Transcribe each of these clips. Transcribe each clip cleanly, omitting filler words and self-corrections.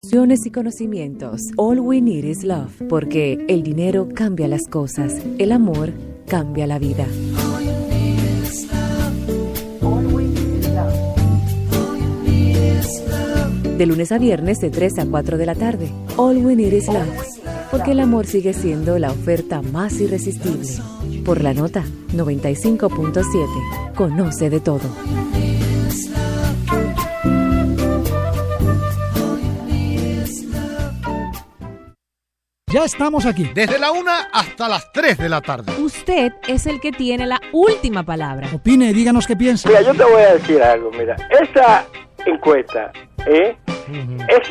Y conocimientos. All we need is love. Porque el dinero cambia las cosas. El amor cambia la vida. All you need is love. All we need is love. All you need is love. De lunes a viernes de 3 a 4 de la tarde. All we need is love. Porque el amor sigue siendo la oferta más irresistible. Por la nota 95.7. Conoce de todo. Ya estamos aquí. Desde la 1 hasta las 3 de la tarde. Usted es el que tiene la última palabra. Opine, díganos qué piensa. Mira, yo te voy a decir algo, mira. Esa encuesta es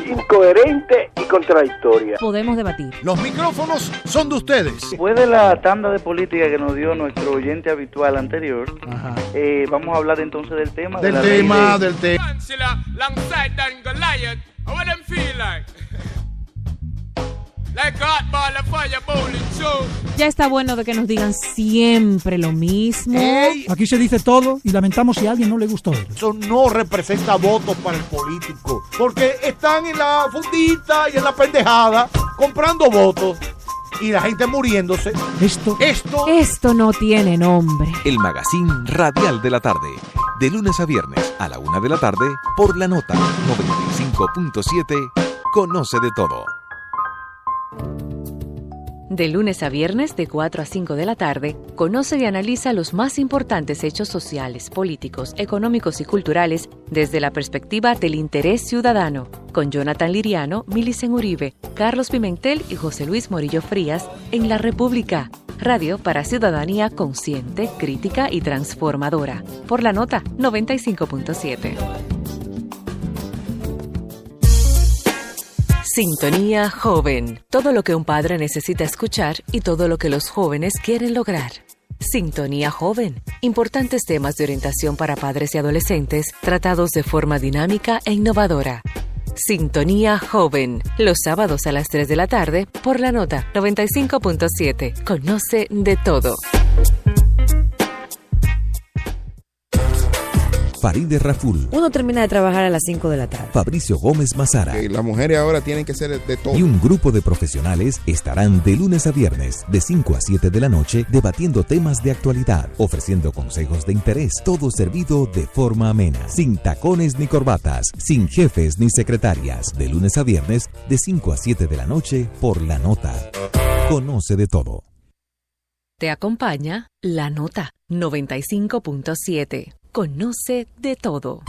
incoherente y contradictoria. Podemos debatir. Los micrófonos son de ustedes. Después de la tanda de política que nos dio nuestro oyente habitual anterior, vamos a hablar entonces del tema. Del tema. Ya está bueno de que nos digan siempre lo mismo. Aquí se dice todo y lamentamos si a alguien no le gustó. Eso no representa votos para el político, porque están en la fundita y en la pendejada comprando votos y la gente muriéndose. Esto no tiene nombre. El magazine radial de la tarde, de lunes a viernes a la 1 de la tarde por la nota 95.7. Conoce de todo. De lunes a viernes de 4 a 5 de la tarde, conoce y analiza los más importantes hechos sociales, políticos, económicos y culturales desde la perspectiva del interés ciudadano, con Jonathan Liriano, Milicen Uribe, Carlos Pimentel y José Luis Morillo Frías en La República, radio para ciudadanía consciente, crítica y transformadora, por la nota 95.7. Sintonía Joven. Todo lo que un padre necesita escuchar y todo lo que los jóvenes quieren lograr. Sintonía Joven. Importantes temas de orientación para padres y adolescentes tratados de forma dinámica e innovadora. Sintonía Joven. Los sábados a las 3 de la tarde por la nota 95.7. Conoce de todo. Farideh Raful. Uno termina de trabajar a las 5 de la tarde. Fabricio Gómez Mazara. Las mujeres ahora tienen que ser de todo. Y un grupo de profesionales estarán de lunes a viernes, de 5 a 7 de la noche, debatiendo temas de actualidad, ofreciendo consejos de interés, todo servido de forma amena, sin tacones ni corbatas, sin jefes ni secretarias. De lunes a viernes, de 5 a 7 de la noche, por La Nota. Conoce de todo. Te acompaña La Nota 95.7. Conoce de todo.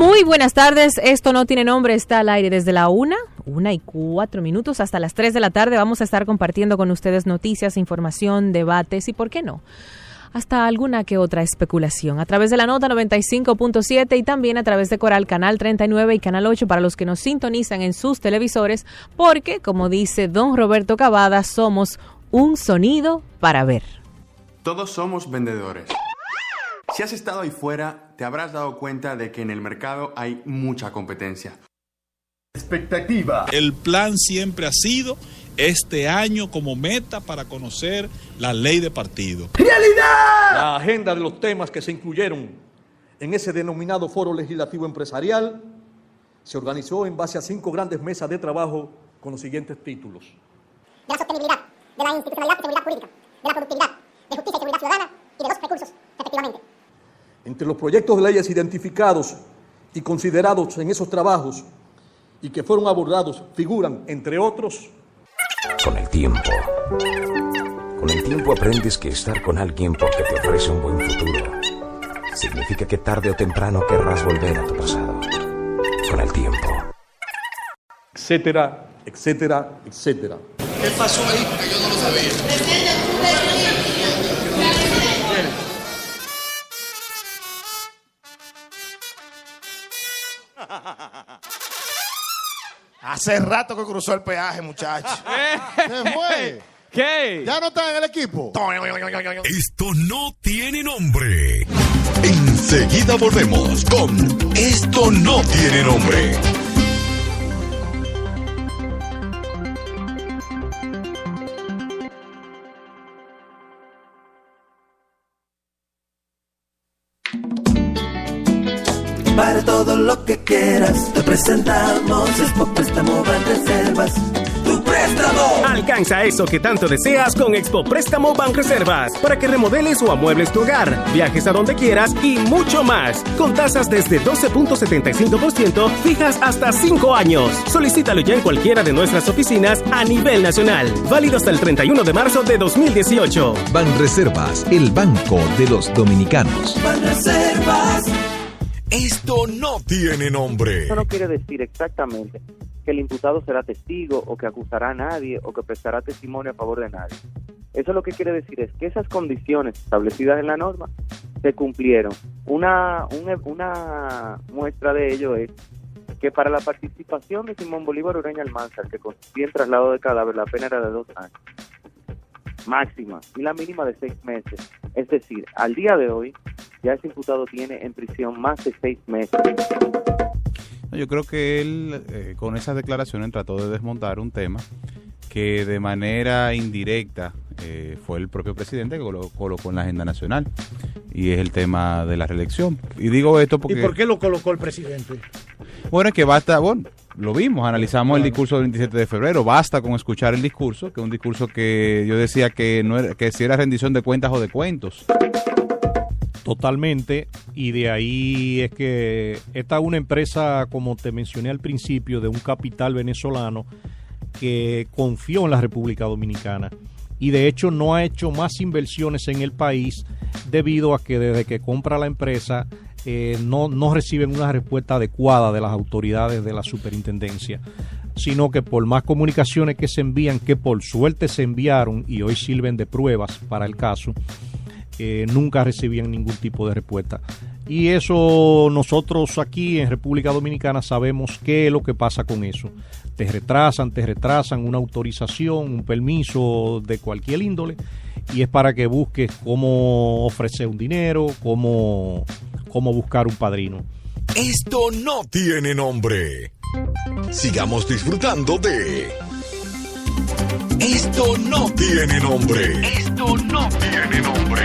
Muy buenas tardes, esto no tiene nombre, está al aire desde la 1:04 hasta las 3 de la tarde. Vamos a estar compartiendo con ustedes noticias, información, debates y, ¿por qué no?, hasta alguna que otra especulación a través de la nota 95.7 y también a través de Coral Canal 39 y Canal 8 para los que nos sintonizan en sus televisores, porque, como dice don Roberto Cavada, somos un sonido para ver. Todos somos vendedores. Si has estado ahí fuera, te habrás dado cuenta de que en el mercado hay mucha competencia. Expectativa. El plan siempre ha sido este año como meta para conocer la ley de partido. ¡Realidad! La agenda de los temas que se incluyeron en ese denominado Foro Legislativo Empresarial se organizó en base a 5 grandes mesas de trabajo con los siguientes títulos: de la sostenibilidad, de la institucionalidad y seguridad jurídica, de la productividad, de justicia y seguridad ciudadana y de los recursos, respectivamente. Entre los proyectos de leyes identificados y considerados en esos trabajos y que fueron abordados figuran, entre otros: Con el tiempo aprendes que estar con alguien porque te ofrece un buen futuro significa que tarde o temprano querrás volver a tu pasado. Con el tiempo. Etcétera, etcétera, etcétera. ¿Qué pasó ahí? Que yo no lo sabía. Hace rato que cruzó el peaje, muchacho. ¿Qué fue? ¿Qué? ¿Ya no está en el equipo? Esto no tiene nombre. Enseguida volvemos con Esto no tiene nombre. Para todo lo que quieras, te presentamos Expo Préstamo Banreservas. ¡Tu préstamo! Alcanza eso que tanto deseas con Expo Préstamo Banreservas para que remodeles o amuebles tu hogar, viajes a donde quieras y mucho más. Con tasas desde 12.75% fijas hasta 5 años. Solicítalo ya en cualquiera de nuestras oficinas a nivel nacional. Válido hasta el 31 de marzo de 2018. Banreservas, el banco de los dominicanos. Banreservas. Esto no tiene nombre. Eso no quiere decir exactamente que el imputado será testigo o que acusará a nadie o que prestará testimonio a favor de nadie. Eso lo que quiere decir es que esas condiciones establecidas en la norma se cumplieron. Una muestra de ello es que para la participación de Simón Bolívar Ureña Almanzar, que consistía en traslado de cadáver, la pena era de 2 años máxima y la mínima de 6 meses. Es decir, al día de hoy ya ese imputado tiene en prisión más de 6 meses. Yo creo que él con esas declaraciones trató de desmontar un tema que de manera indirecta fue el propio presidente que colocó en la agenda nacional, y es el tema de la reelección. Y digo esto porque... ¿Y por qué lo colocó el presidente? Bueno, es que basta, bueno, lo vimos, analizamos el discurso del 27 de febrero, basta con escuchar el discurso, que es un discurso que yo decía que no era, que si era rendición de cuentas o de cuentos. Totalmente, y de ahí es que esta es una empresa, como te mencioné al principio, de un capital venezolano que confió en la República Dominicana y de hecho no ha hecho más inversiones en el país debido a que desde que compra la empresa no reciben una respuesta adecuada de las autoridades de la superintendencia, sino que por más comunicaciones que se envían, que por suerte se enviaron y hoy sirven de pruebas para el caso, nunca recibían ningún tipo de respuesta. Y eso nosotros aquí en República Dominicana sabemos qué es lo que pasa con eso. Te retrasan una autorización, un permiso de cualquier índole, y es para que busques cómo ofrecer un dinero, cómo buscar un padrino. Esto no tiene nombre. Sigamos disfrutando de Esto no tiene nombre. Esto no tiene nombre.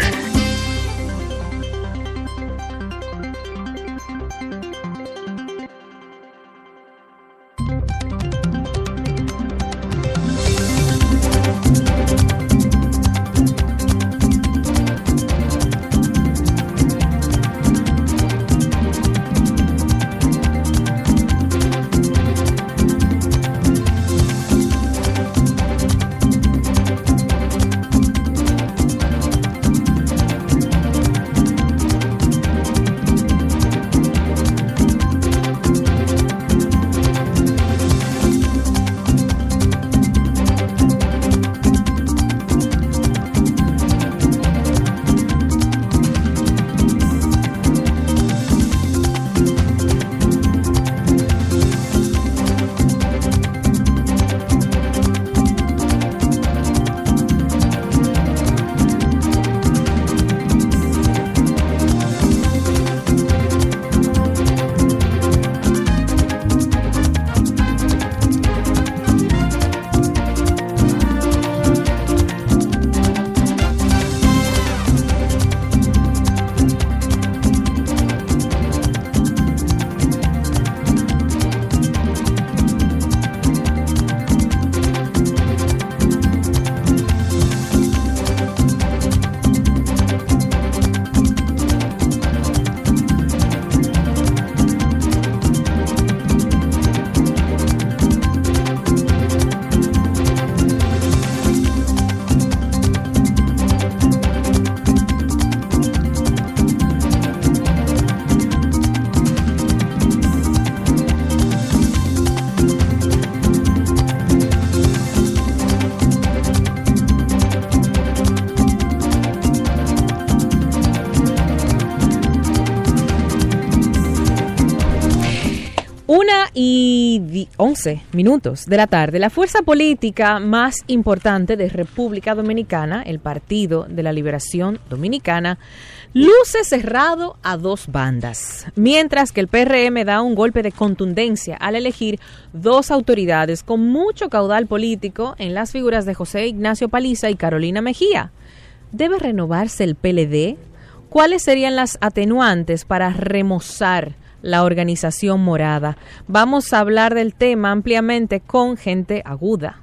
1:11 de la tarde. La fuerza política más importante de República Dominicana, el Partido de la Liberación Dominicana, luce cerrado a dos bandas, mientras que el PRM da un golpe de contundencia al elegir dos autoridades con mucho caudal político en las figuras de José Ignacio Paliza y Carolina Mejía. ¿Debe renovarse el PLD? ¿Cuáles serían las atenuantes para remozar la organización morada? Vamos a hablar del tema ampliamente con gente aguda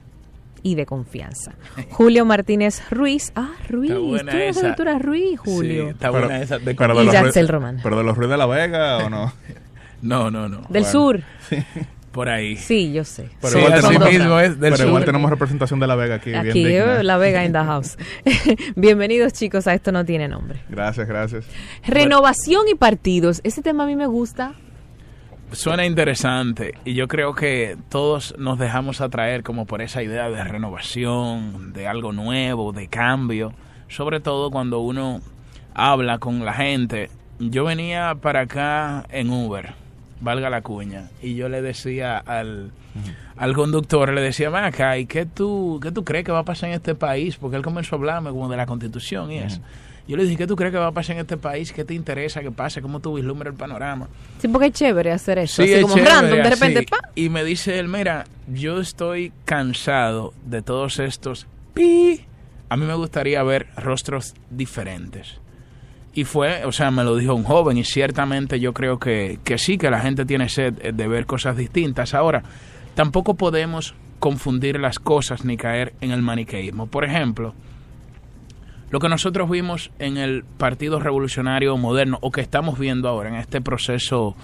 y de confianza. Julio Martínez Ruiz. Ruiz. Tú eres Ruiz, Julio. Sí, está buena esa. Y Jaxel Román. ¿Pero de los Ruiz de la Vega o no? No. Del sur. Sí. Por ahí. Sí, yo sé. Pero igual, igual tenemos representación de La Vega aquí. Aquí, bien La Vega in the house. Bienvenidos, chicos, a Esto No Tiene Nombre. Gracias. Renovación y partidos. Ese tema a mí me gusta. Suena interesante y yo creo que todos nos dejamos atraer como por esa idea de renovación, de algo nuevo, de cambio. Sobre todo cuando uno habla con la gente. Yo venía para acá en Uber, valga la cuña, y yo le decía al conductor, le decía, ven acá, ¿y qué tú crees que va a pasar en este país? Porque él comenzó a hablarme como de la Constitución y eso. Yo le dije, ¿qué tú crees que va a pasar en este país? ¿Qué te interesa que pase? ¿Cómo tú vislumbras el panorama? Sí, porque es chévere hacer eso, sí, así como chévere, random, de repente, así. Y me dice él, mira, yo estoy cansado de todos estos a mí me gustaría ver rostros diferentes. Y me lo dijo un joven, y ciertamente yo creo que sí, que la gente tiene sed de ver cosas distintas. Ahora, tampoco podemos confundir las cosas ni caer en el maniqueísmo. Por ejemplo, lo que nosotros vimos en el Partido Revolucionario Moderno, o que estamos viendo ahora en este proceso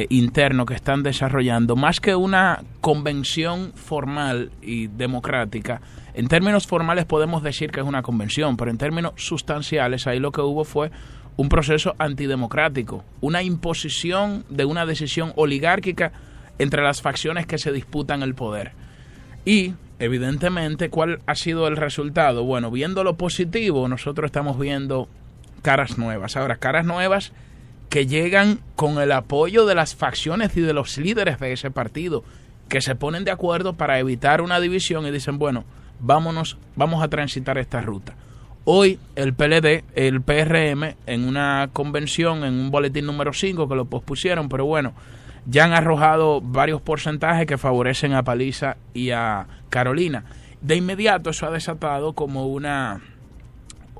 interno que están desarrollando, más que una convención formal y democrática, en términos formales podemos decir que es una convención, pero en términos sustanciales ahí lo que hubo fue un proceso antidemocrático, una imposición de una decisión oligárquica entre las facciones que se disputan el poder. Y, evidentemente, ¿cuál ha sido el resultado? Bueno, viendo lo positivo, nosotros estamos viendo caras nuevas. Ahora, caras nuevas que llegan con el apoyo de las facciones y de los líderes de ese partido, que se ponen de acuerdo para evitar una división y dicen, bueno, vamos a transitar esta ruta. Hoy el PLD, el PRM, en una convención, en un boletín número 5 que lo pospusieron, pero bueno, ya han arrojado varios porcentajes que favorecen a Paliza y a Carolina. De inmediato eso ha desatado como una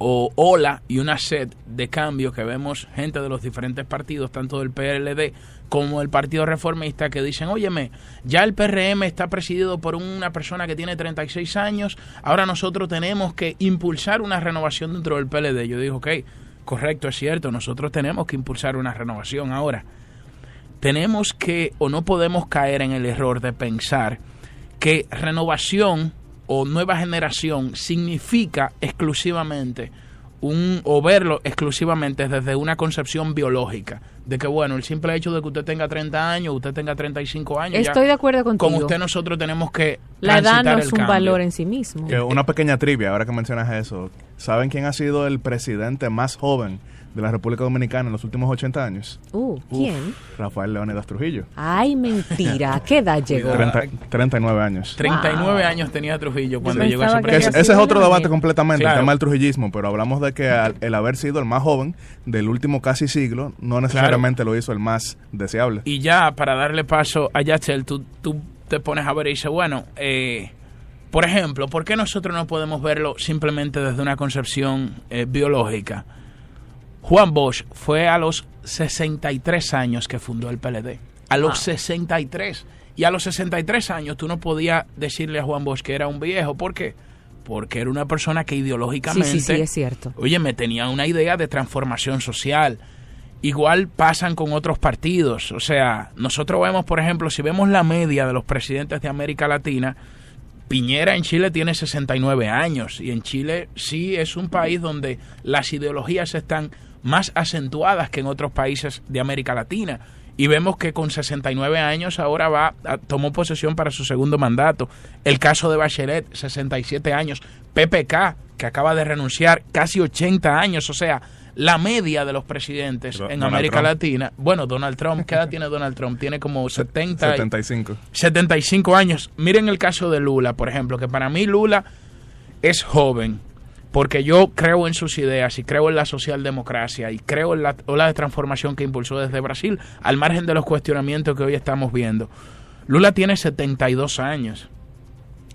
ola y una sed de cambio que vemos gente de los diferentes partidos, tanto del PLD como el Partido Reformista, que dicen, óyeme, ya el PRM está presidido por una persona que tiene 36 años, ahora nosotros tenemos que impulsar una renovación dentro del PLD. Yo digo, ok, correcto, es cierto, nosotros tenemos que impulsar una renovación. Ahora, tenemos que, o no podemos caer en el error de pensar que renovación o nueva generación significa exclusivamente o verlo exclusivamente desde una concepción biológica, de que bueno, el simple hecho de que usted tenga 30 años, usted tenga 35 años, estoy de acuerdo contigo. Con usted nosotros tenemos que la edad no es un cambio. valor en sí mismo. Una pequeña trivia, ahora que mencionas eso. ¿Saben quién ha sido el presidente más joven de la República Dominicana en los últimos 80 años? ¿Quién? Rafael Leónidas Trujillo. Ay, mentira. ¿A qué edad llegó? 39 años. 39 años tenía Trujillo cuando llegó a ese presidente. Ese es otro debate completamente, claro, el tema del trujillismo, pero hablamos de que el haber sido el más joven del último casi siglo no necesariamente lo hizo el más deseable. Y ya, para darle paso a Yachel, tú te pones a ver y dices, bueno, por ejemplo, ¿por qué nosotros no podemos verlo simplemente desde una concepción biológica? Juan Bosch fue a los 63 años que fundó el PLD. A los 63. Y a los 63 años tú no podías decirle a Juan Bosch que era un viejo. ¿Por qué? Porque era una persona que ideológicamente... Sí, es cierto. Oye, me tenía una idea de transformación social. Igual pasan con otros partidos. O sea, nosotros vemos, por ejemplo, si vemos la media de los presidentes de América Latina, Piñera en Chile tiene 69 años. Y en Chile sí es un país donde las ideologías están más acentuadas que en otros países de América Latina. Y vemos que con 69 años ahora tomó posesión para su segundo mandato. El caso de Bachelet, 67 años. PPK, que acaba de renunciar, casi 80 años. O sea, la media de los presidentes en Donald América Trump. Latina. Bueno, Donald Trump, ¿qué edad tiene Donald Trump? Tiene como 75 años. Miren el caso de Lula, por ejemplo, que para mí Lula es joven, porque yo creo en sus ideas y creo en la socialdemocracia y creo en la ola de transformación que impulsó desde Brasil, al margen de los cuestionamientos que hoy estamos viendo. Lula tiene 72 años.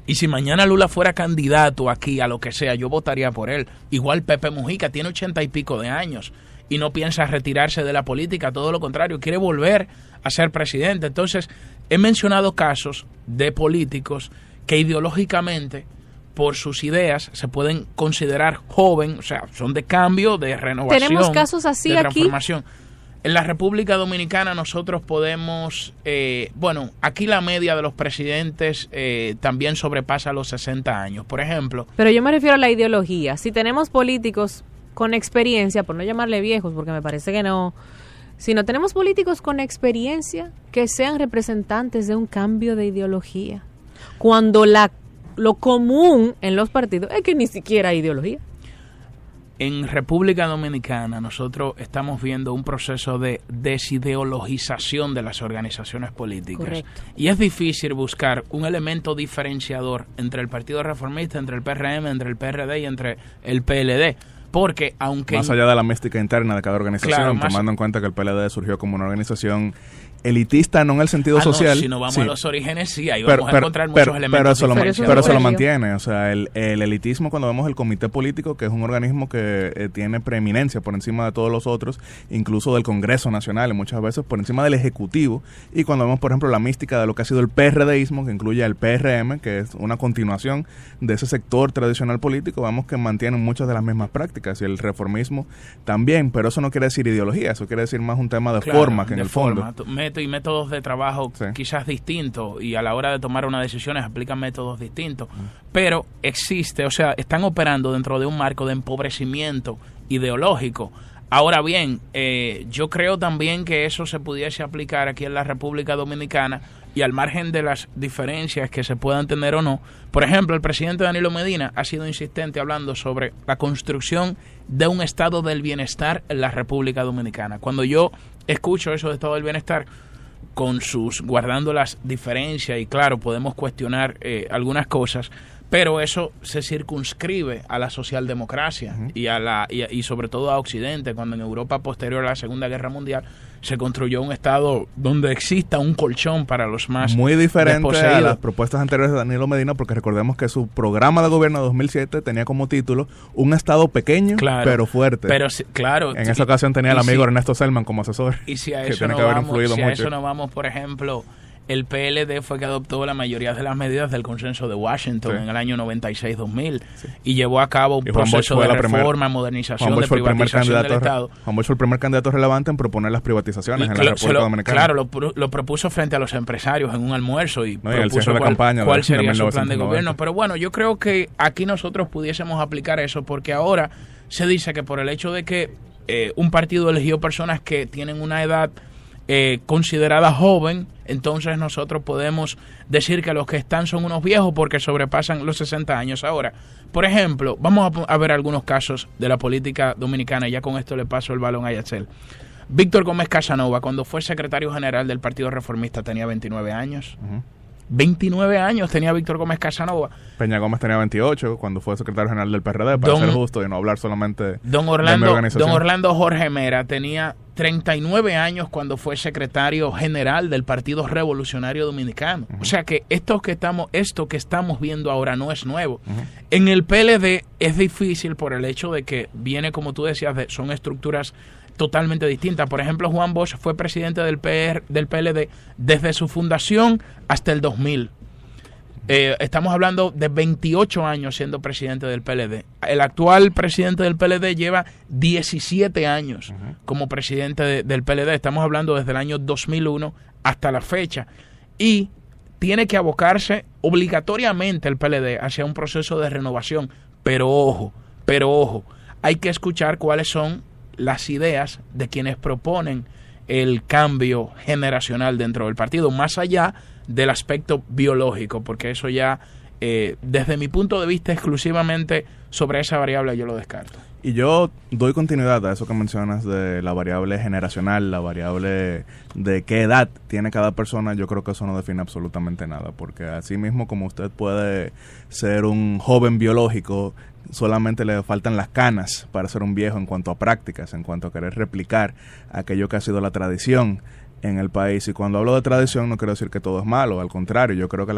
Y si mañana Lula fuera candidato aquí a lo que sea, yo votaría por él. Igual Pepe Mujica tiene 80 y pico de años y no piensa retirarse de la política, todo lo contrario, quiere volver a ser presidente. Entonces, he mencionado casos de políticos que ideológicamente, por sus ideas, se pueden considerar joven, o sea, son de cambio, de renovación. Tenemos casos así de aquí. transformación. En la República Dominicana nosotros podemos, aquí la media de los presidentes también sobrepasa los 60 años, por ejemplo. Pero yo me refiero a la ideología. Si tenemos políticos con experiencia, por no llamarle viejos, porque me parece que no, si no tenemos políticos con experiencia que sean representantes de un cambio de ideología, cuando lo común en los partidos es que ni siquiera hay ideología. En República Dominicana nosotros estamos viendo un proceso de desideologización de las organizaciones políticas. Correcto. Y es difícil buscar un elemento diferenciador entre el Partido Reformista, entre el PRM, entre el PRD y entre el PLD. Porque aunque... Más allá de la mística interna de cada organización, Claro, tomando en cuenta que el PLD surgió como una organización elitista, no en el sentido social. Si no vamos sí. a los orígenes, sí, ahí vamos a encontrar muchos elementos. Pero eso lo mantiene. O sea, el elitismo, cuando vemos el comité político, que es un organismo que tiene preeminencia por encima de todos los otros, incluso del Congreso Nacional, y muchas veces por encima del Ejecutivo. Y cuando vemos, por ejemplo, la mística de lo que ha sido el PRDismo, que incluye el PRM, que es una continuación de ese sector tradicional político, vemos que mantienen muchas de las mismas prácticas. Y el reformismo también, pero eso no quiere decir ideología, eso quiere decir más un tema de forma que en el fondo. Y métodos de trabajo quizás distintos, y a la hora de tomar unas decisiones aplican métodos distintos, pero existe, o sea, están operando dentro de un marco de empobrecimiento ideológico. Ahora bien, yo creo también que eso se pudiese aplicar aquí en la República Dominicana, y al margen de las diferencias que se puedan tener o no. Por ejemplo, el presidente Danilo Medina ha sido insistente hablando sobre la construcción de un estado del bienestar en la República Dominicana. Cuando yo escucho eso de estado del bienestar, guardando las diferencias, y claro, podemos cuestionar algunas cosas, pero eso se circunscribe a la socialdemocracia y sobre todo a Occidente, cuando en Europa posterior a la Segunda Guerra Mundial se construyó un estado donde exista un colchón para los más muy diferente desposeídos. A las propuestas anteriores de Danilo Medina, porque recordemos que su programa de gobierno de 2007 tenía como título un estado pequeño, pero fuerte. Pero claro, en esa ocasión tenía el amigo Ernesto Selman como asesor. Y si a que eso tiene no que haber vamos, influido mucho. eso no vamos, por ejemplo, el PLD fue que adoptó la mayoría de las medidas del consenso de Washington en el año 96-2000 y llevó a cabo un proceso de reforma, modernización, de privatización del Estado. Juan Bosch fue el primer candidato relevante en proponer las privatizaciones en la República Dominicana. Claro, lo propuso frente a los empresarios en un almuerzo y propuso cuál sería su plan de gobierno. Pero bueno, yo creo que aquí nosotros pudiésemos aplicar eso, porque ahora se dice que por el hecho de que un partido eligió personas que tienen una edad considerada joven, entonces nosotros podemos decir que los que están son unos viejos porque sobrepasan los 60 años. Ahora, por ejemplo, vamos a ver algunos casos de la política dominicana, y ya con esto le paso el balón a Yacel. Víctor Gómez Casanova, cuando fue secretario general del Partido Reformista, tenía 29 años. 29 años tenía Víctor Gómez Casanova. Peña Gómez tenía 28 cuando fue secretario general del PRD, para ser justo y no hablar solamente de Don Orlando Jorge Mera tenía 39 años cuando fue secretario general del Partido Revolucionario Dominicano. O sea que esto que estamos viendo ahora no es nuevo. En el PLD es difícil por el hecho de que viene, como tú decías, son estructuras totalmente distintas. Por ejemplo, Juan Bosch fue presidente del PLD desde su fundación hasta el 2000. Estamos hablando de 28 años siendo presidente del PLD. El actual presidente del PLD lleva 17 años como presidente del PLD. Estamos hablando desde el año 2001 hasta la fecha. Y tiene que abocarse obligatoriamente el PLD hacia un proceso de renovación. Pero ojo, hay que escuchar cuáles son las ideas de quienes proponen el cambio generacional dentro del partido, más allá del aspecto biológico, porque eso ya, desde mi punto de vista, exclusivamente sobre esa variable yo lo descarto. Y yo doy continuidad a eso que mencionas de la variable generacional, la variable de qué edad tiene cada persona. Yo creo que eso no define absolutamente nada, porque así mismo como usted puede ser un joven biológico, solamente le faltan las canas para ser un viejo en cuanto a prácticas, en cuanto a querer replicar aquello que ha sido la tradición en el país. Y cuando hablo de tradición no quiero decir que todo es malo, al contrario, yo creo que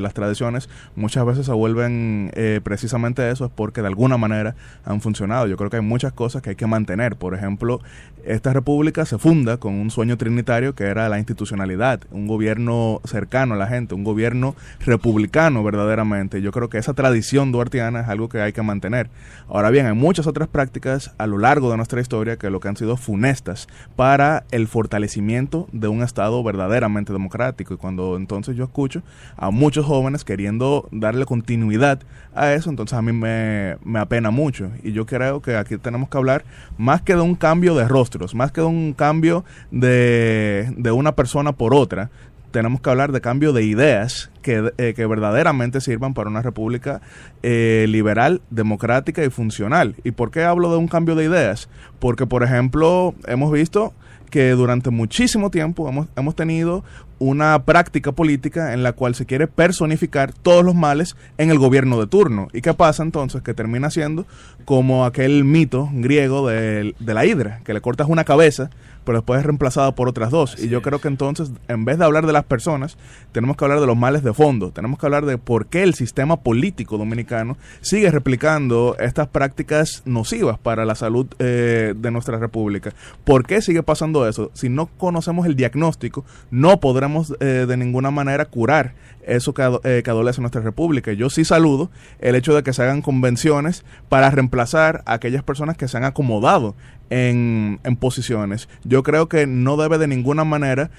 las tradiciones muchas veces se vuelven precisamente eso, es porque de alguna manera han funcionado. Yo creo que hay muchas cosas que hay que mantener. Por ejemplo, esta república se funda con un sueño trinitario que era la institucionalidad, un gobierno cercano a la gente, un gobierno republicano verdaderamente. Yo creo que esa tradición duartiana es algo que hay que mantener. Ahora bien, hay muchas otras prácticas a lo largo de nuestra historia que lo que han sido funestas para el fortalecimiento de un Estado verdaderamente democrático. Y cuando entonces yo escucho a muchos jóvenes queriendo darle continuidad a eso, entonces a mí me apena mucho. Y yo creo que aquí tenemos que hablar más que de un cambio de rostros, más que de un cambio de una persona por otra. Tenemos que hablar de cambio de ideas que verdaderamente sirvan para una república liberal, democrática y funcional. ¿Y por qué hablo de un cambio de ideas? Porque, por ejemplo, hemos visto que durante muchísimo tiempo hemos tenido una práctica política en la cual se quiere personificar todos los males en el gobierno de turno. ¿Y qué pasa entonces? Que termina siendo como aquel mito griego de la hidra, que le cortas una cabeza, pero después es reemplazada por otras dos. Así y yo creo que entonces, en vez de hablar de las personas, tenemos que hablar de los males de fondo. Tenemos que hablar de por qué el sistema político dominicano sigue replicando estas prácticas nocivas para la salud de nuestra república. ¿Por qué sigue pasando eso? Si no conocemos el diagnóstico, no podremos de ninguna manera curar eso que adolece nuestra república. Yo sí saludo el hecho de que se hagan convenciones para reemplazar a aquellas personas que se han acomodado en posiciones. Yo creo que no debe de ninguna manera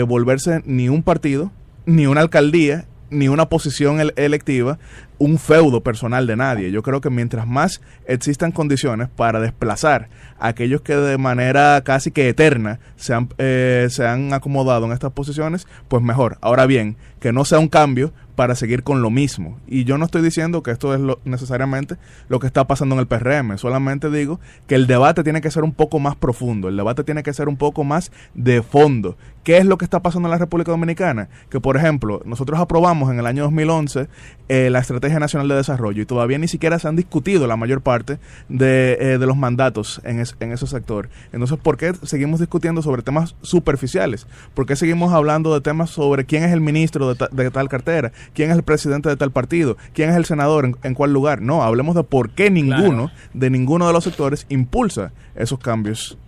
volverse ni un partido, ni una alcaldía, ni una posición electiva un feudo personal de nadie. Yo creo que mientras más existan condiciones para desplazar a aquellos que de manera casi que eterna se han acomodado en estas posiciones, pues mejor. Ahora bien, que no sea un cambio para seguir con lo mismo. Y yo no estoy diciendo que esto es necesariamente lo que está pasando en el PRM, solamente digo que el debate tiene que ser un poco más profundo, el debate tiene que ser un poco más de fondo. ¿Qué es lo que está pasando en la República Dominicana? Que, por ejemplo, nosotros aprobamos en el año 2011 la Estrategia Nacional de Desarrollo y todavía ni siquiera se han discutido la mayor parte de los mandatos en ese sector. Entonces, ¿por qué seguimos discutiendo sobre temas superficiales? ¿Por qué seguimos hablando de temas sobre quién es el ministro de tal cartera? ¿Quién es el presidente de tal partido? ¿Quién es el senador? ¿En cuál lugar? No, hablemos de por qué ninguno de los sectores impulsa esos cambios.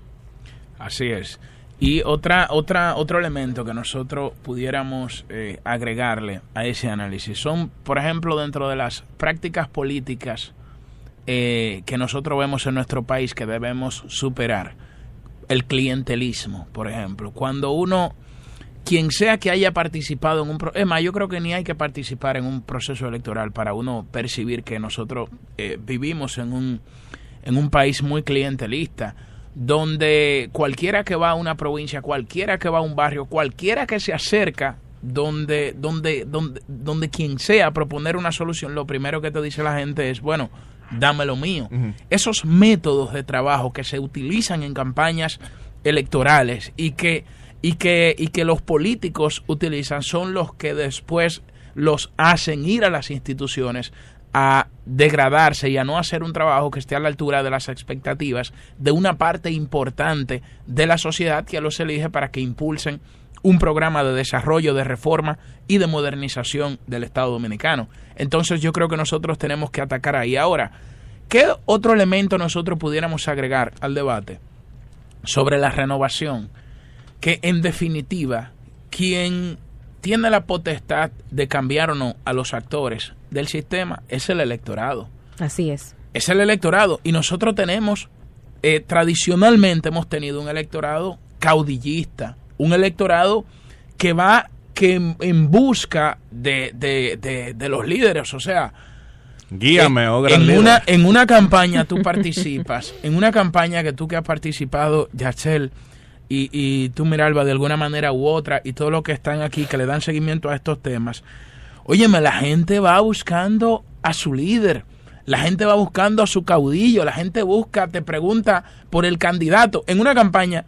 Así es. Y otro elemento que nosotros pudiéramos agregarle a ese análisis son, por ejemplo, dentro de las prácticas políticas que nosotros vemos en nuestro país que debemos superar, el clientelismo, por ejemplo. Cuando quien sea que haya participado en es más, yo creo que ni hay que participar en un proceso electoral para uno percibir que nosotros vivimos en un país muy clientelista, donde cualquiera que va a una provincia, cualquiera que va a un barrio, cualquiera que se acerca donde quien sea a proponer una solución, lo primero que te dice la gente es, bueno, dame lo mío. Uh-huh. Esos métodos de trabajo que se utilizan en campañas electorales y que los políticos utilizan son los que después los hacen ir a las instituciones a degradarse y a no hacer un trabajo que esté a la altura de las expectativas de una parte importante de la sociedad que los elige para que impulsen un programa de desarrollo, de reforma y de modernización del Estado Dominicano. Entonces yo creo que nosotros tenemos que atacar ahí. Ahora, ¿qué otro elemento nosotros pudiéramos agregar al debate sobre la renovación? Que en definitiva, quien tiene la potestad de cambiar o no a los actores del sistema es el electorado. Así es. Es el electorado. Y nosotros tenemos, tradicionalmente hemos tenido un electorado caudillista, un electorado que va en busca de los líderes. O sea, guíame, gran líder. En una campaña tú participas, en una campaña que has participado, Yachel, y tú, Miralba, de alguna manera u otra, y todos los que están aquí que le dan seguimiento a estos temas, óyeme, la gente va buscando a su líder. La gente va buscando a su caudillo, la gente te pregunta por el candidato. En una campaña,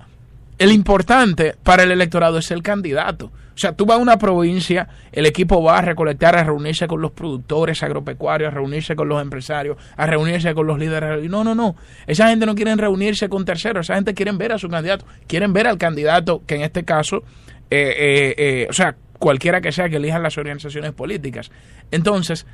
el importante para el electorado es el candidato. O sea, tú vas a una provincia, el equipo va a recolectar, a reunirse con los productores agropecuarios, a reunirse con los empresarios, a reunirse con los líderes. No. Esa gente no quiere reunirse con terceros, esa gente quiere ver a su candidato, quieren ver al candidato que en este caso, o sea, cualquiera que sea que elijan las organizaciones políticas. Entonces,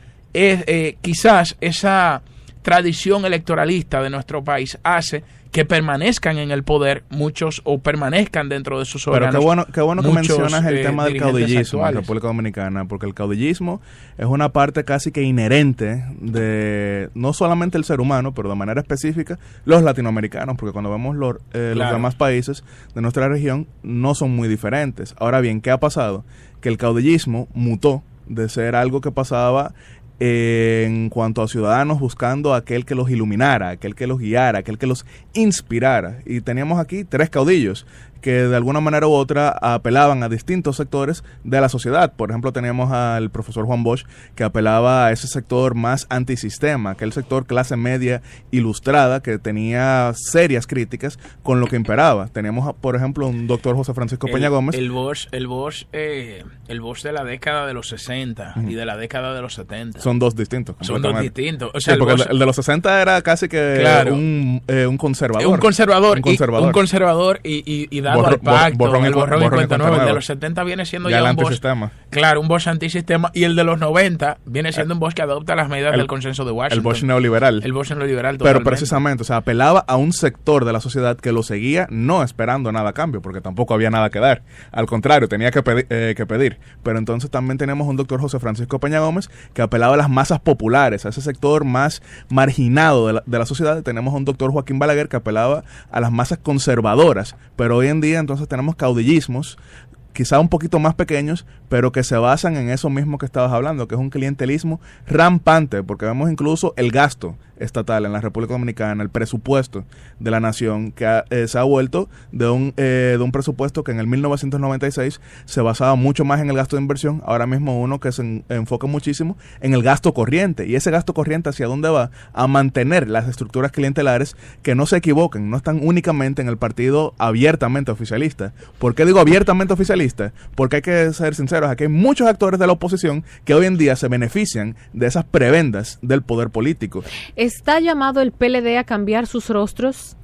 quizás esa tradición electoralista de nuestro país hace que permanezcan en el poder muchos o permanezcan dentro de sus órganos. Pero qué bueno que mencionas el tema del caudillismo en la República Dominicana, porque el caudillismo es una parte casi que inherente de no solamente el ser humano, pero de manera específica los latinoamericanos, porque cuando vemos los demás países de nuestra región no son muy diferentes. Ahora bien, ¿qué ha pasado? Que el caudillismo mutó de ser algo que pasaba en cuanto a ciudadanos buscando a aquel que los iluminara, aquel que los guiara, aquel que los inspirara. Y teníamos aquí 3 caudillos que de alguna manera u otra apelaban a distintos sectores de la sociedad. Por ejemplo, teníamos al profesor Juan Bosch, que apelaba a ese sector más antisistema, aquel sector clase media ilustrada que tenía serias críticas con lo que imperaba. Teníamos, por ejemplo, un doctor José Francisco Peña Gómez. El Bosch de la década de los 60 y de la década de los 70. Son dos distintos. Son dos distintos. O sea, sí, porque el de los 60 era casi que un conservador. Un conservador y dado al pacto, el borrón y cuenta nueva. El de los 70 viene siendo ya un Bosch. Claro, un Bosch antisistema. Y el de los 90 viene siendo un Bosch que adopta las medidas del consenso de Washington. El Bosch neoliberal. El Bosch neoliberal, totalmente. Pero precisamente, o sea, apelaba a un sector de la sociedad que lo seguía no esperando nada a cambio, porque tampoco había nada que dar. Al contrario, tenía que pedir. Pero entonces también tenemos un doctor José Francisco Peña Gómez que apelaba a las masas populares, a ese sector más marginado de la sociedad. Tenemos un doctor Joaquín Balaguer que apelaba a las masas conservadoras. Pero hoy en día entonces tenemos caudillismos quizá un poquito más pequeños, pero que se basan en eso mismo que estabas hablando, que es un clientelismo rampante, porque vemos incluso el gasto estatal en la República Dominicana, el presupuesto de la nación, que se ha vuelto de un presupuesto que en el 1996 se basaba mucho más en el gasto de inversión, ahora mismo uno que se enfoca muchísimo en el gasto corriente, y ese gasto corriente ¿hacia dónde va? A mantener las estructuras clientelares que no se equivoquen, no están únicamente en el partido abiertamente oficialista. ¿Por qué digo abiertamente oficialista? Porque hay que ser sinceros, aquí hay muchos actores de la oposición que hoy en día se benefician de esas prebendas del poder político. ¿Está llamado el PLD a cambiar sus rostros?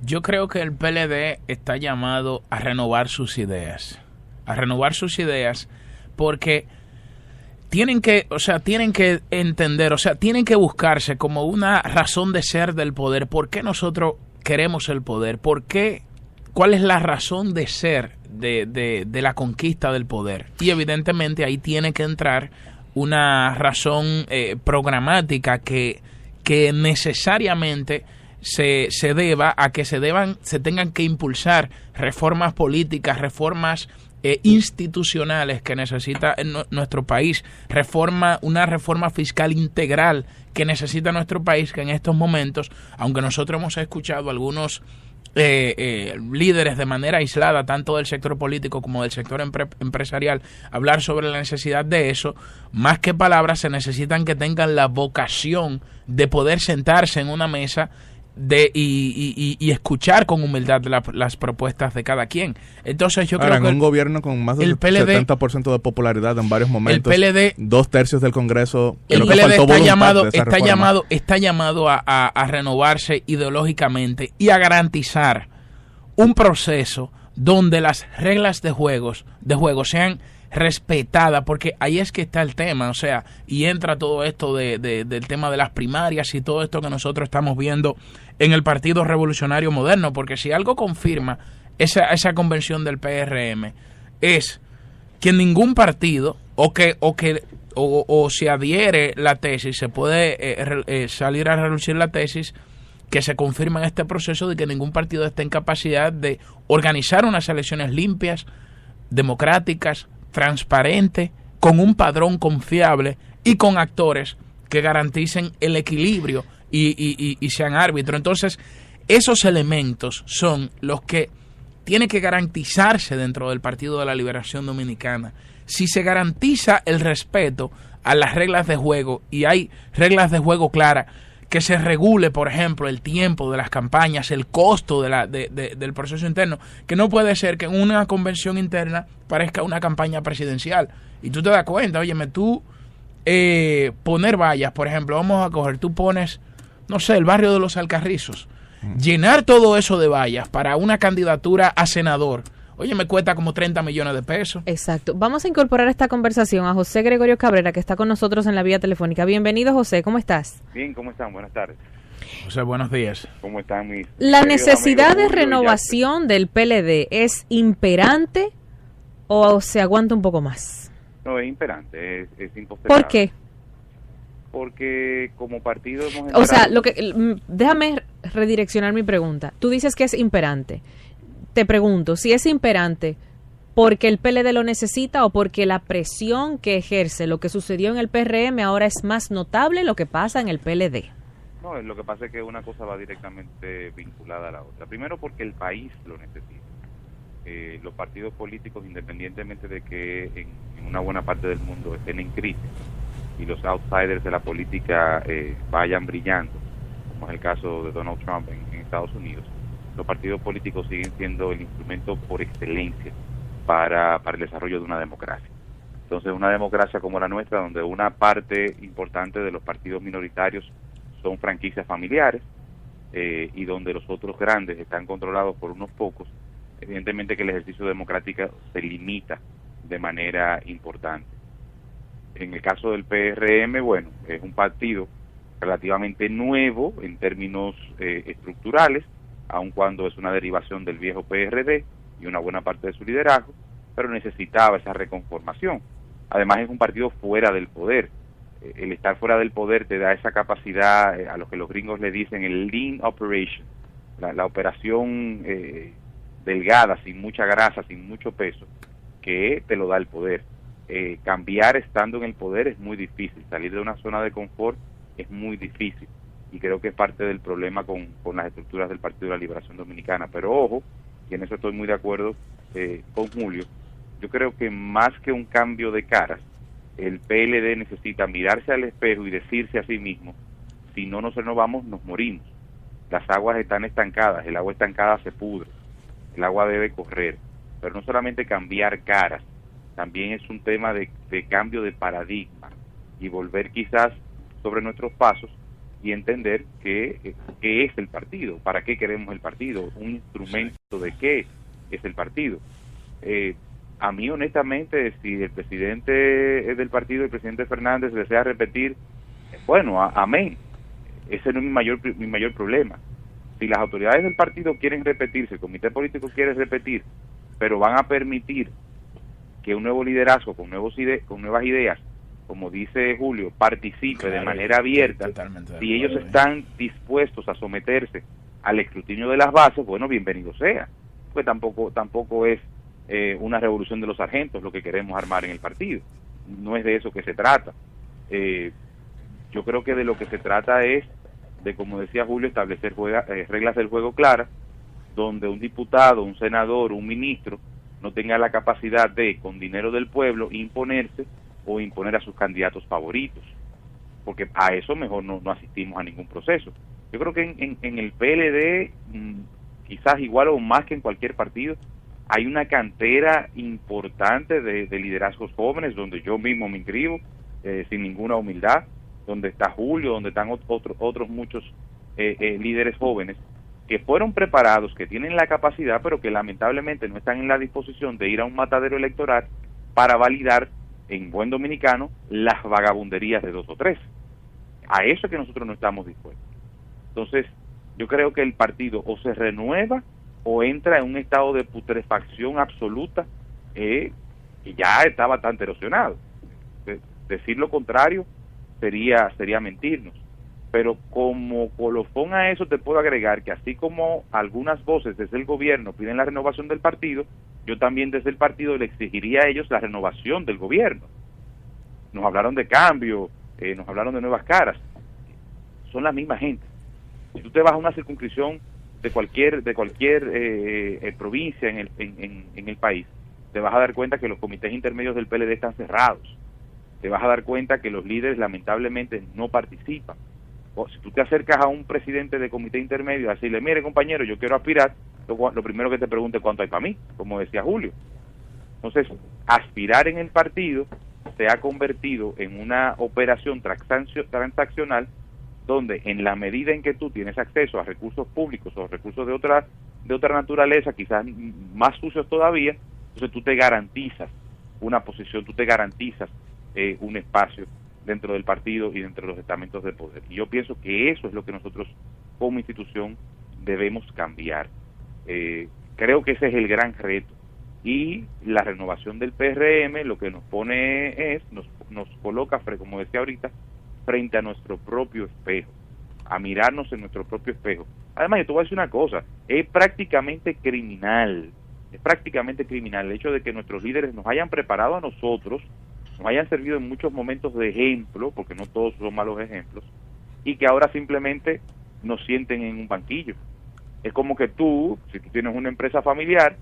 Yo creo que el PLD está llamado a renovar sus ideas. A renovar sus ideas porque tienen que entender, tienen que buscarse como una razón de ser del poder. ¿Por qué nosotros queremos el poder? ¿Cuál es la razón de ser de la conquista del poder? Y evidentemente ahí tiene que entrar una razón programática que necesariamente se deba a que se tengan que impulsar reformas políticas, reformas institucionales que necesita nuestro país, una reforma fiscal integral que necesita nuestro país, que en estos momentos, aunque nosotros hemos escuchado algunos líderes de manera aislada, tanto del sector político como del sector empresarial, hablar sobre la necesidad de eso, más que palabras se necesitan que tengan la vocación de poder sentarse en una mesa y escuchar con humildad las propuestas de cada quien. Entonces yo creo que un gobierno con más del 70% de popularidad en varios momentos, el PLD, 2/3 del Congreso, el PLD está llamado a renovarse ideológicamente y a garantizar un proceso donde las reglas de juego sean respetada, porque ahí es que está el tema, y entra todo esto del tema de las primarias y todo esto que nosotros estamos viendo en el Partido Revolucionario Moderno, porque si algo confirma esa convención del PRM es que ningún partido o se adhiere la tesis, se puede salir a relucir la tesis que se confirma en este proceso de que ningún partido esté en capacidad de organizar unas elecciones limpias, democráticas, transparente, con un padrón confiable y con actores que garanticen el equilibrio y sean árbitros. Entonces, esos elementos son los que tienen que garantizarse dentro del Partido de la Liberación Dominicana. Si se garantiza el respeto a las reglas de juego, y hay reglas de juego claras, que se regule, por ejemplo, el tiempo de las campañas, el costo del proceso interno, que no puede ser que en una convención interna parezca una campaña presidencial. Y tú te das cuenta, óyeme, tú poner vallas, por ejemplo, vamos a coger, tú pones, no sé, el barrio de los Alcarrizos, llenar todo eso de vallas para una candidatura a senador, oye, me cuesta como 30 millones de pesos. Exacto. Vamos a incorporar a esta conversación a José Gregorio Cabrera, que está con nosotros en la vía telefónica. Bienvenido, José, ¿cómo estás? Bien, ¿cómo están? Buenas tardes. José, buenos días. ¿Cómo están mis ¿La necesidad amigos, de renovación del PLD es imperante o se aguanta un poco más? No, es imperante, es impostergable. ¿Por qué? Porque como partido hemos O sea, déjame redireccionar mi pregunta. Tú dices que es imperante. Te pregunto, si es imperante, ¿porque el PLD lo necesita o porque la presión que ejerce lo que sucedió en el PRM ahora es más notable lo que pasa en el PLD? No, lo que pasa es que una cosa va directamente vinculada a la otra. Primero porque el país lo necesita. Los partidos políticos, independientemente de que en una buena parte del mundo estén en crisis y los outsiders de la política vayan brillando, como es el caso de Donald Trump en Estados Unidos, los partidos políticos siguen siendo el instrumento por excelencia para el desarrollo de una democracia. Entonces, una democracia como la nuestra, donde una parte importante de los partidos minoritarios son franquicias familiares y donde los otros grandes están controlados por unos pocos, evidentemente que el ejercicio democrático se limita de manera importante. En el caso del PRM, bueno, es un partido relativamente nuevo en términos estructurales, aun cuando es una derivación del viejo PRD y una buena parte de su liderazgo, pero necesitaba esa reconformación. Además es un partido fuera del poder. El estar fuera del poder te da esa capacidad, a lo que los gringos le dicen el lean operation, la operación delgada, sin mucha grasa, sin mucho peso, que te lo da el poder. Cambiar estando en el poder es muy difícil, salir de una zona de confort es muy difícil. Y creo que es parte del problema con las estructuras del Partido de la Liberación Dominicana. Pero ojo, y en eso estoy muy de acuerdo con Julio, yo creo que más que un cambio de caras, el PLD necesita mirarse al espejo y decirse a sí mismo, si no nos renovamos, nos morimos. Las aguas están estancadas, el agua estancada se pudre, el agua debe correr. Pero no solamente cambiar caras, también es un tema de cambio de paradigma y volver quizás sobre nuestros pasos y entender qué es el partido, para qué queremos el partido, un instrumento de qué es el partido. A mí, honestamente, si el presidente del partido, el presidente Fernández, desea repetir, bueno, amén. Ese no es mi mayor problema. Si las autoridades del partido quieren repetir, si el comité político quiere repetir, pero van a permitir que un nuevo liderazgo con nuevas ideas, como dice Julio, participe de manera abierta, si ellos están dispuestos a someterse al escrutinio de las bases, bueno, bienvenido sea, pues tampoco es una revolución de los sargentos lo que queremos armar en el partido, no es de eso que se trata. Yo creo que de lo que se trata es de, como decía Julio, establecer reglas del juego claras, donde un diputado, un senador, un ministro no tenga la capacidad de, con dinero del pueblo, imponerse o imponer a sus candidatos favoritos, porque a eso mejor no asistimos a ningún proceso. Yo creo que en el PLD, quizás igual o más que en cualquier partido, hay una cantera importante de liderazgos jóvenes, donde yo mismo me inscribo, sin ninguna humildad, donde está Julio, donde están otros muchos líderes jóvenes, que fueron preparados, que tienen la capacidad, pero que lamentablemente no están en la disposición de ir a un matadero electoral para validar, en buen dominicano, las vagabunderías de 2 o 3. A eso es que nosotros no estamos dispuestos. Entonces, yo creo que el partido o se renueva o entra en un estado de putrefacción absoluta que ya está bastante erosionado. Decir lo contrario sería mentirnos. Pero como colofón a eso te puedo agregar que así como algunas voces desde el gobierno piden la renovación del partido, yo también desde el partido le exigiría a ellos la renovación del gobierno. Nos hablaron de cambio, nos hablaron de nuevas caras. Son la misma gente. Si tú te vas a una circunscripción de cualquier provincia en el país, te vas a dar cuenta que los comités intermedios del PLD están cerrados. te vas a dar cuenta que los líderes lamentablemente no participan. O si tú te acercas a un presidente de comité intermedio a decirle, mire compañero, yo quiero aspirar, lo primero que te pregunte es cuánto hay para mí, como decía Julio. Entonces, aspirar en el partido se ha convertido en una operación transaccional donde en la medida en que tú tienes acceso a recursos públicos o recursos de otra naturaleza, quizás más sucios todavía, entonces tú te garantizas una posición, tú te garantizas un espacio dentro del partido y dentro de los estamentos de poder. Y yo pienso que eso es lo que nosotros como institución debemos cambiar. Creo que ese es el gran reto. Y la renovación del PRM lo que nos pone es, nos coloca, como decía ahorita, frente a nuestro propio espejo, a mirarnos en nuestro propio espejo. Además, yo te voy a decir una cosa, es prácticamente criminal el hecho de que nuestros líderes nos hayan preparado a nosotros, nos hayan servido en muchos momentos de ejemplo, porque no todos son malos ejemplos, y que ahora simplemente nos sienten en un banquillo. Es como que tú, si tú tienes una empresa familiar,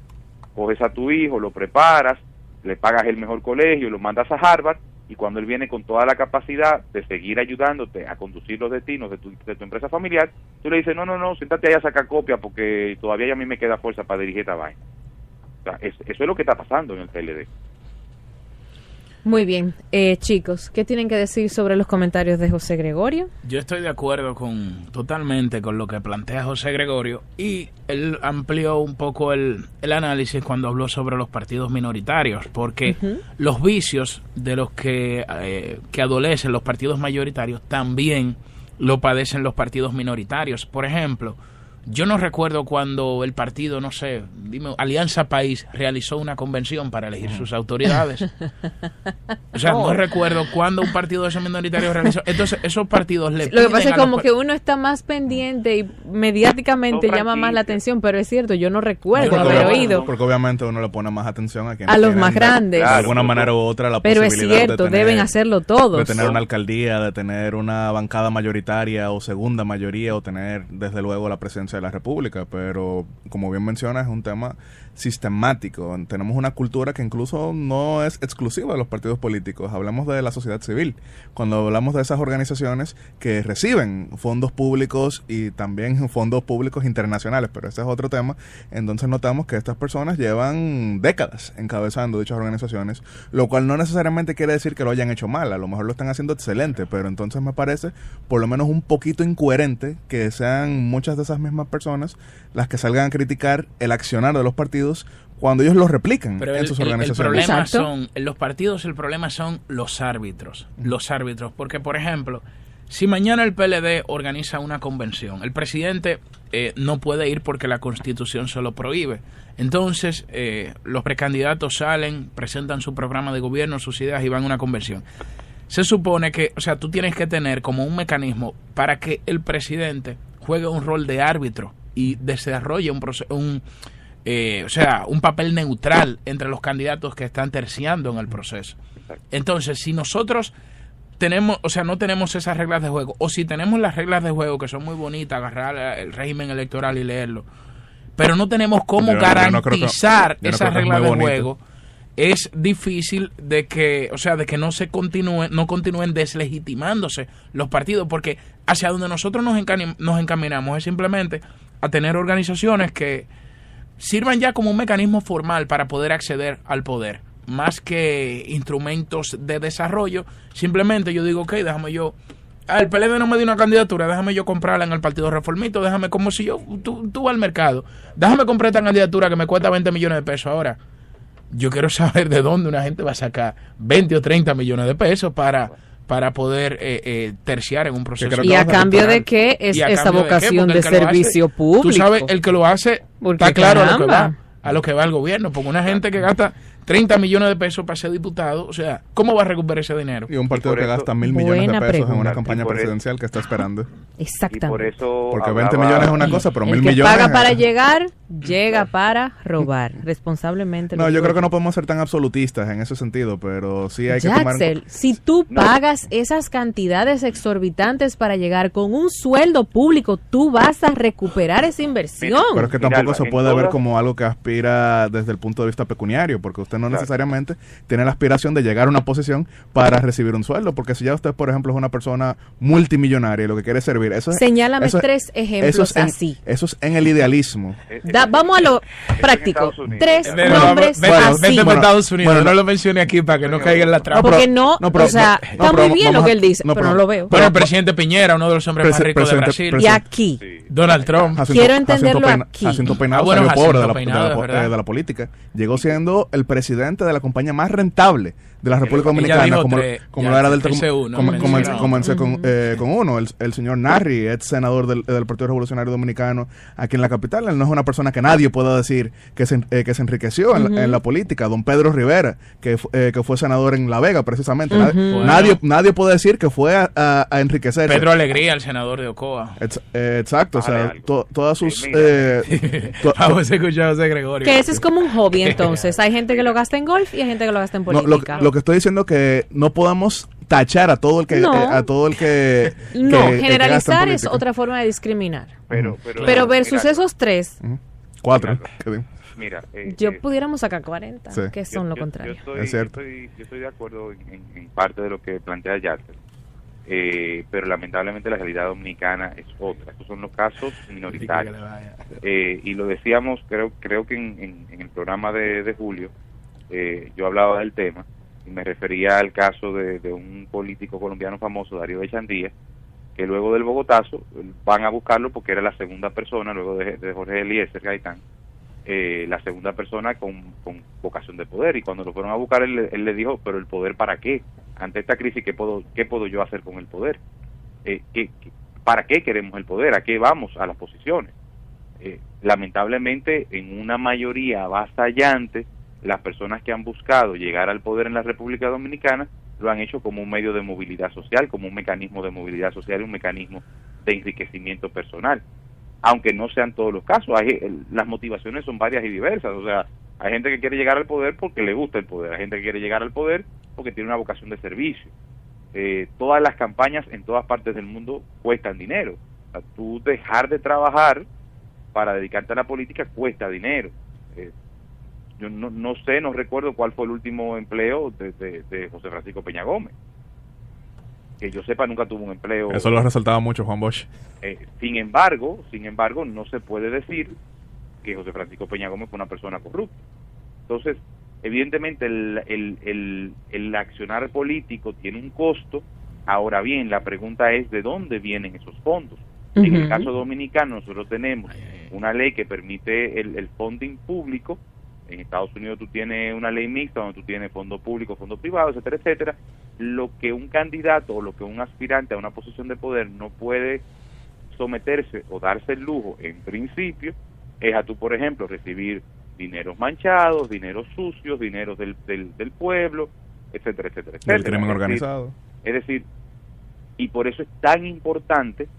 coges a tu hijo, lo preparas, le pagas el mejor colegio, lo mandas a Harvard, y cuando él viene con toda la capacidad de seguir ayudándote a conducir los destinos de tu empresa familiar, tú le dices, no, siéntate allá a sacar copia porque todavía a mí me queda fuerza para dirigir esta vaina. O sea, eso es lo que está pasando en el PLD. Muy bien. Chicos, ¿qué tienen que decir sobre los comentarios de José Gregorio? Yo estoy de acuerdo totalmente con lo que plantea José Gregorio, y él amplió un poco el análisis cuando habló sobre los partidos minoritarios, porque los vicios de los que adolecen los partidos mayoritarios también lo padecen los partidos minoritarios. Por ejemplo, yo no recuerdo cuando el partido, no sé, Alianza País realizó una convención para elegir sus autoridades. O sea, no recuerdo cuándo un partido de esos minoritarios realizó. Entonces, esos partidos le Lo que pasa es como que uno está más pendiente y mediáticamente llama más la atención, pero es cierto, yo no recuerdo haber oído. Porque obviamente uno le pone más atención a quienes a los más grandes. De alguna manera u otra la pero posibilidad es cierto, de tener, deben hacerlo todos. De tener una alcaldía, de tener una bancada mayoritaria o segunda mayoría, o tener desde luego la presidencia de la República, pero como bien mencionas, es un tema sistemático. Tenemos una cultura que incluso no es exclusiva de los partidos políticos. Hablamos de la sociedad civil. Cuando hablamos de esas organizaciones que reciben fondos públicos y también fondos públicos internacionales, pero ese es otro tema, entonces notamos que estas personas llevan décadas encabezando dichas organizaciones, lo cual no necesariamente quiere decir que lo hayan hecho mal, a lo mejor lo están haciendo excelente, pero entonces me parece por lo menos un poquito incoherente que sean muchas de esas mismas personas las que salgan a criticar el accionar de los partidos cuando ellos lo replican en sus organizaciones. Los partidos, el problema son los árbitros, porque por ejemplo, si mañana el PLD organiza una convención, el presidente no puede ir porque la Constitución se lo prohíbe. Entonces, los precandidatos salen, presentan su programa de gobierno, sus ideas y van a una convención. Se supone que, o sea, tú tienes que tener como un mecanismo para que el presidente juegue un rol de árbitro y desarrolle un papel neutral entre los candidatos que están terciando en el proceso. Entonces, si nosotros no tenemos esas reglas de juego, o si tenemos las reglas de juego que son muy bonitas, agarrar el régimen electoral y leerlo, pero no tenemos cómo garantizar esas reglas de juego, es difícil de que no continúen deslegitimándose los partidos, porque hacia donde nosotros nos encaminamos es simplemente a tener organizaciones que sirvan ya como un mecanismo formal para poder acceder al poder, más que instrumentos de desarrollo. Simplemente yo digo, déjame yo, el PLD no me dio una candidatura, déjame yo comprarla en el Partido Reformista, déjame, como si tú vas al mercado, déjame comprar esta candidatura que me cuesta 20 millones de pesos ahora. Yo quiero saber de dónde una gente va a sacar 20 o 30 millones de pesos para poder terciar en un proceso. ¿Y a cambio de qué es esa vocación de servicio público? Tú sabes, el que lo hace está claro a lo que va el gobierno, porque una gente que gasta 30 millones de pesos para ser diputado, o sea, ¿cómo va a recuperar ese dinero? Y un partido que gasta 1.000 millones de pesos en una campaña presidencial que está esperando. Exactamente. Porque 20 millones es una cosa, pero 1.000 millones... paga para llegar, llega para robar, responsablemente. No, yo creo que no podemos ser tan absolutistas en ese sentido, pero sí hay que tomar... si tú pagas esas cantidades exorbitantes para llegar con un sueldo público, tú vas a recuperar esa inversión. Pero es que tampoco se puede ver como algo que aspira desde el punto de vista pecuniario, porque usted no necesariamente tiene la aspiración de llegar a una posición para recibir un sueldo, porque si ya usted, por ejemplo, es una persona multimillonaria y lo que quiere servir, eso es... Señálame 3 ejemplos así. Eso es en el idealismo. Vamos a lo práctico. 3 nombres así. Vete a Estados Unidos, no lo mencione aquí para que no caiga en la trampa. Porque está muy bien lo que él dice, pero no lo veo. Pero el presidente Piñera, uno de los hombres más ricos de Brasil. Y aquí. Donald Trump. Quiero entenderlo aquí. Jacinto Peinado salió pobre de la política. Llegó siendo el presidente de la compañía más rentable de la República Dominicana, como lo era Delta. Comencé con uno, el señor Narri, ex senador del Partido Revolucionario Dominicano aquí en la capital. Él no es una persona que nadie pueda decir que se enriqueció en la política. Don Pedro Rivera, que fue senador en La Vega, precisamente. Nadie puede decir que fue a enriquecerse. Pedro Alegría, el senador de Ocoa. Exacto, o sea, todas sus... Vamos a escuchar a José Gregorio. Que ese es como un hobby, entonces. Hay gente que lo gasta en golf y hay gente que lo gasta en política. Lo que estoy diciendo es que no podemos tachar a todo el que generalizar es otra forma de discriminar. Pero versus esos 3. 4. Mira, pudiéramos sacar 40, sí, que son lo contrario. Es cierto. Yo estoy de acuerdo en parte de lo que plantea Yasser, pero lamentablemente la realidad dominicana es otra. Estos son los casos minoritarios. Y lo decíamos, creo que en el programa de julio, yo hablaba del tema y me refería al caso de un político colombiano famoso, Darío Echandía, que luego del Bogotazo van a buscarlo porque era la segunda persona, luego de Jorge Eliezer Gaitán, la segunda persona con vocación de poder, y cuando lo fueron a buscar él le dijo, pero el poder ¿para qué? Ante esta crisis, ¿qué puedo yo hacer con el poder? ¿Para qué queremos el poder? ¿A qué vamos a las posiciones? Lamentablemente, en una mayoría avasallante, las personas que han buscado llegar al poder en la República Dominicana lo han hecho como un medio de movilidad social, como un mecanismo de movilidad social y un mecanismo de enriquecimiento personal. Aunque no sean todos los casos, las motivaciones son varias y diversas. O sea, hay gente que quiere llegar al poder porque le gusta el poder, hay gente que quiere llegar al poder porque tiene una vocación de servicio. Todas las campañas en todas partes del mundo cuestan dinero. O sea, tú dejar de trabajar para dedicarte a la política cuesta dinero. Yo no recuerdo cuál fue el último empleo de José Francisco Peña Gómez. Que yo sepa, nunca tuvo un empleo. Eso lo resaltaba mucho Juan Bosch. Sin embargo, no se puede decir que José Francisco Peña Gómez fue una persona corrupta. Entonces, evidentemente, el accionar político tiene un costo. Ahora bien, la pregunta es ¿de dónde vienen esos fondos? En el caso dominicano, nosotros tenemos una ley que permite el funding público. En Estados Unidos tú tienes una ley mixta donde tú tienes fondo público, fondo privado, etcétera, etcétera. Lo que un candidato o lo que un aspirante a una posición de poder no puede someterse o darse el lujo, en principio, es a tú, por ejemplo, recibir dineros manchados, dineros sucios, dineros del pueblo, etcétera, etcétera, etcétera. El crimen organizado. Es decir, y por eso es tan importante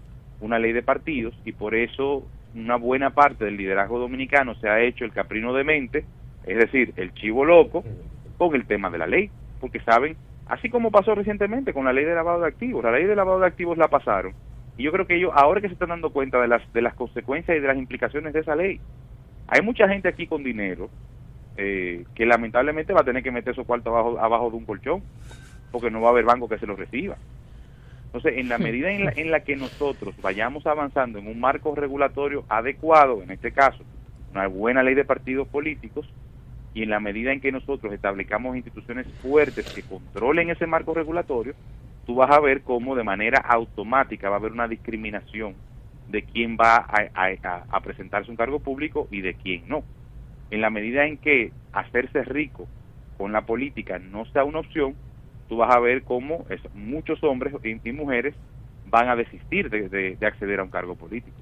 una ley de partidos, y por eso una buena parte del liderazgo dominicano se ha hecho el caprino demente, es decir, el chivo loco, con el tema de la ley, porque saben, así como pasó recientemente con la ley de lavado de activos, la ley de lavado de activos la pasaron, y yo creo que ellos, ahora que se están dando cuenta de las consecuencias y de las implicaciones de esa ley, hay mucha gente aquí con dinero que lamentablemente va a tener que meter esos cuartos abajo de un colchón, porque no va a haber banco que se los reciba. Entonces, en la medida en la que nosotros vayamos avanzando en un marco regulatorio adecuado, en este caso, una buena ley de partidos políticos, y en la medida en que nosotros establezcamos instituciones fuertes que controlen ese marco regulatorio, tú vas a ver cómo de manera automática va a haber una discriminación de quién va a presentarse un cargo público y de quién no. En la medida en que hacerse rico con la política no sea una opción, tú vas a ver cómo muchos hombres y mujeres van a desistir de acceder a un cargo político.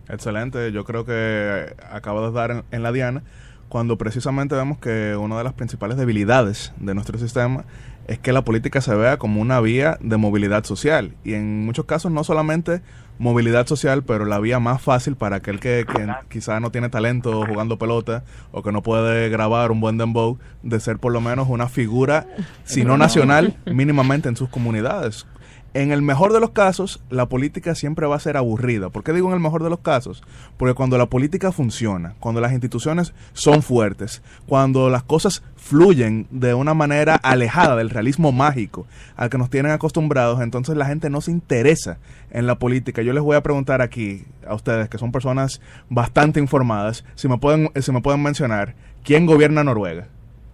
Excelente, yo creo que acabo de dar en la diana, cuando precisamente vemos que una de las principales debilidades de nuestro sistema es que la política se vea como una vía de movilidad social. Y en muchos casos no solamente movilidad social, pero la vía más fácil para aquel que quizás no tiene talento jugando pelota o que no puede grabar un buen dembow, de ser por lo menos una figura, si no nacional, mínimamente en sus comunidades. En el mejor de los casos, la política siempre va a ser aburrida. ¿Por qué digo en el mejor de los casos? Porque cuando la política funciona, cuando las instituciones son fuertes, cuando las cosas fluyen de una manera alejada del realismo mágico al que nos tienen acostumbrados, entonces la gente no se interesa en la política. Yo les voy a preguntar aquí a ustedes, que son personas bastante informadas, si me pueden mencionar quién gobierna Noruega,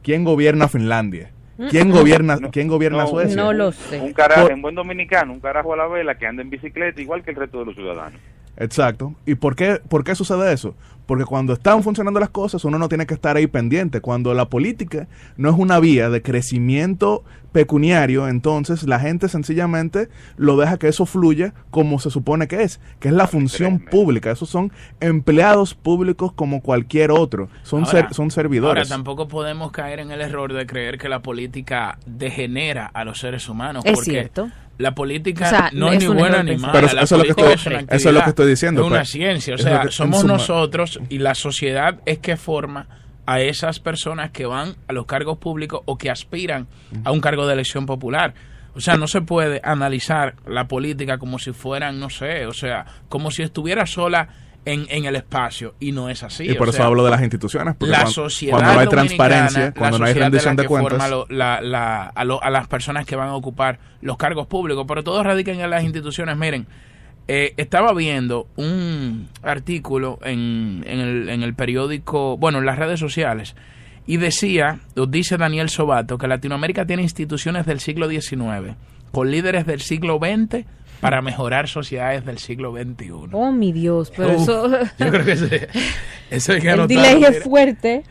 quién gobierna Finlandia, ¿quién gobierna Suecia? No lo sé. Un carajo, en buen dominicano, un carajo a la vela que anda en bicicleta igual que el resto de los ciudadanos. Exacto. ¿Y por qué sucede eso? Porque cuando están funcionando las cosas, uno no tiene que estar ahí pendiente. Cuando la política no es una vía de crecimiento pecuniario, entonces la gente sencillamente lo deja que eso fluya como se supone que es la función pública. Esos son empleados públicos como cualquier otro. Son servidores. Ahora, tampoco podemos caer en el error de creer que la política degenera a los seres humanos. Es porque cierto. La política, o sea, no es ni buena ni mala. Pero eso es lo que estoy diciendo. Es una ciencia. O sea, somos nosotros y la sociedad es que forma a esas personas que van a los cargos públicos o que aspiran a un cargo de elección popular. O sea, no se puede analizar la política como si fueran, no sé, o sea, como si estuviera sola en el espacio, y no es así. Y por eso hablo de las instituciones, porque la sociedad cuando no hay transparencia, cuando no hay rendición de cuentas, a las personas que van a ocupar los cargos públicos, pero todos radican en las instituciones. Miren, estaba viendo un artículo en el periódico, bueno, en las redes sociales, y dice Daniel Sobato que Latinoamérica tiene instituciones del siglo XIX con líderes del siglo XX para mejorar sociedades del siglo XXI. Oh, mi Dios, pero eso... Yo creo que eso hay que anotarlo. El delay es fuerte.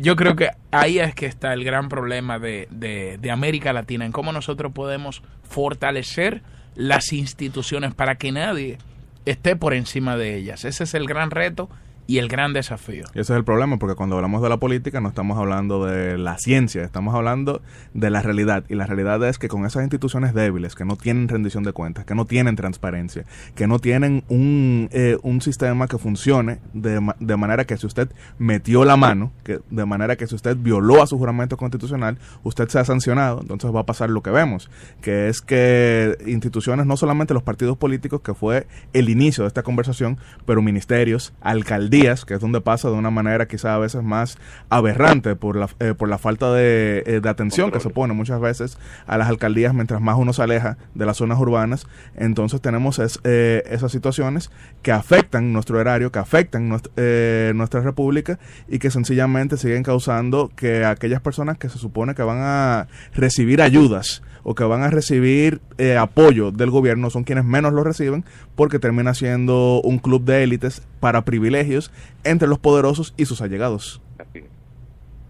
Yo creo que ahí es que está el gran problema de América Latina, en cómo nosotros podemos fortalecer las instituciones para que nadie esté por encima de ellas. Ese es el gran reto y el gran desafío. Y ese es el problema, porque cuando hablamos de la política no estamos hablando de la ciencia, estamos hablando de la realidad. Y la realidad es que con esas instituciones débiles, que no tienen rendición de cuentas, que no tienen transparencia, que no tienen un sistema que funcione de manera que si usted metió la mano, de manera que si usted violó a su juramento constitucional, usted sea sancionado, entonces va a pasar lo que vemos, que es que instituciones, no solamente los partidos políticos, que fue el inicio de esta conversación, pero ministerios, alcaldías, que es donde pasa de una manera quizá a veces más aberrante por la falta de atención que se pone muchas veces a las alcaldías mientras más uno se aleja de las zonas urbanas. Entonces tenemos esas situaciones que afectan nuestro erario, que afectan nuestra república, y que sencillamente siguen causando que aquellas personas que se supone que van a recibir ayudas o que van a recibir apoyo del gobierno son quienes menos lo reciben, porque termina siendo un club de élites para privilegios entre los poderosos y sus allegados. Así es.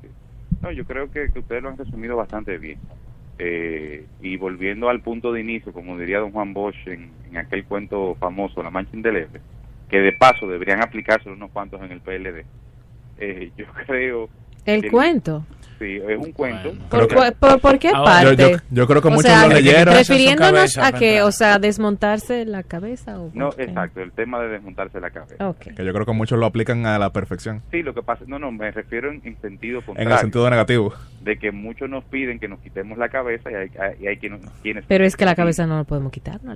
Sí. No, yo creo que ustedes lo han resumido bastante bien. Y volviendo al punto de inicio, como diría don Juan Bosch en aquel cuento famoso, La Mancha Indeleble, que de paso deberían aplicarse unos cuantos en el PLD. Yo creo... ¿El cuento? Sí, es un cuento. ¿Por qué parte? Yo creo que muchos lo leyeron. Refiriéndonos a que, o sea, desmontarse la cabeza. ¿O no, exacto, el tema de desmontarse la cabeza. Okay. Que yo creo que muchos lo aplican a la perfección. Sí, lo que pasa, no, me refiero en sentido contrario. En el sentido negativo. De que muchos nos piden que nos quitemos la cabeza y hay quienes... Pero es que la cabeza no la podemos quitar, ¿no?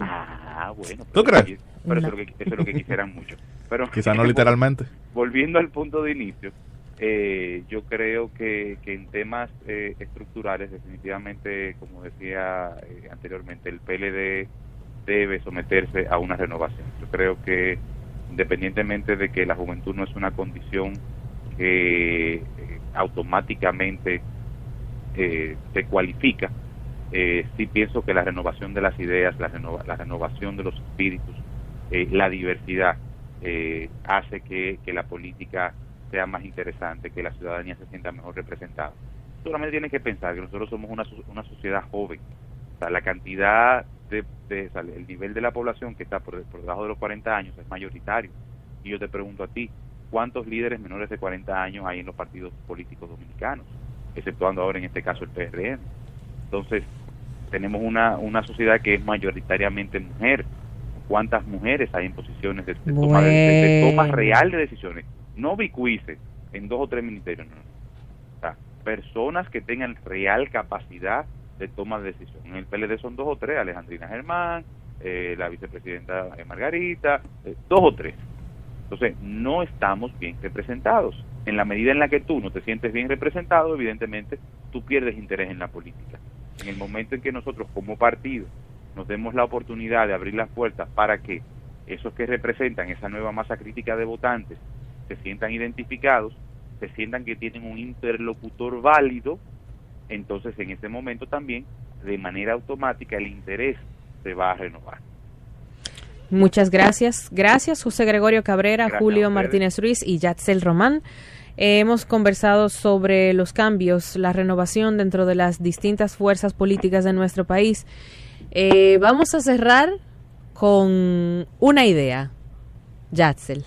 Bueno. ¿Tú crees? Pero eso es lo que quisieran mucho. Pero quizá no literalmente. Volviendo al punto de inicio, yo creo que en temas estructurales, definitivamente, como decía anteriormente, el PLD debe someterse a una renovación. Yo creo que independientemente de que la juventud no es una condición que automáticamente se cualifica, sí pienso que la renovación de las ideas, la renovación de los espíritus, la diversidad hace que la política sea más interesante, que la ciudadanía se sienta mejor representada. Solamente tienen que pensar que nosotros somos una sociedad joven. O sea, la cantidad el nivel de la población que está por debajo de los 40 años es mayoritario. Y yo te pregunto a ti, ¿cuántos líderes menores de 40 años hay en los partidos políticos dominicanos? Exceptuando ahora en este caso el PRM. Entonces, tenemos una sociedad que es mayoritariamente mujer. ¿Cuántas mujeres hay en posiciones de toma real de decisiones? No bicuices en 2 o 3 ministerios, no. O sea, personas que tengan real capacidad de toma de decisión. En el PLD son 2 o 3, Alejandrina Germán, la vicepresidenta Margarita, 2 o 3. Entonces, no estamos bien representados. En la medida en la que tú no te sientes bien representado, evidentemente, tú pierdes interés en la política. En el momento en que nosotros, como partido, nos demos la oportunidad de abrir las puertas para que esos que representan esa nueva masa crítica de votantes se sientan identificados, se sientan que tienen un interlocutor válido, entonces en ese momento también, de manera automática, el interés se va a renovar. Muchas gracias. Gracias, José Gregorio Cabrera, gracias, Julio Martínez Ruiz y Yatzel Román. Hemos conversado sobre los cambios, la renovación dentro de las distintas fuerzas políticas de nuestro país. Vamos a cerrar con una idea. Yatzel.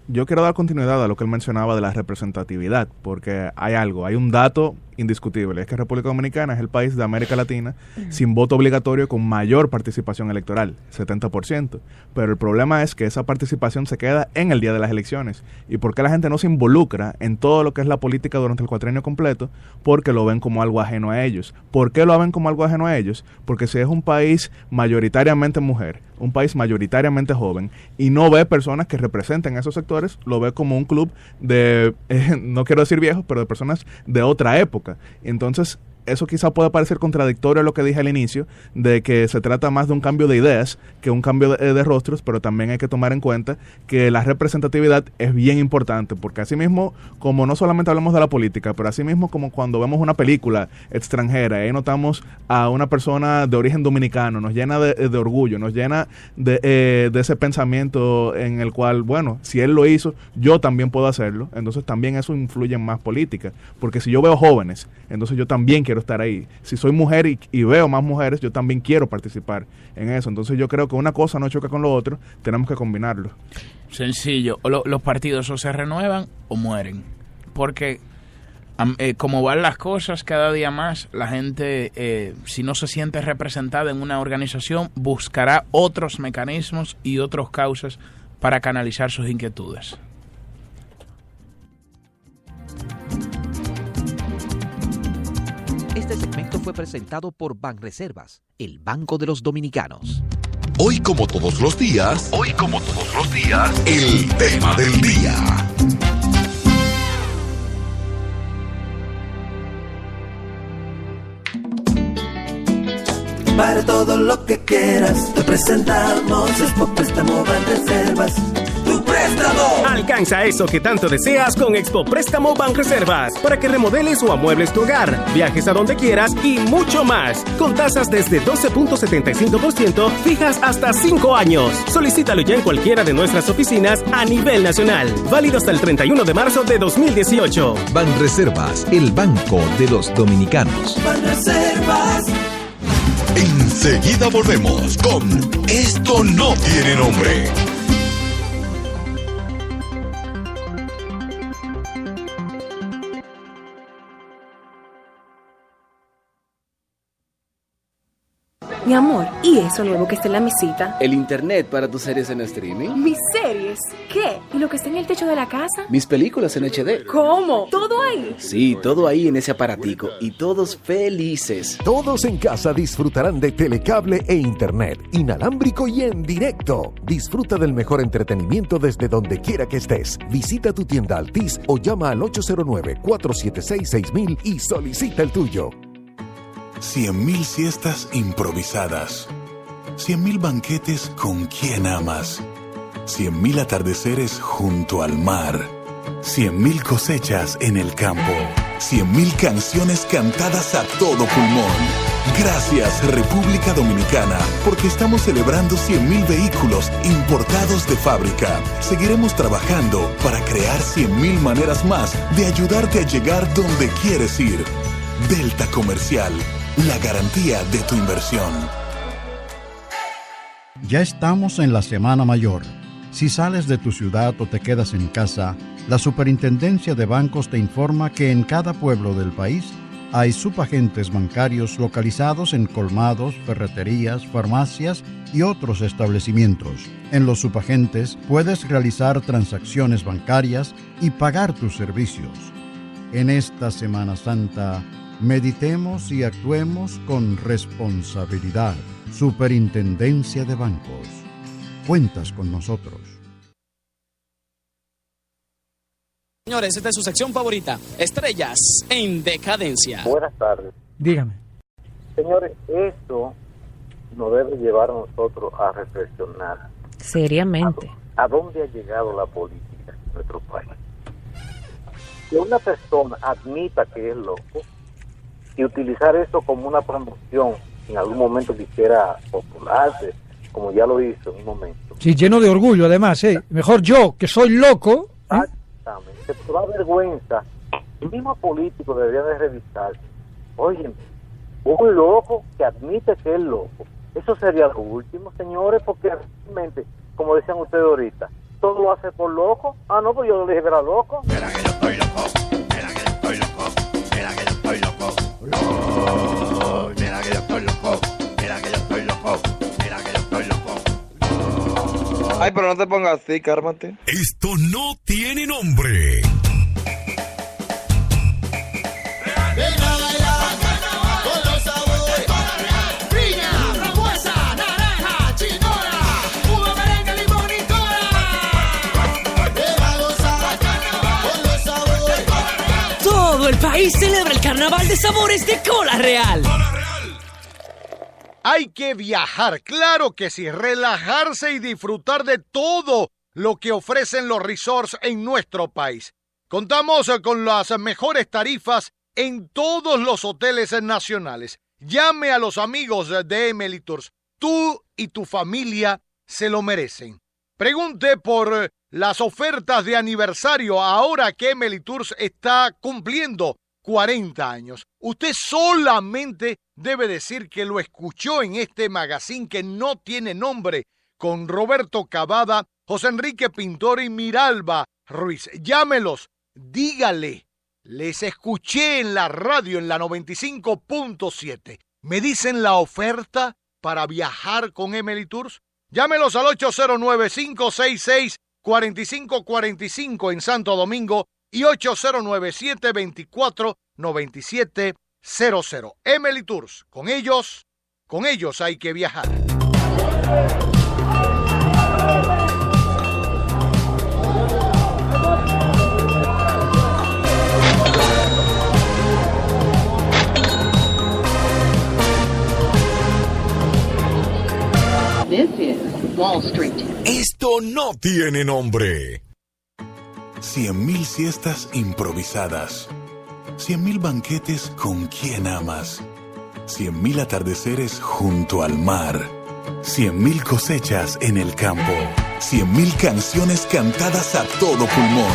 Yo quiero dar continuidad a lo que él mencionaba de la representatividad, porque hay un dato indiscutible, es que República Dominicana es el país de América Latina sin voto obligatorio con mayor participación electoral, 70%. Pero el problema es que esa participación se queda en el día de las elecciones. ¿Y por qué la gente no se involucra en todo lo que es la política durante el cuatrienio completo? Porque lo ven como algo ajeno a ellos. ¿Por qué lo ven como algo ajeno a ellos? Porque si es un país mayoritariamente mujer, un país mayoritariamente joven, y no ve personas que representen esos sectores, lo ve como un club de, no quiero decir viejos, pero de personas de otra época. Entonces, eso quizá pueda parecer contradictorio a lo que dije al inicio, de que se trata más de un cambio de ideas que un cambio de rostros, pero también hay que tomar en cuenta que la representatividad es bien importante, porque así mismo, como no solamente hablamos de la política, pero así mismo como cuando vemos una película extranjera, ahí notamos a una persona de origen dominicano, nos llena de orgullo, nos llena de ese pensamiento en el cual, bueno, si él lo hizo, yo también puedo hacerlo. Entonces también eso influye en más política, porque si yo veo jóvenes, entonces yo también quiero estar ahí. Si soy mujer y veo más mujeres, yo también quiero participar en eso. Entonces yo creo que una cosa no choca con lo otro, tenemos que combinarlo. Sencillo, los partidos o se renuevan o mueren, porque como van las cosas, cada día más la gente, si no se siente representada en una organización, buscará otros mecanismos y otras causas para canalizar sus inquietudes. Este segmento fue presentado por Banreservas, el Banco de los Dominicanos. Hoy como todos los días, el tema del día. Para todo lo que quieras, te presentamos Expo Préstamo Banreservas. ¡Tu préstamo! Alcanza eso que tanto deseas con Expo Préstamo Banreservas para que remodeles o amuebles tu hogar, viajes a donde quieras y mucho más. Con tasas desde 12.75% fijas hasta 5 años. Solicítalo ya en cualquiera de nuestras oficinas a nivel nacional. Válido hasta el 31 de marzo de 2018. Banreservas, el banco de los dominicanos. Banreservas. Enseguida volvemos con Esto no tiene nombre. Mi amor, ¿y eso nuevo que está en la mesita? El internet para tus series en streaming. ¿Mis series? ¿Qué? ¿Y lo que está en el techo de la casa? Mis películas en HD. ¿Cómo? ¿Todo ahí? Sí, todo ahí en ese aparatico. Y todos felices. Todos en casa disfrutarán de telecable e internet, inalámbrico y en directo. Disfruta del mejor entretenimiento desde donde quiera que estés. Visita tu tienda Altis o llama al 809-476-6000 y solicita el tuyo. 100.000 siestas improvisadas, 100.000 banquetes con quien amas, 100.000 atardeceres junto al mar, 100.000 cosechas en el campo, 100.000 canciones cantadas a todo pulmón. Gracias, República Dominicana, porque estamos celebrando 100.000 vehículos importados de fábrica. Seguiremos trabajando para crear 100.000 maneras más de ayudarte a llegar donde quieres ir. Delta Comercial, la garantía de tu inversión. Ya estamos en la Semana Mayor. Si sales de tu ciudad o te quedas en casa, la Superintendencia de Bancos te informa que en cada pueblo del país Hay subagentes bancarios localizados en colmados, ferreterías, farmacias y otros establecimientos. En los subagentes puedes realizar transacciones bancarias y pagar tus servicios. En esta Semana Santa, meditemos y actuemos con responsabilidad. Superintendencia de Bancos. Cuentas con nosotros. Señores, esta es su sección favorita, Estrellas en Decadencia. Buenas tardes. Dígame. Señores, esto nos debe llevar a nosotros a reflexionar. Seriamente. ¿A dónde ha llegado la política en nuestro país? Que una persona admita que es loco y utilizar eso como una promoción, en algún momento quisiera popularse, como ya lo hizo en un momento. Sí, lleno de orgullo, además, Mejor yo, que soy loco. Exactamente. Pero da vergüenza. El mismo político debería de revisarse. Oye, un loco que admite que es loco. Eso sería lo último, señores, porque realmente, como decían ustedes ahorita, todo lo hace por loco. Ah, no, pues yo le dije que era loco. Mira que yo estoy loco. Mira que yo estoy loco. Mira que yo estoy loco. Mira que yo estoy loco. Mira que yo estoy loco. Mira que yo estoy loco. Ay, pero no te pongas así, cármate. Esto no tiene nombre. Todo el país celebra el Carnaval de Sabores de Cola Real. Hay que viajar, claro que sí, relajarse y disfrutar de todo lo que ofrecen los resorts en nuestro país. Contamos con las mejores tarifas en todos los hoteles nacionales. Llame a los amigos de Emily Tours. Tú y tu familia se lo merecen. Pregunte por las ofertas de aniversario ahora que Emily Tours está cumpliendo 40 años. Usted solamente debe decir que lo escuchó en este magazine que no tiene nombre, con Roberto Cavada, José Enrique Pintor y Miralba Ruiz. Llámelos, dígale, les escuché en la radio en la 95.7. ¿Me dicen la oferta para viajar con Emily Tours? Llámelos al 809-566-4545 en Santo Domingo y 809-724-9700. Emily Tours, con ellos hay que viajar. This is Wall Street. Esto no tiene nombre. 100.000 siestas improvisadas. 100.000 banquetes con quien amas. 100.000 atardeceres junto al mar. 100.000 cosechas en el campo. 100.000 canciones cantadas a todo pulmón.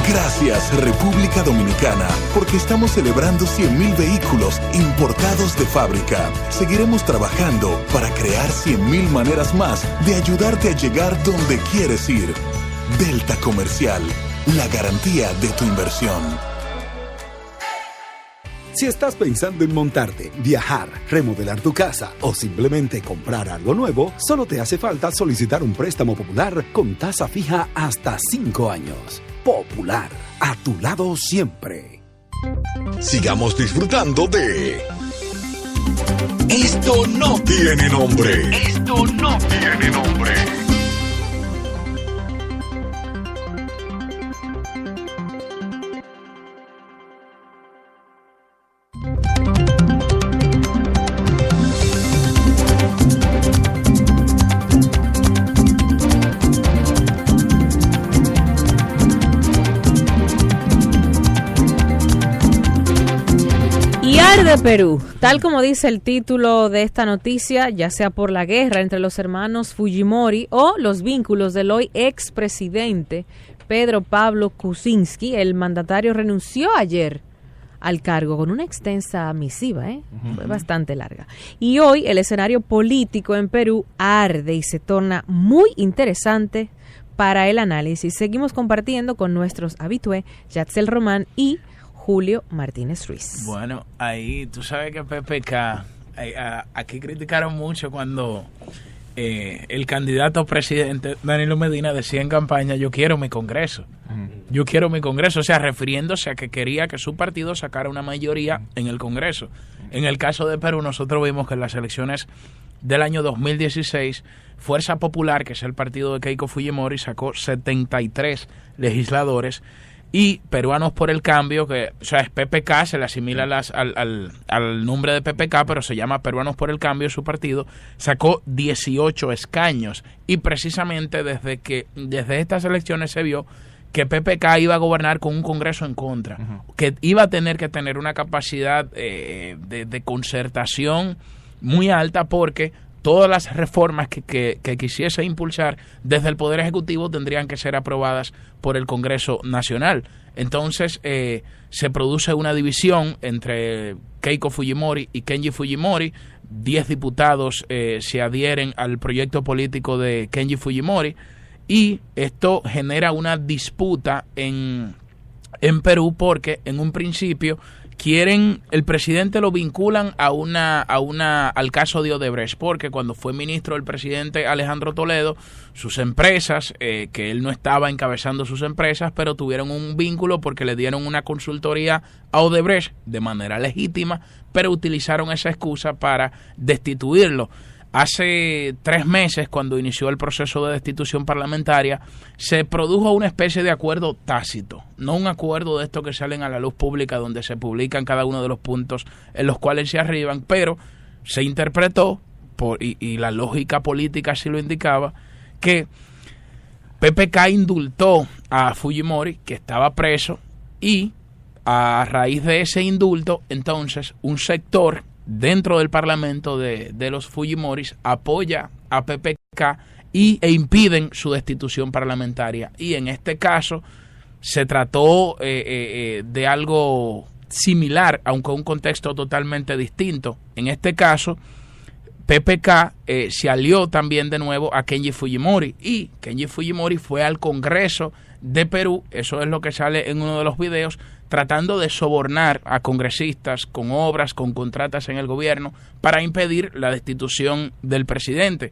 Gracias, República Dominicana, porque estamos celebrando 100.000 vehículos importados de fábrica. Seguiremos trabajando para crear 100.000 maneras más de ayudarte a llegar donde quieres ir. Delta Comercial, la garantía de tu inversión. Si estás pensando en montarte, viajar, remodelar tu casa o simplemente comprar algo nuevo, solo te hace falta solicitar un préstamo popular con tasa fija hasta 5 años. Popular, a tu lado siempre. Sigamos disfrutando de Esto no tiene nombre. Esto no tiene nombre. De Perú, tal como dice el título de esta noticia, ya sea por la guerra entre los hermanos Fujimori o los vínculos del hoy expresidente Pedro Pablo Kuczynski, el mandatario renunció ayer al cargo con una extensa misiva, fue bastante larga. Y hoy el escenario político en Perú arde y se torna muy interesante para el análisis. Seguimos compartiendo con nuestros habitués, Yatzel Román y Julio Martínez Ruiz. Bueno, ahí tú sabes que PPK, aquí criticaron mucho cuando el candidato presidente Danilo Medina decía en campaña: yo quiero mi Congreso. Yo quiero mi Congreso, o sea, refiriéndose a que quería que su partido sacara una mayoría en el Congreso. En el caso de Perú, nosotros vimos que en las elecciones del año 2016, Fuerza Popular, que es el partido de Keiko Fujimori, sacó 73 legisladores, y Peruanos por el Cambio, que o sea es PPK, se le asimila al nombre de PPK, pero se llama Peruanos por el Cambio, su partido, sacó 18 escaños, y precisamente desde estas elecciones se vio que PPK iba a gobernar con un Congreso en contra, que iba a tener que tener una capacidad de concertación muy alta, porque todas las reformas que quisiese impulsar desde el Poder Ejecutivo tendrían que ser aprobadas por el Congreso Nacional. Entonces se produce una división entre Keiko Fujimori y Kenji Fujimori. 10 diputados se adhieren al proyecto político de Kenji Fujimori, y esto genera una disputa en Perú, porque en un principio el presidente lo vinculan al caso de Odebrecht, porque cuando fue ministro el presidente Alejandro Toledo, sus empresas, que él no estaba encabezando sus empresas, pero tuvieron un vínculo porque le dieron una consultoría a Odebrecht de manera legítima, pero utilizaron esa excusa para destituirlo. Hace 3 meses, cuando inició el proceso de destitución parlamentaria, se produjo una especie de acuerdo tácito, no un acuerdo de estos que salen a la luz pública donde se publican cada uno de los puntos en los cuales se arriban, pero se interpretó, y la lógica política así lo indicaba, que PPK indultó a Fujimori, que estaba preso, y a raíz de ese indulto, entonces, un sector dentro del Parlamento de los Fujimoris apoya a PPK e impiden su destitución parlamentaria. Y en este caso se trató de algo similar, aunque un contexto totalmente distinto. En este caso, PPK se alió también de nuevo a Kenji Fujimori, y Kenji Fujimori fue al Congreso de Perú, eso es lo que sale en uno de los videos, tratando de sobornar a congresistas con obras, con contratas en el gobierno, para impedir la destitución del presidente,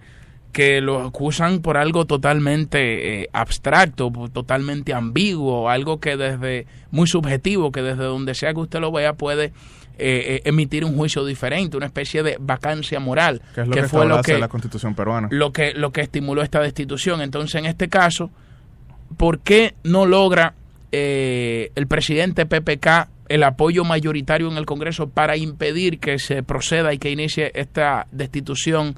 que lo acusan por algo totalmente abstracto, totalmente ambiguo, algo que desde muy subjetivo, que desde donde sea que usted lo vea puede emitir un juicio diferente, una especie de vacancia moral, que es lo que fue lo que la Constitución peruana, lo que estimuló esta destitución. Entonces, en este caso, ¿por qué no logra el presidente PPK el apoyo mayoritario en el Congreso para impedir que se proceda y que inicie esta destitución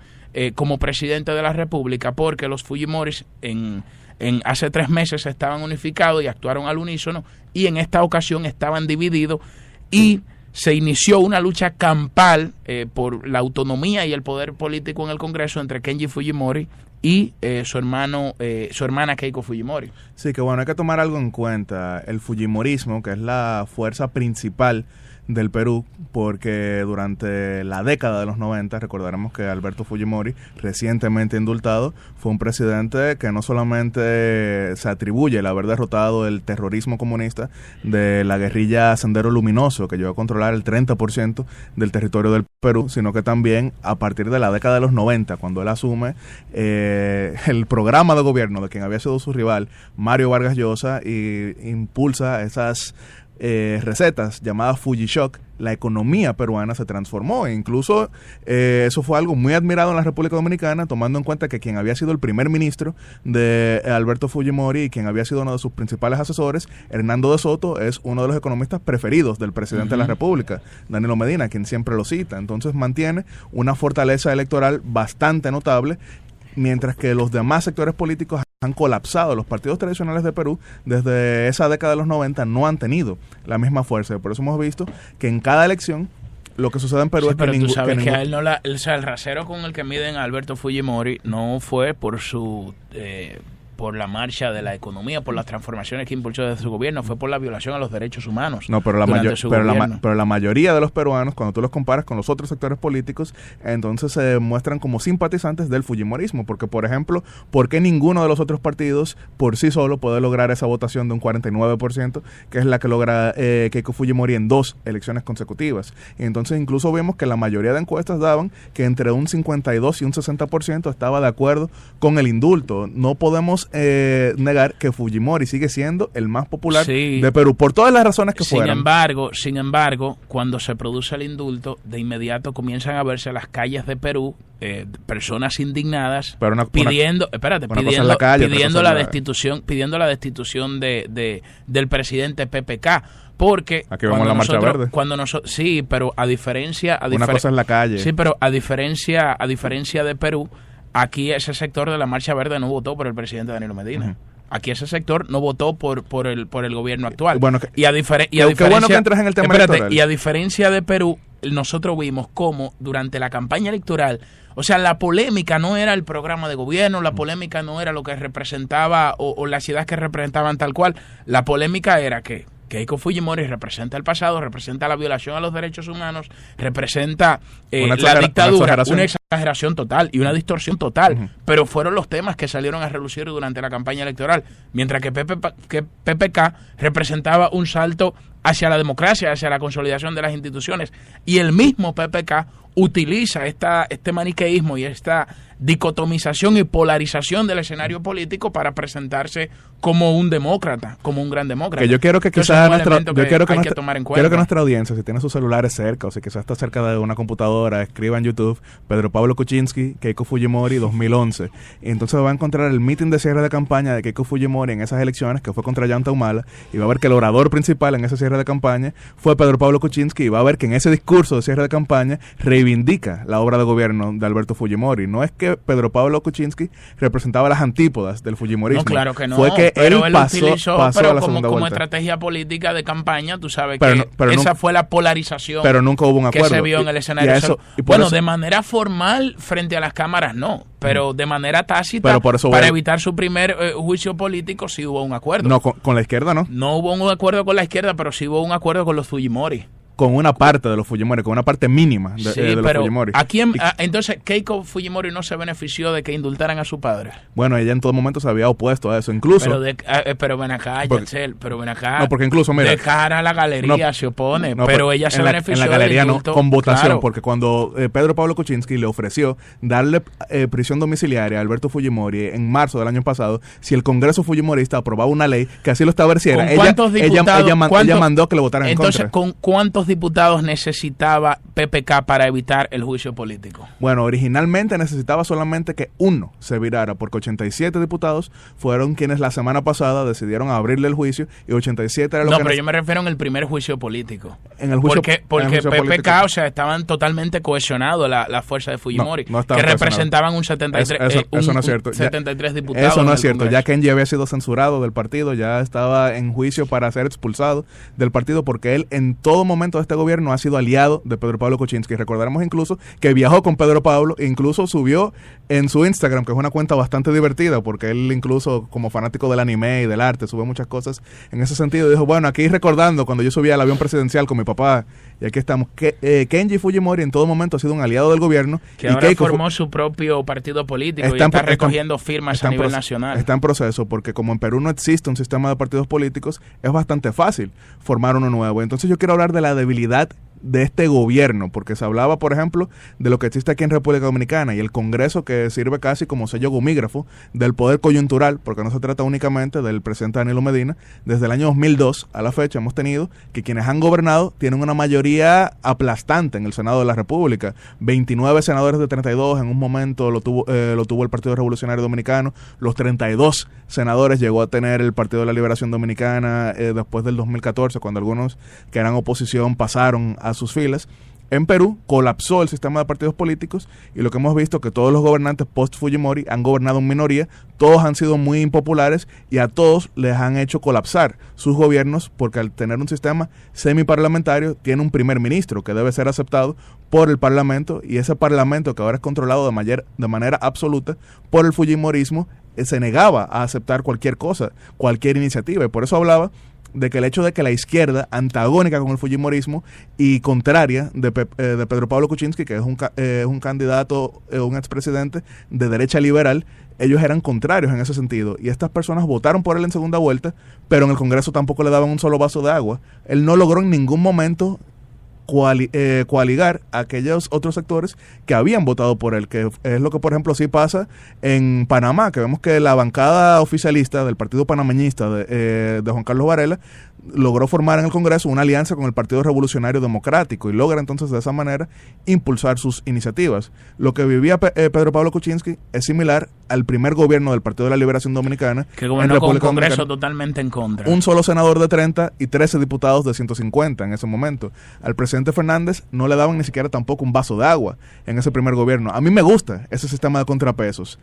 como presidente de la República? Porque los Fujimoris hace 3 meses estaban unificados y actuaron al unísono, y en esta ocasión estaban divididos, y se inició una lucha campal por la autonomía y el poder político en el Congreso entre Kenji Fujimori y su hermana Keiko Fujimori. Sí, que bueno, hay que tomar algo en cuenta. El fujimorismo, que es la fuerza principal del Perú, porque durante la década de los 90, recordaremos que Alberto Fujimori, recientemente indultado, fue un presidente que no solamente se atribuye el haber derrotado el terrorismo comunista de la guerrilla Sendero Luminoso, que llegó a controlar el 30% del territorio del Perú, sino que también a partir de la década de los 90, cuando él asume el programa de gobierno de quien había sido su rival, Mario Vargas Llosa, y impulsa esas recetas llamadas Fujishock, la economía peruana se transformó. E incluso eso fue algo muy admirado en la República Dominicana, tomando en cuenta que quien había sido el primer ministro de Alberto Fujimori y quien había sido uno de sus principales asesores, Hernando de Soto, es uno de los economistas preferidos del presidente de la República, Danilo Medina, quien siempre lo cita. Entonces mantiene una fortaleza electoral bastante notable, mientras que los demás sectores políticos han colapsado. Los partidos tradicionales de Perú desde esa década de los 90 no han tenido la misma fuerza. Por eso hemos visto que en cada elección lo que sucede en Perú es que tú sabes que a él no el rasero con el que miden a Alberto Fujimori no fue por su por la marcha de la economía, por las transformaciones que impulsó desde su gobierno, fue por la violación a los derechos humanos. No, pero la mayoría de los peruanos, cuando tú los comparas con los otros sectores políticos, entonces se muestran como simpatizantes del fujimorismo, porque, por ejemplo, ¿por qué ninguno de los otros partidos por sí solo puede lograr esa votación de un 49%, que es la que logra Keiko Fujimori en 2 elecciones consecutivas? Y entonces incluso vemos que la mayoría de encuestas daban que entre un 52 y un 60% estaba de acuerdo con el indulto. No podemos negar que Fujimori sigue siendo el más popular de Perú, por todas las razones que fueran. Sin embargo, cuando se produce el indulto, de inmediato comienzan a verse las calles de Perú personas indignadas pidiendo la destitución del presidente PPK. Porque aquí vemos la marcha verde. Sí, pero a diferencia una cosa es la calle. Sí, pero a diferencia de Perú, aquí ese sector de la marcha verde no votó por el presidente Danilo Medina. Uh-huh. Aquí ese sector no votó por el gobierno actual. Bueno, qué bueno que entras en el tema electoral. Y a diferencia de Perú, nosotros vimos cómo durante la campaña electoral, o sea, la polémica no era el programa de gobierno, la polémica no era lo que representaba o las ideas que representaban tal cual. La polémica era que Keiko Fujimori representa el pasado, representa la violación a los derechos humanos, representa la dictadura, una exageración total y una distorsión total. Uh-huh. Pero fueron los temas que salieron a relucir durante la campaña electoral, mientras que PPK representaba un salto hacia la democracia, hacia la consolidación de las instituciones. Y el mismo PPK utiliza este maniqueísmo y esta dicotomización y polarización del escenario político para presentarse como un demócrata, como un gran demócrata. Que yo quiero que quizás nuestra audiencia, si tiene sus celulares cerca o si quizás está cerca de una computadora, escriba en YouTube Pedro Pablo Kuczynski, Keiko Fujimori 2011. Y entonces va a encontrar el meeting de cierre de campaña de Keiko Fujimori en esas elecciones, que fue contra Ollanta Humala, y va a ver que el orador principal en ese cierre de campaña fue Pedro Pablo Kuczynski, y va a ver que en ese discurso de cierre de campaña reivindica la obra de gobierno de Alberto Fujimori. No es que Pedro Pablo Kuczynski representaba las antípodas del fujimorismo. No, claro que no. Fue que él pasó a la segunda como vuelta. estrategia política de campaña, tú sabes que esa fue la polarización. Pero nunca hubo un acuerdo. Que se vio en el escenario. De manera formal, frente a las cámaras, no. Pero de manera tácita, para evitar su primer juicio político, sí hubo un acuerdo. No, con la izquierda no. No hubo un acuerdo con la izquierda, pero sí hubo un acuerdo con los Fujimori. Con una parte de los Fujimori, con una parte mínima de los Fujimori. Entonces, Keiko Fujimori no se benefició de que indultaran a su padre. Bueno, ella en todo momento se había opuesto a eso, incluso. Pero ven acá, Yatzel, pero ven acá. No, porque incluso, mira. De cara a la galería se opone, pero ella se benefició. En la galería no, con votación, claro. Porque cuando Pedro Pablo Kuczynski le ofreció darle prisión domiciliaria a Alberto Fujimori en marzo del año pasado, si el Congreso Fujimorista aprobaba una ley que así lo estableciera, ella mandó que le votaran en contra. Entonces, ¿con cuántos diputados necesitaba PPK para evitar el juicio político? Bueno, originalmente necesitaba solamente que uno se virara, porque 87 diputados fueron quienes la semana pasada decidieron abrirle el juicio, y 87 era lo que... No, pero yo me refiero en el primer juicio político. En el juicio porque PPK, político. O sea, estaban totalmente cohesionados la fuerza de Fujimori, que representaban un 73, eso no es cierto. 73 diputados. Eso no es cierto, ya Kenji había sido censurado del partido, ya estaba en juicio para ser expulsado del partido, porque él en todo momento de este gobierno ha sido aliado de Pedro Pablo Kuczynski. Recordaremos incluso que viajó con Pedro Pablo, e incluso subió en su Instagram, que es una cuenta bastante divertida, porque él incluso como fanático del anime y del arte sube muchas cosas en ese sentido. Dijo, bueno, aquí recordando cuando yo subía al avión presidencial con mi papá, y aquí estamos. Kenji Fujimori en todo momento ha sido un aliado del gobierno. Que ahora formó su propio partido político y está recogiendo firmas a nivel nacional. Está en proceso, porque como en Perú no existe un sistema de partidos políticos, es bastante fácil formar uno nuevo. Entonces yo quiero hablar de la debilidad de este gobierno, porque se hablaba, por ejemplo, de lo que existe aquí en República Dominicana y el Congreso, que sirve casi como sello gomígrafo del poder coyuntural, porque no se trata únicamente del presidente Danilo Medina. Desde el año 2002 a la fecha hemos tenido que quienes han gobernado tienen una mayoría aplastante en el Senado de la República. 29 senadores de 32 en un momento lo tuvo el Partido Revolucionario Dominicano. Los 32 senadores llegó a tener el Partido de la Liberación Dominicana después del 2014, cuando algunos que eran oposición pasaron a sus filas. En Perú colapsó el sistema de partidos políticos, y lo que hemos visto que todos los gobernantes post-Fujimori han gobernado en minoría, todos han sido muy impopulares y a todos les han hecho colapsar sus gobiernos, porque al tener un sistema semiparlamentario tiene un primer ministro que debe ser aceptado por el parlamento, y ese parlamento, que ahora es controlado de manera absoluta por el fujimorismo, se negaba a aceptar cualquier cosa, cualquier iniciativa, y por eso hablaba de que el hecho de que la izquierda, antagónica con el fujimorismo y contraria de Pedro Pablo Kuczynski, que es un candidato, un expresidente de derecha liberal, ellos eran contrarios en ese sentido. Y estas personas votaron por él en segunda vuelta, pero en el Congreso tampoco le daban un solo vaso de agua. Él no logró en ningún momento coaligar a aquellos otros sectores que habían votado por él, que es lo que por ejemplo sí pasa en Panamá, que vemos que la bancada oficialista del partido panameñista de Juan Carlos Varela logró formar en el Congreso una alianza con el Partido Revolucionario Democrático y logra entonces de esa manera impulsar sus iniciativas. Lo que vivía Pedro Pablo Kuczynski es similar al primer gobierno del Partido de la Liberación Dominicana, que gobernó con un Congreso totalmente en contra. Un solo senador de 30 y 13 diputados de 150 en ese momento. Al presidente Fernández no le daban ni siquiera tampoco un vaso de agua en ese primer gobierno. A mí me gusta ese sistema de contrapesos.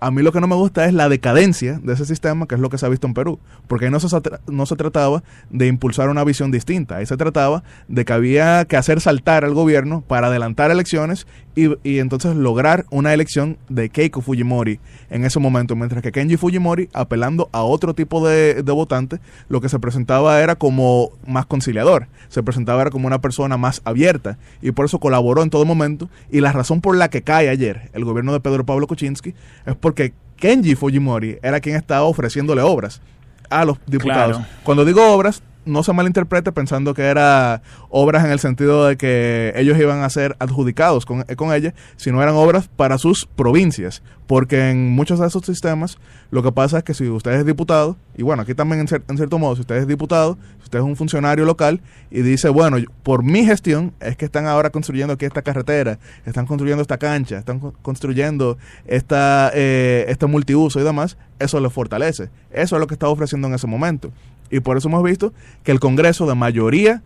A mí lo que no me gusta es la decadencia de ese sistema, que es lo que se ha visto en Perú, porque ahí no se trataba de impulsar una visión distinta, ahí se trataba de que había que hacer saltar al gobierno para adelantar elecciones y entonces lograr una elección de Keiko Fujimori en ese momento, mientras que Kenji Fujimori, apelando a otro tipo de votante, lo que se presentaba era como más conciliador, se presentaba era como una persona más abierta, y por eso colaboró en todo momento, y la razón por la que cae ayer el gobierno de Pedro Pablo Kuczynski es porque Kenji Fujimori era quien estaba ofreciéndole obras a los diputados. Claro. Cuando digo obras, no se malinterprete pensando que era obras en el sentido de que ellos iban a ser adjudicados con ella, sino eran obras para sus provincias, porque en muchos de esos sistemas lo que pasa es que si usted es diputado, y bueno, aquí también en cierto modo, si usted es diputado, si usted es un funcionario local y dice, bueno, por mi gestión es que están ahora construyendo aquí esta carretera, están construyendo esta cancha, están construyendo este multiuso y demás, eso le fortalece. Eso es lo que estaba ofreciendo en ese momento. Y por eso hemos visto que el Congreso de mayoría,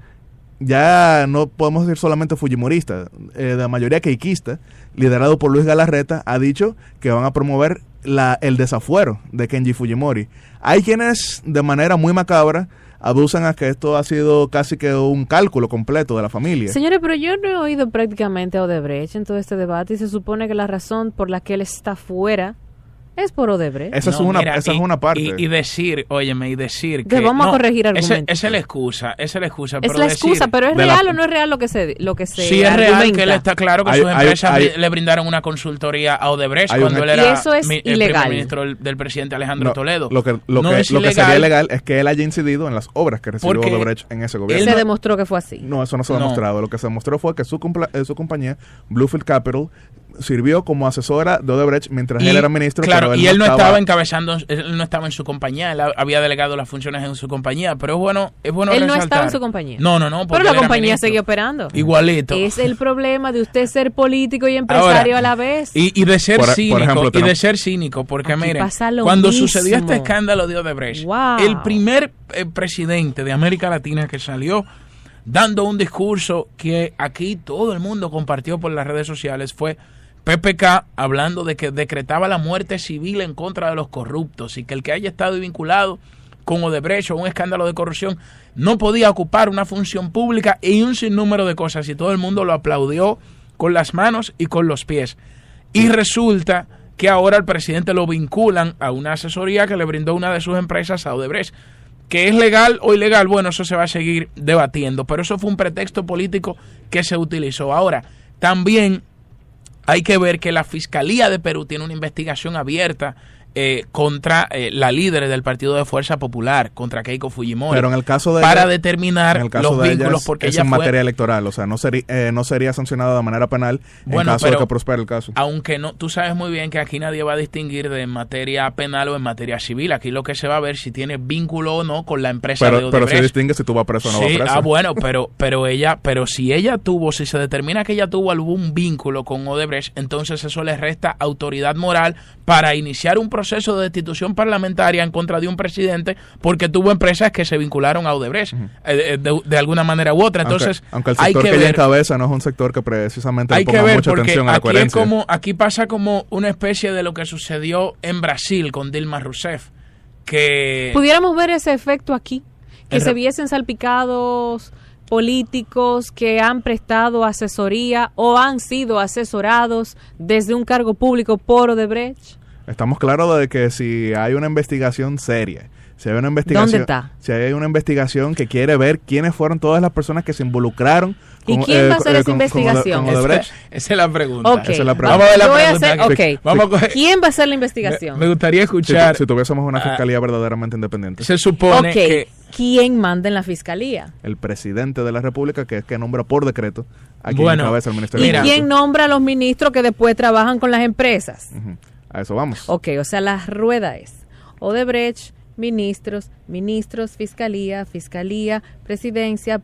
ya no podemos decir solamente fujimorista, de mayoría queiquista, liderado por Luis Galarreta, ha dicho que van a promover el desafuero de Kenji Fujimori. Hay quienes de manera muy macabra aducen a que esto ha sido casi que un cálculo completo de la familia. Señores, pero yo no he oído prácticamente a Odebrecht en todo este debate y se supone que la razón por la que él está fuera es por Odebrecht. Esa es una parte. Y decir que vamos a corregir argumentos. Esa es la excusa. Es la excusa, pero ¿es real o no es real lo que se Sí, es real que él está claro que sus empresas le brindaron una consultoría a Odebrecht cuando él era el primer ministro del presidente Alejandro Toledo. Lo que sería ilegal es que él haya incidido en las obras que recibió Odebrecht en ese gobierno. Se demostró que fue así. No, eso no se ha demostrado. Lo que se demostró fue que su compañía, Bluefield Capital, sirvió como asesora de Odebrecht mientras él era ministro. Claro, y él no estaba encabezando, él no estaba en su compañía, él había delegado las funciones en su compañía, pero es bueno él resaltar. No estaba en su compañía. No. Pero la compañía seguía operando. Igualito. Es el problema de usted ser político y empresario a la vez. Y de ser cínico, porque aquí miren, cuando sucedió este escándalo de Odebrecht, el primer presidente de América Latina que salió dando un discurso que aquí todo el mundo compartió por las redes sociales fue PPK, hablando de que decretaba la muerte civil en contra de los corruptos y que el que haya estado vinculado con Odebrecht o un escándalo de corrupción no podía ocupar una función pública y un sinnúmero de cosas, y todo el mundo lo aplaudió con las manos y con los pies. Y resulta que ahora al presidente lo vinculan a una asesoría que le brindó una de sus empresas a Odebrecht. ¿Que es legal o ilegal? Bueno, eso se va a seguir debatiendo, pero eso fue un pretexto político que se utilizó. Ahora, también hay que ver que la Fiscalía de Perú tiene una investigación abierta contra la líder del Partido de Fuerza Popular, contra Keiko Fujimori. Pero en el caso de para determinar los vínculos, porque ella es en materia electoral, o sea, no sería sancionada de manera penal en caso de que prospere el caso. Aunque no, tú sabes muy bien que aquí nadie va a distinguir de en materia penal o en materia civil. Aquí lo que se va a ver si tiene vínculo o no con la empresa de Odebrecht. Pero se distingue si tú vas preso o no vas preso. Bueno, pero si se determina que ella tuvo algún vínculo con Odebrecht, entonces eso le resta autoridad moral para iniciar un proceso de destitución parlamentaria en contra de un presidente porque tuvo empresas que se vincularon a Odebrecht de alguna manera u otra. Entonces, aunque el sector que ella encabeza no es un sector que precisamente le ponga mucha atención a la coherencia. Aquí pasa como una especie de lo que sucedió en Brasil con Dilma Rousseff, que pudiéramos ver ese efecto aquí, que se viesen salpicados políticos que han prestado asesoría o han sido asesorados desde un cargo público por Odebrecht. Estamos claros de que si hay una investigación seria, si hay una investigación, ¿dónde está? Si hay una investigación que quiere ver quiénes fueron todas las personas que se involucraron. ¿Y quién va a hacer esa investigación? Esa es la pregunta. Okay. Esa es la pregunta. Vamos a ver ¿quién va a hacer la investigación? Me gustaría escuchar. Si tuviésemos una fiscalía verdaderamente independiente. Se supone que... ¿Quién manda en la fiscalía? El presidente de la República, que es que nombra por decreto a quien encabeza el Ministerio. ¿Y quién nombra a los ministros que después trabajan con las empresas? A eso vamos. Ok, o sea, la rueda es Odebrecht, ministros, fiscalía, presidencia,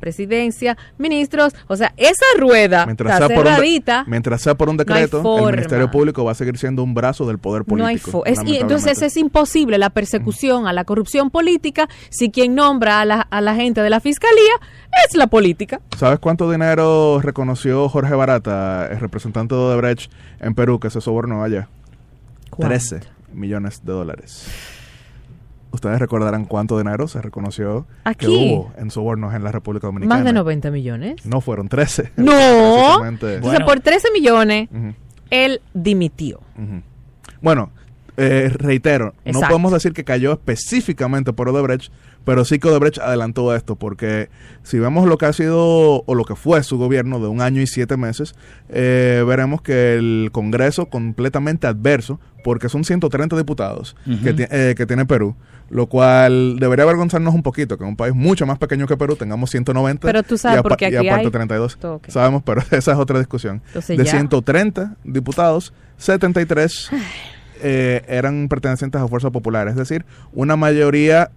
ministros. O sea, esa rueda está cerradita. Mientras sea por un decreto, el Ministerio Público va a seguir siendo un brazo del poder político. Y entonces es imposible la persecución a la corrupción política si quien nombra a la gente de la fiscalía es la política. ¿Sabes cuánto dinero reconoció Jorge Barata, el representante de Odebrecht en Perú, que se sobornó allá? ¿Cuánto? $13 millones. Ustedes recordarán cuánto dinero se reconoció que hubo en sobornos en la República Dominicana. ¿Más de 90 millones? No, fueron 13. No. Entonces, por 13 millones, él dimitió. Bueno, reitero, no podemos decir que cayó específicamente por Odebrecht, pero sí que Odebrecht adelantó esto, porque si vemos lo que ha sido o lo que fue su gobierno de 1 año y 7 meses, veremos que el Congreso completamente adverso, porque son 130 diputados que tiene Perú, lo cual debería avergonzarnos un poquito, que en un país mucho más pequeño que Perú tengamos 190 pero tú sabes porque aquí aparte hay 32. Sabemos, pero esa es otra discusión. Entonces de 130 diputados, 73 eran pertenecientes a Fuerza Popular, es decir, una mayoría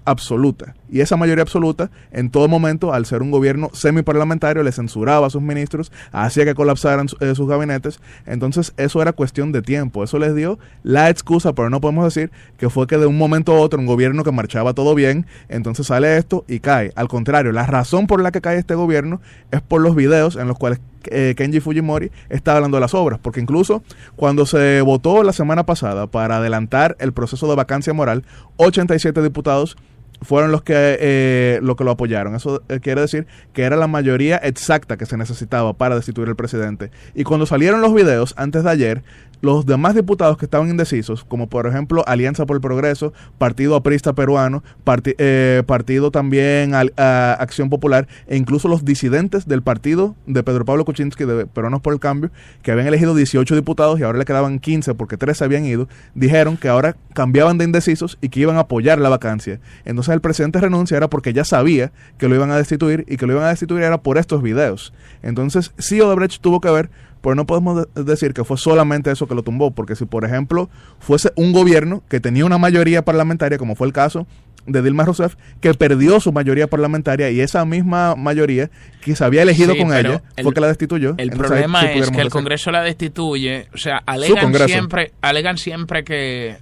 absoluta. Y esa mayoría absoluta, en todo momento, al ser un gobierno semiparlamentario, le censuraba a sus ministros, hacía que colapsaran sus gabinetes. Entonces, eso era cuestión de tiempo. Eso les dio la excusa, pero no podemos decir que fue que de un momento a otro, un gobierno que marchaba todo bien, entonces sale esto y cae. Al contrario, la razón por la que cae este gobierno es por los videos en los cuales Kenji Fujimori está hablando de las obras, porque incluso cuando se votó la semana pasada para adelantar el proceso de vacancia moral, 87 diputados fueron los que lo apoyaron. Eso quiere decir que era la mayoría exacta que se necesitaba para destituir al presidente. Y cuando salieron los videos antes de ayer, los demás diputados que estaban indecisos, como por ejemplo Alianza por el Progreso, Partido Aprista Peruano, Partido también Acción Popular, e incluso los disidentes del partido de Pedro Pablo Kuczynski, de Peruanos por el Cambio, que habían elegido 18 diputados y ahora le quedaban 15 porque 3 se habían ido, dijeron que ahora cambiaban de indecisos y que iban a apoyar la vacancia. Entonces el presidente renuncia era porque ya sabía que lo iban a destituir, y que lo iban a destituir era por estos videos. Entonces sí, Odebrecht tuvo que ver, pero no podemos decir que fue solamente eso que lo tumbó, porque si por ejemplo fuese un gobierno que tenía una mayoría parlamentaria, como fue el caso de Dilma Rousseff, que perdió su mayoría parlamentaria, y esa misma mayoría que se había elegido con ella fue que la destituyó. El problema es que el Congreso la destituye, o sea, alegan siempre que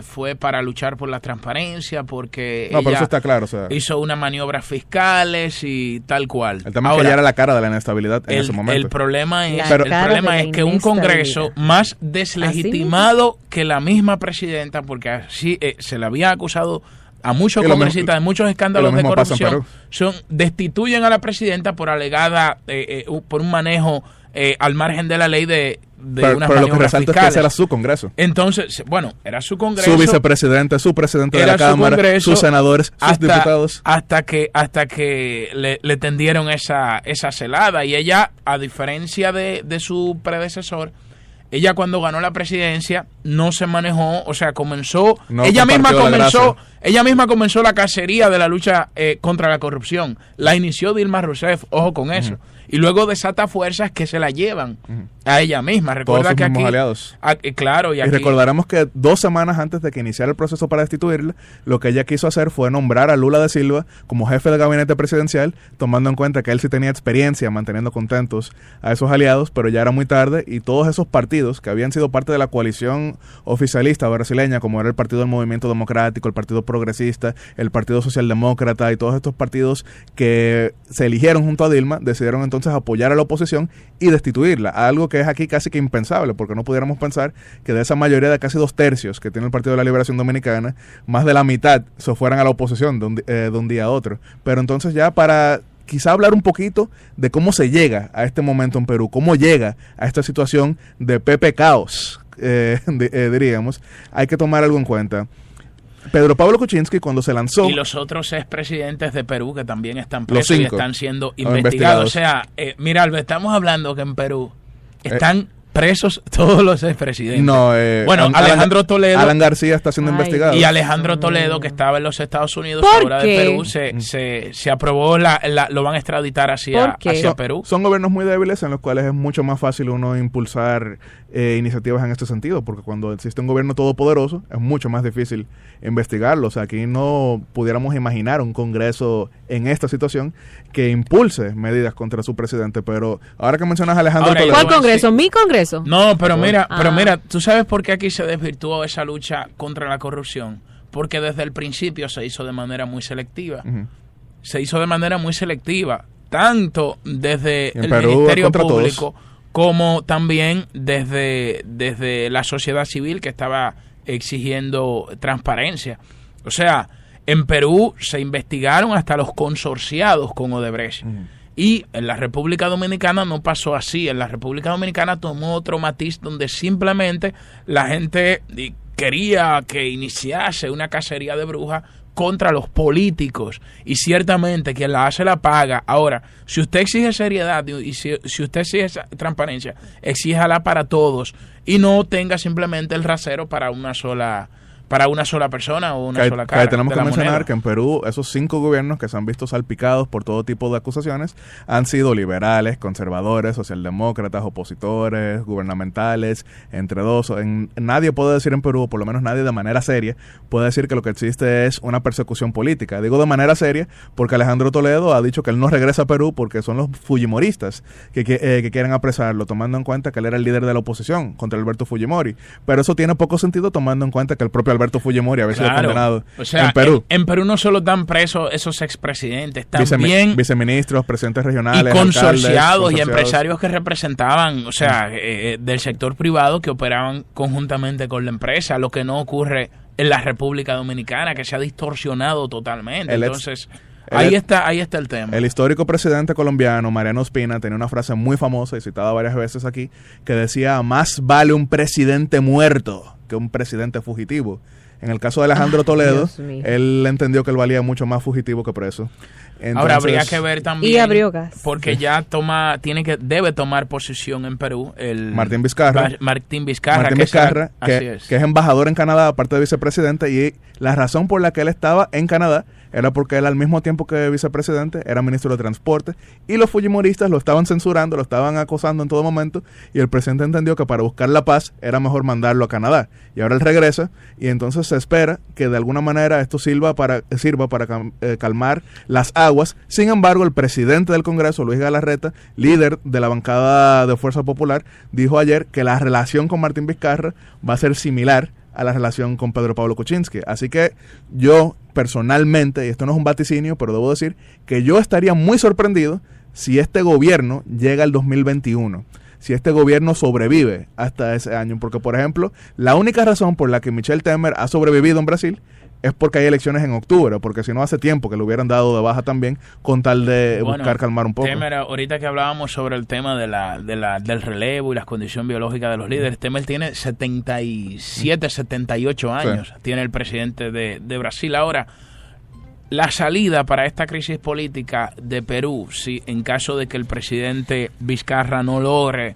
fue para luchar por la transparencia, porque pero eso está claro, hizo unas maniobras fiscales y tal cual. El tema es que ella era la cara de la inestabilidad en ese momento. El problema es que un Congreso más deslegitimado que la misma presidenta, porque así se le había acusado a muchos congresistas de muchos escándalos de corrupción, destituyen a la presidenta por alegada por un manejo al margen de la ley de unas pero lo que resalta fiscales. Es que ese era su Congreso. Entonces, bueno, era su Congreso. Su vicepresidente, su presidente de la Cámara, Congreso, sus senadores, sus diputados. Hasta que le tendieron esa celada. Y ella, a diferencia de su predecesor, ella cuando ganó la presidencia no se manejó, o sea, ella misma comenzó la cacería de la lucha contra la corrupción. La inició Dilma Rousseff, ojo con eso. Y luego desata fuerzas que se la llevan a ella misma. Recuerda todos que aquí aliados. Claro, y recordaremos que 2 semanas antes de que iniciara el proceso para destituirla, lo que ella quiso hacer fue nombrar a Lula da Silva como jefe de gabinete presidencial, tomando en cuenta que él sí tenía experiencia manteniendo contentos a esos aliados, pero ya era muy tarde, y todos esos partidos que habían sido parte de la coalición oficialista brasileña, como era el Partido del Movimiento Democrático, el Partido Progresista, el Partido Socialdemócrata, y todos estos partidos que se eligieron junto a Dilma, decidieron entonces apoyar a la oposición y destituirla, algo que es aquí casi que impensable, porque no pudiéramos pensar que de esa mayoría de casi 2/3 que tiene el Partido de la Liberación Dominicana, más de la mitad se fueran a la oposición de un día a otro. Pero entonces, ya para quizá hablar un poquito de cómo se llega a este momento en Perú, cómo llega a esta situación de Pepe Caos, diríamos, hay que tomar algo en cuenta. Pedro Pablo Kuczynski, cuando se lanzó... Y los otros expresidentes de Perú que también están los presos y 5 están siendo investigados. O sea, mira, Albert, estamos hablando que en Perú están presos todos los expresidentes. No, bueno, Alejandro Toledo. Alan García está siendo investigado. Y Alejandro Toledo, que estaba en los Estados Unidos, ahora de Perú, se aprobó, lo van a extraditar hacia Perú. Son gobiernos muy débiles en los cuales es mucho más fácil uno impulsar iniciativas en este sentido, porque cuando existe un gobierno todopoderoso es mucho más difícil investigarlo. O sea, aquí no pudiéramos imaginar un Congreso en esta situación que impulse medidas contra su presidente, pero ahora que mencionas a Alejandro Toledo... ¿Cuál Congreso? ¿Mi Congreso? No, pero mira, ¿tú sabes por qué aquí se desvirtuó esa lucha contra la corrupción? Porque desde el principio se hizo de manera muy selectiva. Se hizo de manera muy selectiva, tanto desde el Ministerio Público como también desde la sociedad civil que estaba exigiendo transparencia. O sea, en Perú se investigaron hasta los consorciados con Odebrecht. Y en la República Dominicana no pasó así. En la República Dominicana tomó otro matiz donde simplemente la gente quería que iniciase una cacería de brujas contra los políticos. Y ciertamente quien la hace la paga. Ahora, si usted exige seriedad y si usted exige transparencia, exíjala para todos y no tenga simplemente el rasero para una sola persona o una sola cara. Tenemos que mencionar que en Perú esos 5 gobiernos que se han visto salpicados por todo tipo de acusaciones han sido liberales, conservadores, socialdemócratas, opositores, gubernamentales, entre dos. Nadie puede decir en Perú, por lo menos nadie de manera seria, puede decir que lo que existe es una persecución política. Digo de manera seria porque Alejandro Toledo ha dicho que él no regresa a Perú porque son los fujimoristas que quieren apresarlo, tomando en cuenta que él era el líder de la oposición contra Alberto Fujimori. Pero eso tiene poco sentido tomando en cuenta que el propio Alberto Fujimori había sido condenado en Perú. En Perú no solo están presos esos expresidentes, también viceministros, presidentes regionales, y consorciados y empresarios que representaban, o sea, del sector privado que operaban conjuntamente con la empresa, lo que no ocurre en la República Dominicana, que se ha distorsionado totalmente. Entonces, ahí está el tema. El histórico presidente colombiano, Mariano Ospina, tenía una frase muy famosa y citada varias veces aquí, que decía: más vale un presidente muerto que un presidente fugitivo. En el caso de Alejandro Toledo, él entendió que él valía mucho más fugitivo que preso. Entonces, ahora habría que ver también, y abrió gas, porque ya debe tomar posición en Perú el Martín Vizcarra, que es embajador en Canadá, aparte de vicepresidente, y la razón por la que él estaba en Canadá era porque él, al mismo tiempo que vicepresidente, era ministro de Transporte, y los fujimoristas lo estaban censurando, lo estaban acosando en todo momento, y el presidente entendió que para buscar la paz era mejor mandarlo a Canadá. Y ahora él regresa, y entonces se espera que de alguna manera esto sirva para calmar las aguas. Sin embargo, el presidente del Congreso, Luis Galarreta, líder de la bancada de Fuerza Popular, dijo ayer que la relación con Martín Vizcarra va a ser similar a la relación con Pedro Pablo Kuczynski. Así que yo personalmente, y esto no es un vaticinio, pero debo decir que yo estaría muy sorprendido si este gobierno llega al 2021, si este gobierno sobrevive hasta ese año, porque por ejemplo, la única razón por la que Michel Temer ha sobrevivido en Brasil es porque hay elecciones en octubre, porque si no hace tiempo que lo hubieran dado de baja también, con tal de buscar calmar un poco. Temer, ahorita que hablábamos sobre el tema del relevo y las condiciones biológicas de los líderes, Temer tiene 77, 78 años, tiene el presidente de Brasil. Ahora, la salida para esta crisis política de Perú, si en caso de que el presidente Vizcarra no logre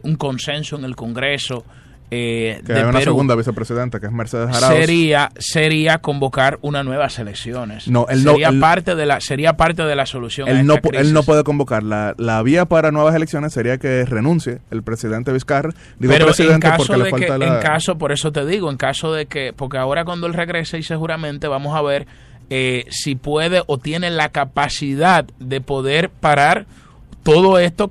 un consenso en el Congreso, que hay una segunda vicepresidenta, que es Mercedes Arauz, sería convocar unas nuevas elecciones. Sería parte de la solución. Él no puede convocar. La vía para nuevas elecciones sería que renuncie el presidente Vizcarra. Pero en caso, por eso te digo, en caso de que, porque ahora cuando él regrese, y seguramente vamos a ver si puede o tiene la capacidad de poder parar todo esto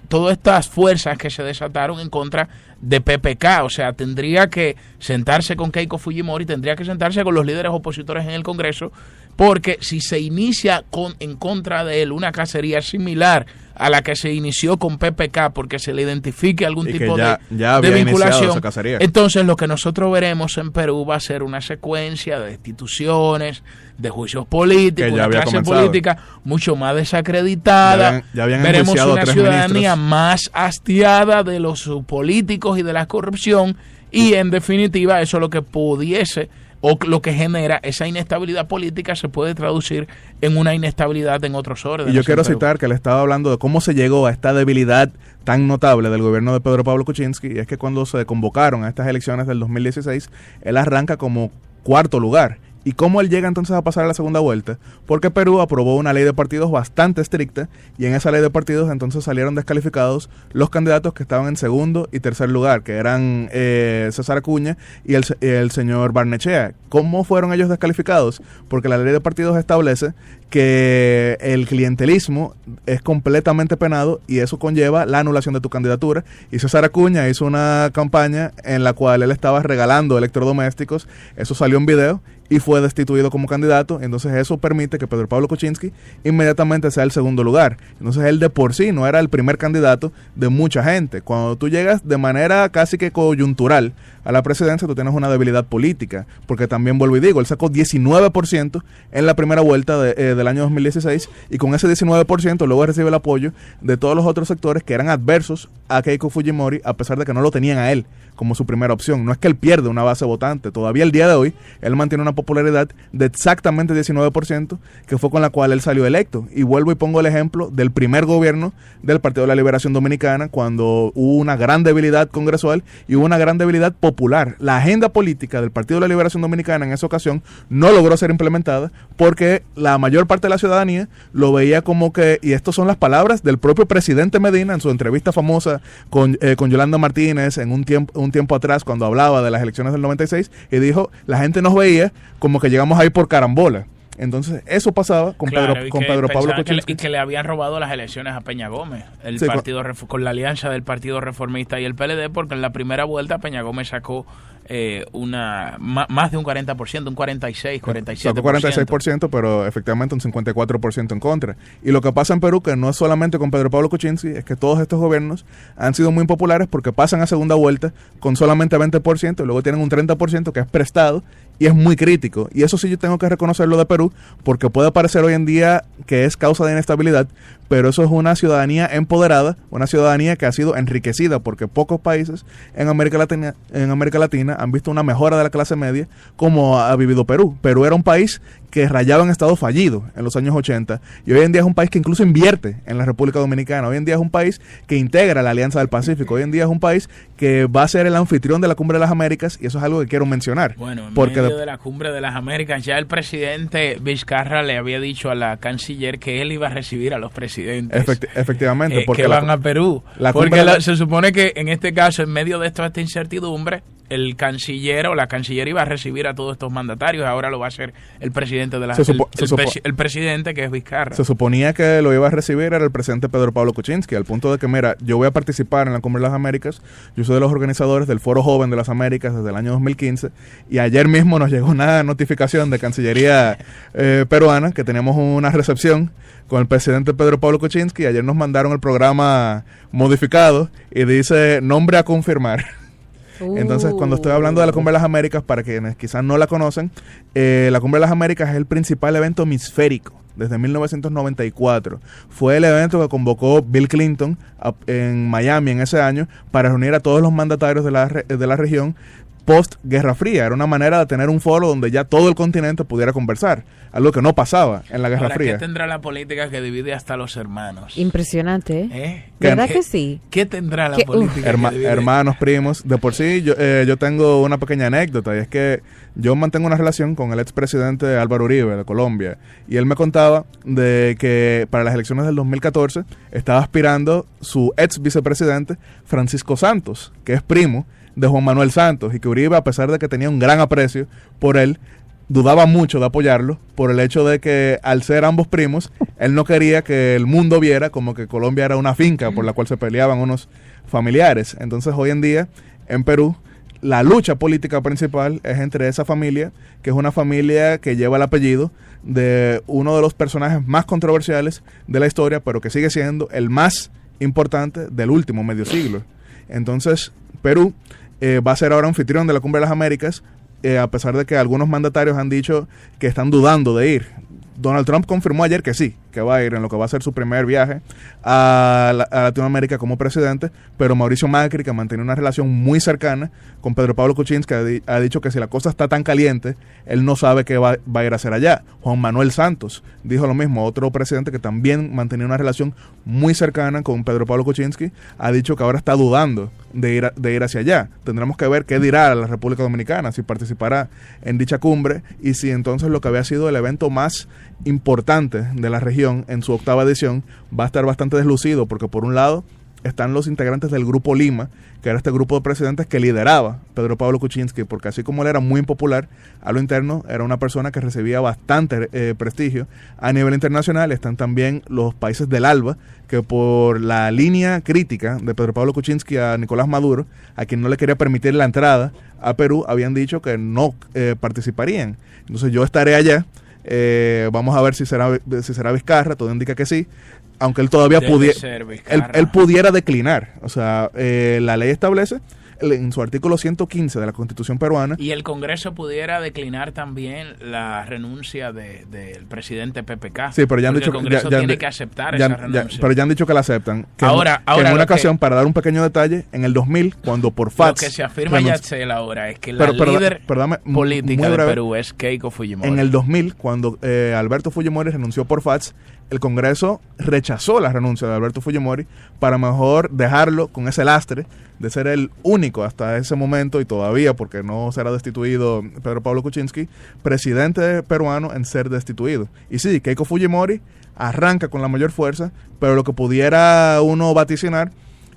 todas estas fuerzas que se desataron en contra de PPK. O sea, tendría que sentarse con Keiko Fujimori, tendría que sentarse con los líderes opositores en el Congreso, porque si se inicia en contra de él una cacería similar a la que se inició con PPK porque se le identifique algún y tipo ya de vinculación. Esa entonces lo que nosotros veremos en Perú va a ser una secuencia de destituciones, de juicios políticos, una clase política mucho más desacreditada. Ya habían veremos una ciudadanía ministros más hastiada de los políticos y de la corrupción, y en definitiva eso es lo que pudiese, o lo que genera esa inestabilidad política, se puede traducir en una inestabilidad en otros órdenes. Y yo quiero citar que le estaba hablando de cómo se llegó a esta debilidad tan notable del gobierno de Pedro Pablo Kuczynski, y es que cuando se convocaron a estas elecciones del 2016, él arranca como cuarto lugar. ¿Y cómo él llega entonces a pasar a la segunda vuelta? Porque Perú aprobó una ley de partidos bastante estricta, y en esa ley de partidos entonces salieron descalificados los candidatos que estaban en segundo y tercer lugar, que eran César Acuña y el señor Barnechea. ¿Cómo fueron ellos descalificados? Porque la ley de partidos establece que el clientelismo es completamente penado y eso conlleva la anulación de tu candidatura, y César Acuña hizo una campaña en la cual él estaba regalando electrodomésticos, eso salió en video y fue destituido como candidato. Entonces eso permite que Pedro Pablo Kuczynski inmediatamente sea el segundo lugar. Entonces él de por sí no era el primer candidato de mucha gente. Cuando tú llegas de manera casi que coyuntural a la presidencia, tú tienes una debilidad política, porque también vuelvo y digo, él sacó 19% en la primera vuelta del año 2016, y con ese 19% luego recibe el apoyo de todos los otros sectores que eran adversos a Keiko Fujimori, a pesar de que no lo tenían a él como su primera opción. No es que él pierde una base votante, todavía el día de hoy él mantiene una popularidad de exactamente 19%, que fue con la cual él salió electo. Y vuelvo y pongo el ejemplo del primer gobierno del Partido de la Liberación Dominicana, cuando hubo una gran debilidad congresual y hubo una gran debilidad popular. La agenda política del Partido de la Liberación Dominicana en esa ocasión no logró ser implementada porque la mayor parte de la ciudadanía lo veía como que, y estas son las palabras del propio presidente Medina en su entrevista famosa con Yolanda Martínez en un tiempo atrás, cuando hablaba de las elecciones del 96, y dijo, la gente nos veía como que llegamos ahí por carambola. Entonces eso pasaba con Pedro Pablo Kuczynski. Y que le habían robado las elecciones a Peña Gómez, el partido con la alianza del Partido Reformista y el PLD, porque en la primera vuelta Peña Gómez sacó más de un 40%, un 46, 47%. Sacó 46%, pero efectivamente un 54% en contra. Y lo que pasa en Perú, que no es solamente con Pedro Pablo Kuczynski, es que todos estos gobiernos han sido muy populares porque pasan a segunda vuelta con solamente 20%, y luego tienen un 30% que es prestado, y es muy crítico. Y eso sí yo tengo que reconocerlo de Perú, porque puede parecer hoy en día que es causa de inestabilidad, pero eso es una ciudadanía empoderada, una ciudadanía que ha sido enriquecida, porque pocos países en América Latina han visto una mejora de la clase media como ha vivido Perú. Perú era un país que rayaba en estado fallido en los años 80, y hoy en día es un país que incluso invierte en la República Dominicana. Hoy en día es un país que integra la Alianza del Pacífico. Hoy en día es un país que va a ser el anfitrión de la Cumbre de las Américas, y eso es algo que quiero mencionar. Bueno, en medio de la Cumbre de las Américas, ya el presidente Vizcarra le había dicho a la canciller que él iba a recibir a los presidentes. Efectivamente. Porque que van a Perú. Porque se supone que en este caso, en medio de esta incertidumbre, el canciller o la canciller iba a recibir a todos estos mandatarios, ahora lo va a hacer el presidente de la el presidente, que es Vizcarra. Se suponía que lo iba a recibir era el presidente Pedro Pablo Kuczynski, al punto de que, mira, yo voy a participar en la Cumbre de las Américas, yo soy de los organizadores del Foro Joven de las Américas desde el año 2015, y ayer mismo nos llegó una notificación de Cancillería peruana que teníamos una recepción con el presidente Pedro Pablo Kuczynski, y ayer nos mandaron el programa modificado y dice nombre a confirmar. Entonces, cuando estoy hablando de la Cumbre de las Américas, para quienes quizás no la conocen, la Cumbre de las Américas es el principal evento hemisférico desde 1994. Fue el evento que convocó Bill Clinton en Miami en ese año para reunir a todos los mandatarios de la región post Guerra Fría. Era una manera de tener un foro donde ya todo el continente pudiera conversar, algo que no pasaba en la Guerra Fría. ¿Qué tendrá la política que divide hasta los hermanos? Impresionante, ¿verdad que sí? ¿Qué tendrá la política que divide? Hermanos, primos. De por sí, yo tengo una pequeña anécdota, y es que yo mantengo una relación con el expresidente Álvaro Uribe de Colombia, y él me contaba de que para las elecciones del 2014 estaba aspirando su ex vicepresidente Francisco Santos, que es primo de Juan Manuel Santos, y que Uribe, a pesar de que tenía un gran aprecio por él, dudaba mucho de apoyarlo por el hecho de que, al ser ambos primos, él no quería que el mundo viera como que Colombia era una finca por la cual se peleaban unos familiares. Entonces, hoy en día, en Perú, la lucha política principal es entre esa familia, que es una familia que lleva el apellido de uno de los personajes más controversiales de la historia, pero que sigue siendo el más importante del último medio siglo. Entonces, Perú va a ser ahora anfitrión de la Cumbre de las Américas, a pesar de que algunos mandatarios han dicho que están dudando de ir. Donald Trump confirmó ayer que sí, que va a ir en lo que va a ser su primer viaje a Latinoamérica como presidente, pero Mauricio Macri, que mantiene una relación muy cercana con Pedro Pablo Kuczynski, ha dicho que si la cosa está tan caliente, él no sabe qué va a ir a hacer allá. Juan Manuel Santos dijo lo mismo, otro presidente que también mantenía una relación muy cercana con Pedro Pablo Kuczynski, ha dicho que ahora está dudando de ir hacia allá. Tendremos que ver qué dirá la República Dominicana, si participará en dicha cumbre y si entonces lo que había sido el evento más importante de la región en su 8ª edición va a estar bastante deslucido, porque por un lado están los integrantes del Grupo Lima, que era este grupo de presidentes que lideraba Pedro Pablo Kuczynski, porque así como él era muy impopular a lo interno, era una persona que recibía bastante prestigio a nivel internacional. Están también los países del ALBA, que por la línea crítica de Pedro Pablo Kuczynski a Nicolás Maduro, a quien no le quería permitir la entrada a Perú, habían dicho que no participarían. Entonces yo estaré allá. Vamos a ver si será Vizcarra, todo indica que sí, aunque él todavía pudiera declinar. O sea, la ley establece en su artículo 115 de la Constitución peruana. Y el Congreso pudiera declinar también la renuncia del presidente PPK. Sí, pero ya han dicho el Congreso tiene que aceptar esa renuncia. Pero ya han dicho que la aceptan. Que ahora en una ocasión, para dar un pequeño detalle, en el 2000, cuando por fax... Lo que se afirma Yatzel ahora es que la líder política de Perú es Keiko Fujimori. En el 2000, cuando Alberto Fujimori renunció por fax, el Congreso rechazó la renuncia de Alberto Fujimori para mejor dejarlo con ese lastre de ser el único hasta ese momento, y todavía porque no será destituido Pedro Pablo Kuczynski, presidente peruano en ser destituido. Y sí, Keiko Fujimori arranca con la mayor fuerza, pero lo que pudiera uno vaticinar,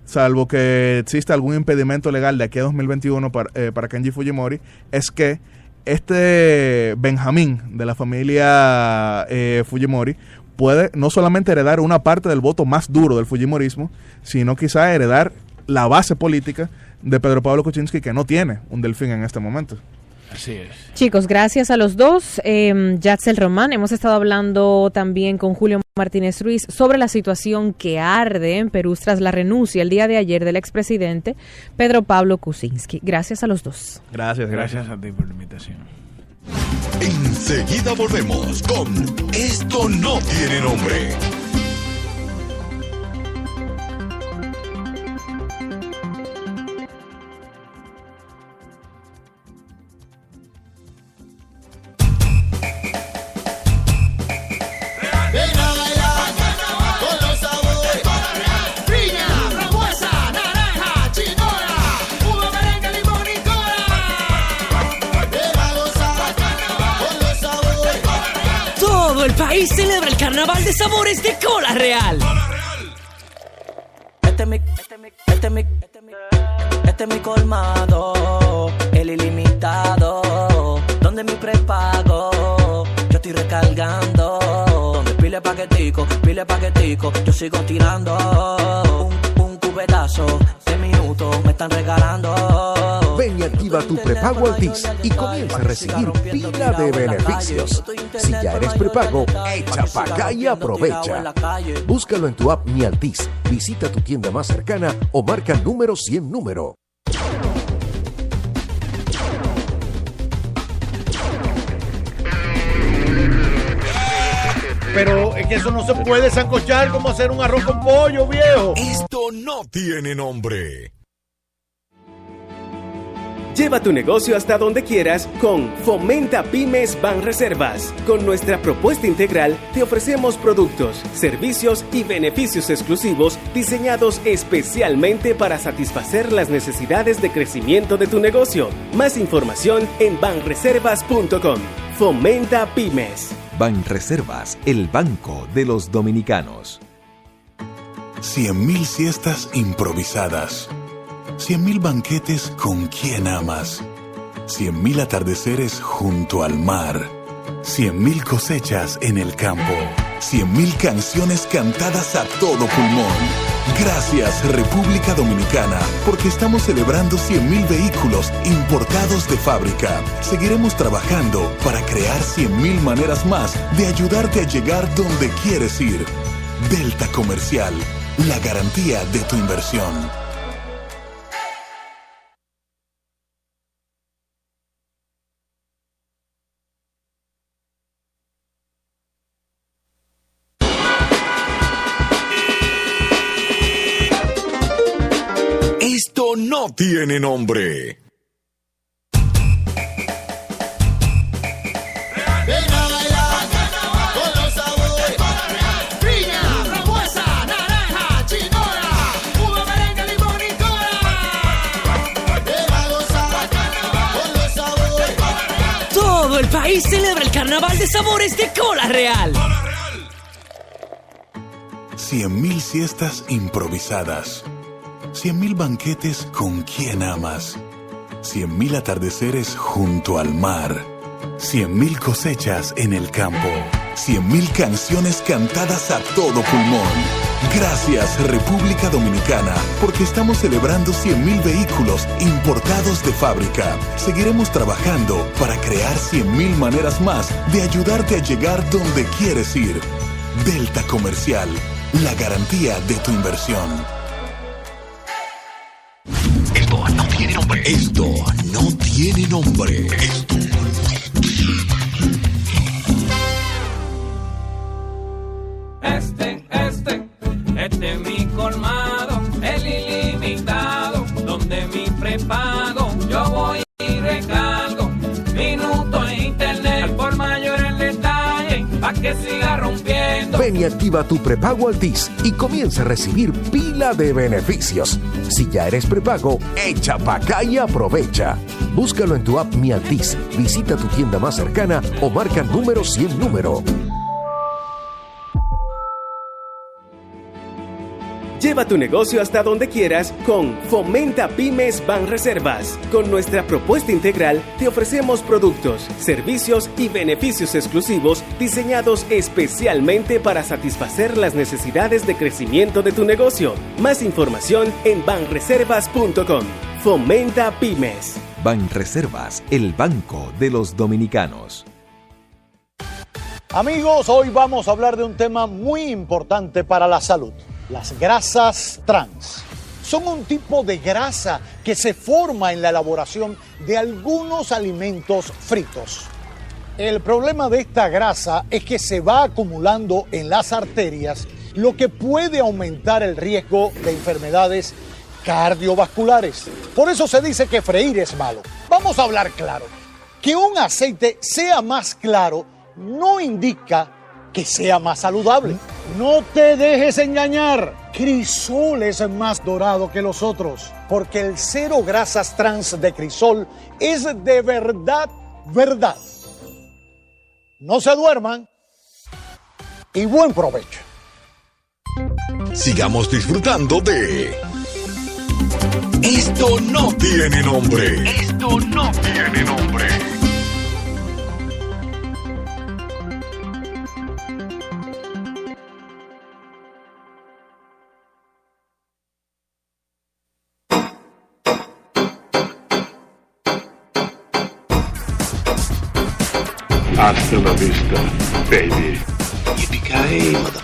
salvo que exista algún impedimento legal de aquí a 2021 para Kenji Fujimori, es que este Benjamín de la familia Fujimori puede no solamente heredar una parte del voto más duro del fujimorismo, sino quizá heredar la base política de Pedro Pablo Kuczynski, que no tiene un delfín en este momento. Así es. Chicos, gracias a los dos. Yatzel Román, hemos estado hablando también con Julio Martínez Ruiz sobre la situación que arde en Perú tras la renuncia el día de ayer del expresidente Pedro Pablo Kuczynski. Gracias a los dos. Gracias a ti por la invitación. Enseguida volvemos con Esto no tiene nombre. El país celebra el carnaval de sabores de Cola Real. Este es mi colmado, el ilimitado, donde mi prepago, yo estoy recargando, donde pile paquetico, yo sigo tirando un cubetazo de minutos me están regalando. Ven y activa tu prepago Altis y comienza a recibir pila de beneficios. Si ya eres prepago, echa pa' acá y aprovecha. Búscalo en tu app Mi Altis, visita tu tienda más cercana o marca número 100 número. Pero es que eso no se puede sancochar como hacer un arroz con pollo, viejo. Esto no tiene nombre. Lleva tu negocio hasta donde quieras con Fomenta Pymes Banreservas. Con nuestra propuesta integral te ofrecemos productos, servicios y beneficios exclusivos diseñados especialmente para satisfacer las necesidades de crecimiento de tu negocio. Más información en banreservas.com. Fomenta Pymes. Banreservas, el banco de los dominicanos. 100.000 siestas improvisadas. 100.000 banquetes con quien amas. 100.000 atardeceres junto al mar. 100.000 cosechas en el campo. 100.000 canciones cantadas a todo pulmón. Gracias, República Dominicana, porque estamos celebrando 100.000 vehículos importados de fábrica. Seguiremos trabajando para crear 100.000 maneras más de ayudarte a llegar donde quieres ir. Delta Comercial, la garantía de tu inversión. Esto no tiene nombre. Ven a bailar con los sabores. Piña, frambuesa, naranja, chinola, uva, merengue, limón y cola. Ven a gozar con los sabores. Todo el país celebra el Carnaval de Sabores de Cola Real. 100.000 siestas improvisadas. 100.000 banquetes con quien amas. 100.000 atardeceres junto al mar. 100.000 cosechas en el campo. 100.000 canciones cantadas a todo pulmón. Gracias, República Dominicana, porque estamos celebrando 100.000 vehículos importados de fábrica. Seguiremos trabajando para crear 100.000 maneras más de ayudarte a llegar donde quieres ir. Delta Comercial, la garantía de tu inversión. Esto no tiene nombre. Esto no tiene nombre. Este es mi colmado, el ilimitado, donde mi prepago yo voy y recargo. Minuto en internet, al por mayor el detalle, pa' que siga rompiendo. Ven y activa tu prepago Altis y comienza a recibir pila de beneficios. Si ya eres prepago, echa pa' acá y aprovecha. Búscalo en tu app Mi Altis, visita tu tienda más cercana o marca número 100 número. Lleva tu negocio hasta donde quieras con Fomenta Pymes Banreservas. Con nuestra propuesta integral te ofrecemos productos, servicios y beneficios exclusivos diseñados especialmente para satisfacer las necesidades de crecimiento de tu negocio. Más información en banreservas.com. Fomenta Pymes. Banreservas, el banco de los dominicanos. Amigos, hoy vamos a hablar de un tema muy importante para la salud. Las grasas trans son un tipo de grasa que se forma en la elaboración de algunos alimentos fritos. El problema de esta grasa es que se va acumulando en las arterias, lo que puede aumentar el riesgo de enfermedades cardiovasculares. Por eso se dice que freír es malo. Vamos a hablar claro. Que un aceite sea más claro no indica que sea más saludable. No te dejes engañar. Crisol es más dorado que los otros, porque el cero grasas trans de Crisol es de verdad, verdad. No se duerman y buen provecho. Sigamos disfrutando de Esto no tiene nombre. Esto no tiene nombre. Hasta la vista, baby. Yippee-ki-yay, mother.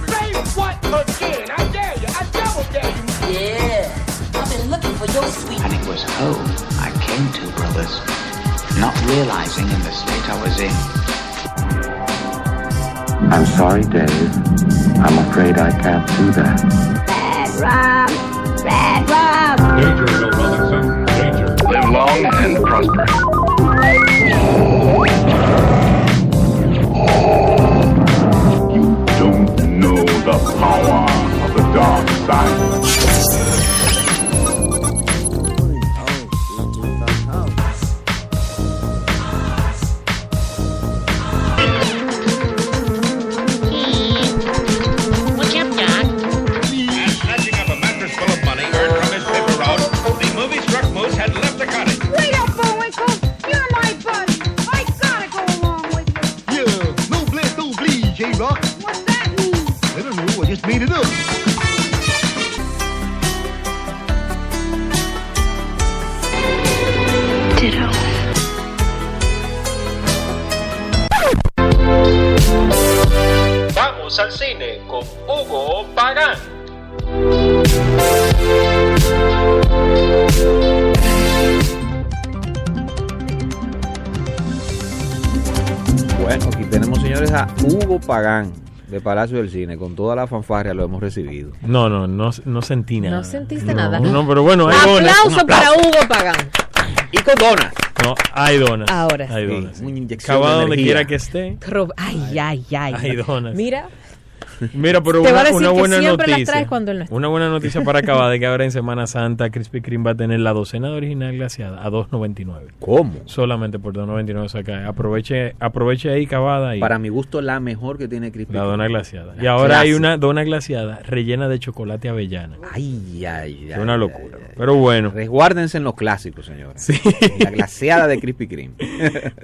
Say what again? I dare you. I double dare you. Yeah. I've been looking for your sweet. And it was home I came to, brothers, not realizing in the state I was in. I'm sorry, Dave. I'm afraid I can't do that. Red rum. Red rum. Danger, Bill Robinson. Danger. Live long and prosper. You don't know the power of the dark side. What's up, Doc? And snatching up a mattress full of money earned from his paper route, the movie-struck moose had left the cottage. Wait up, Bullwinkle. You're my buddy. I gotta go along with you. Yeah, no bleed, J-Rock. What's that mean? I don't know, I just Ditto. Vamos al cine con Hugo Pagán. Bueno, aquí tenemos, señores, a Hugo Pagán de Palacio del Cine. Con toda la fanfarria lo hemos recibido. No sentí nada. No sentiste nada. No, pero bueno, hay donas. Aplauso para Hugo Pagán. Y con donas. No, hay donas. Ahora hay sí. donas. Una inyección Cava de donde energía. quiera que esté. Ay. Hay donas. Mira, pero te va a decir una que buena siempre las noticia. traes cuando él no está. Una buena noticia para Cavada de que ahora en Semana Santa Krispy Kreme va a tener la docena de original glaseada a $2.99. ¿Cómo? Solamente por $2.99. O sea que aproveche ahí Cavada. Y para mi gusto, la mejor que tiene Krispy la Kreme. dona glaseada. La Y ahora clase. hay una dona glaseada rellena de chocolate avellana. Ay. Es una locura. Pero bueno. Resguárdense en los clásicos, señores. Sí. La glaseada de Krispy Kreme.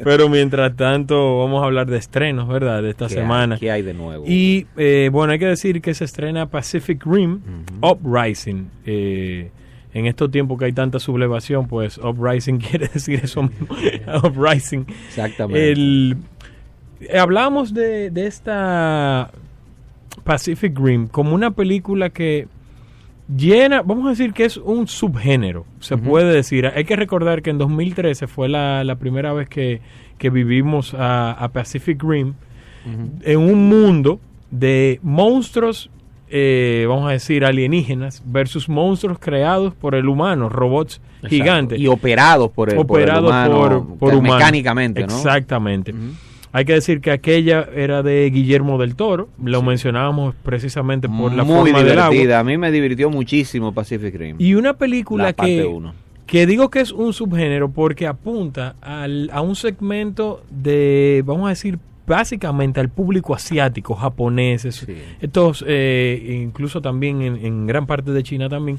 Pero mientras tanto, vamos a hablar de estrenos, ¿verdad? De esta semana. ¿Qué hay de nuevo? Y bueno, hay que decir que se estrena Pacific Rim Uprising. En estos tiempos que hay tanta sublevación, pues Uprising quiere decir eso mismo. Uprising. Exactamente. Hablamos de esta Pacific Rim como una película que llena, vamos a decir que es un subgénero, se puede decir. Hay que recordar que en 2013 fue la primera vez que vivimos a Pacific Rim en un mundo de monstruos, vamos a decir alienígenas, versus monstruos creados por el humano, robots gigantes. Y operados por el humano, por humanos. Mecánicamente, ¿no? Exactamente. Hay que decir que aquella era de Guillermo del Toro, lo mencionábamos precisamente por la muy forma del agua. divertida. A mí me divirtió muchísimo Pacific Rim. Y una película La parte uno. que digo que es un subgénero porque apunta a un segmento de, vamos a decir, básicamente al público asiático, japoneses, estos, incluso también en gran parte de China también,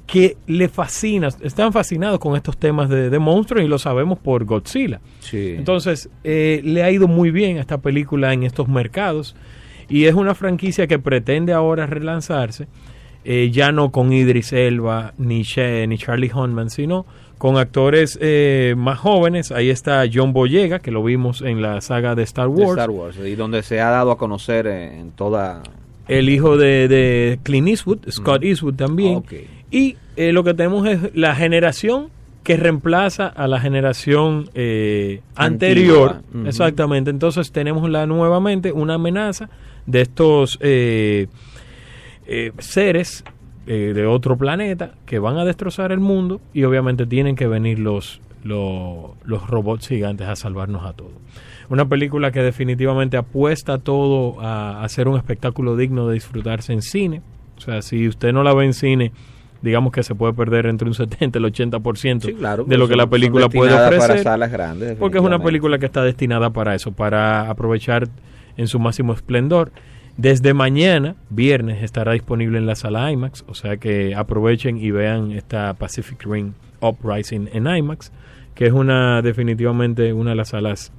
que le fascina, están fascinados con estos temas de monstruos y lo sabemos por Godzilla. Entonces, le ha ido muy bien a esta película en estos mercados y es una franquicia que pretende ahora relanzarse, ya no con Idris Elba ni Charlie Hunnam, sino con actores más jóvenes. Ahí está John Boyega, que lo vimos en la saga de Star Wars. Y donde se ha dado a conocer en toda... El hijo de Clint Eastwood, Scott Eastwood también. Y lo que tenemos es la generación que reemplaza a la generación anterior. Exactamente. Entonces tenemos nuevamente una amenaza de estos seres de otro planeta que van a destrozar el mundo y obviamente tienen que venir los robots gigantes a salvarnos a todos. Una película que definitivamente apuesta todo a hacer un espectáculo digno de disfrutarse en cine. O sea, si usted no la ve en cine, digamos que se puede perder entre un 70 y el 80% de lo que la película puede ofrecer. Para salas grandes, porque es una película que está destinada para eso, para aprovechar en su máximo esplendor. Desde mañana, viernes, estará disponible en la sala IMAX, o sea que aprovechen y vean esta Pacific Rim Uprising en IMAX, que es definitivamente una de las salas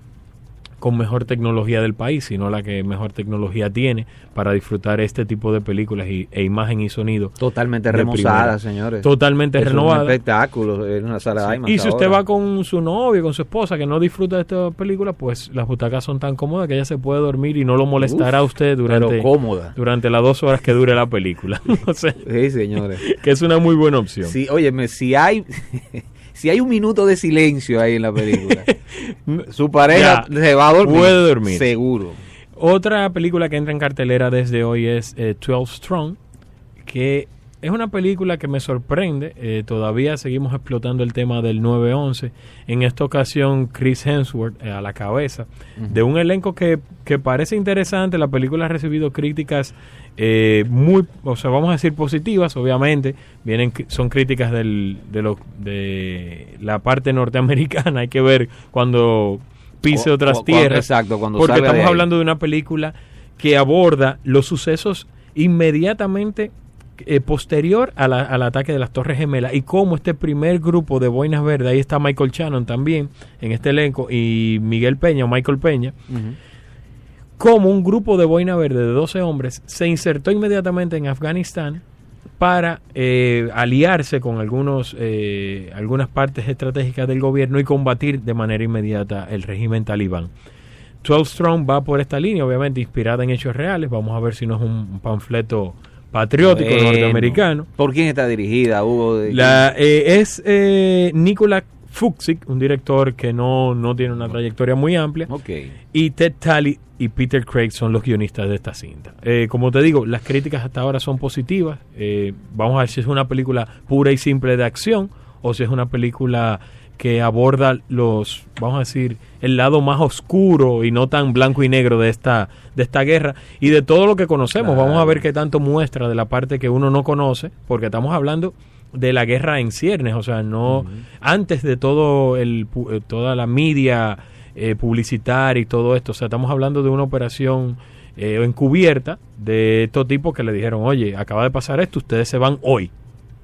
con mejor tecnología del país, sino la que mejor tecnología tiene para disfrutar este tipo de películas e imagen y sonido. Totalmente remozada, señores. Totalmente renovada. Es un espectáculo en una sala de IMAX. Y si usted va con su novio, con su esposa, que no disfruta de esta película, pues las butacas son tan cómodas que ella se puede dormir y no lo molestará a usted durante las 2 horas que dure la película. O sea, sí, señores. Que es una muy buena opción. Sí, óyeme, si hay un minuto de silencio ahí en la película, su pareja se va a dormir. Puede dormir. Seguro. Otra película que entra en cartelera desde hoy es 12 Strong, que es una película que me sorprende. Todavía seguimos explotando el tema del 9/11. En esta ocasión, Chris Hemsworth a la cabeza de un elenco que parece interesante. La película ha recibido críticas vamos a decir positivas, obviamente. Son críticas de la parte norteamericana. Hay que ver cuando pise otras tierras. Exacto, cuando porque salga estamos de ahí. hablando de una película que aborda los sucesos inmediatamente posterior al ataque de las Torres Gemelas y cómo este primer grupo de boinas verdes, ahí está Michael Shannon también en este elenco y Michael Peña, como un grupo de boina verde de 12 hombres se insertó inmediatamente en Afganistán para aliarse con algunas partes estratégicas del gobierno y combatir de manera inmediata el régimen talibán. 12 Strong va por esta línea, obviamente inspirada en hechos reales. Vamos a ver si no es un panfleto patriótico norteamericano. ¿Por quién está dirigida, Hugo? Es Nicolas Fuchsik, un director que no tiene una trayectoria muy amplia. Y Ted Talley y Peter Craig son los guionistas de esta cinta. Como te digo, las críticas hasta ahora son positivas. Vamos a ver si es una película pura y simple de acción o si es una película que aborda vamos a decir, el lado más oscuro y no tan blanco y negro de esta guerra y de todo lo que conocemos. Claro. Vamos a ver qué tanto muestra de la parte que uno no conoce, porque estamos hablando de la guerra en ciernes, o sea, no antes de toda la media publicitaria y todo esto. O sea, estamos hablando de una operación encubierta de estos tipos que le dijeron, oye, acaba de pasar esto, ustedes se van hoy.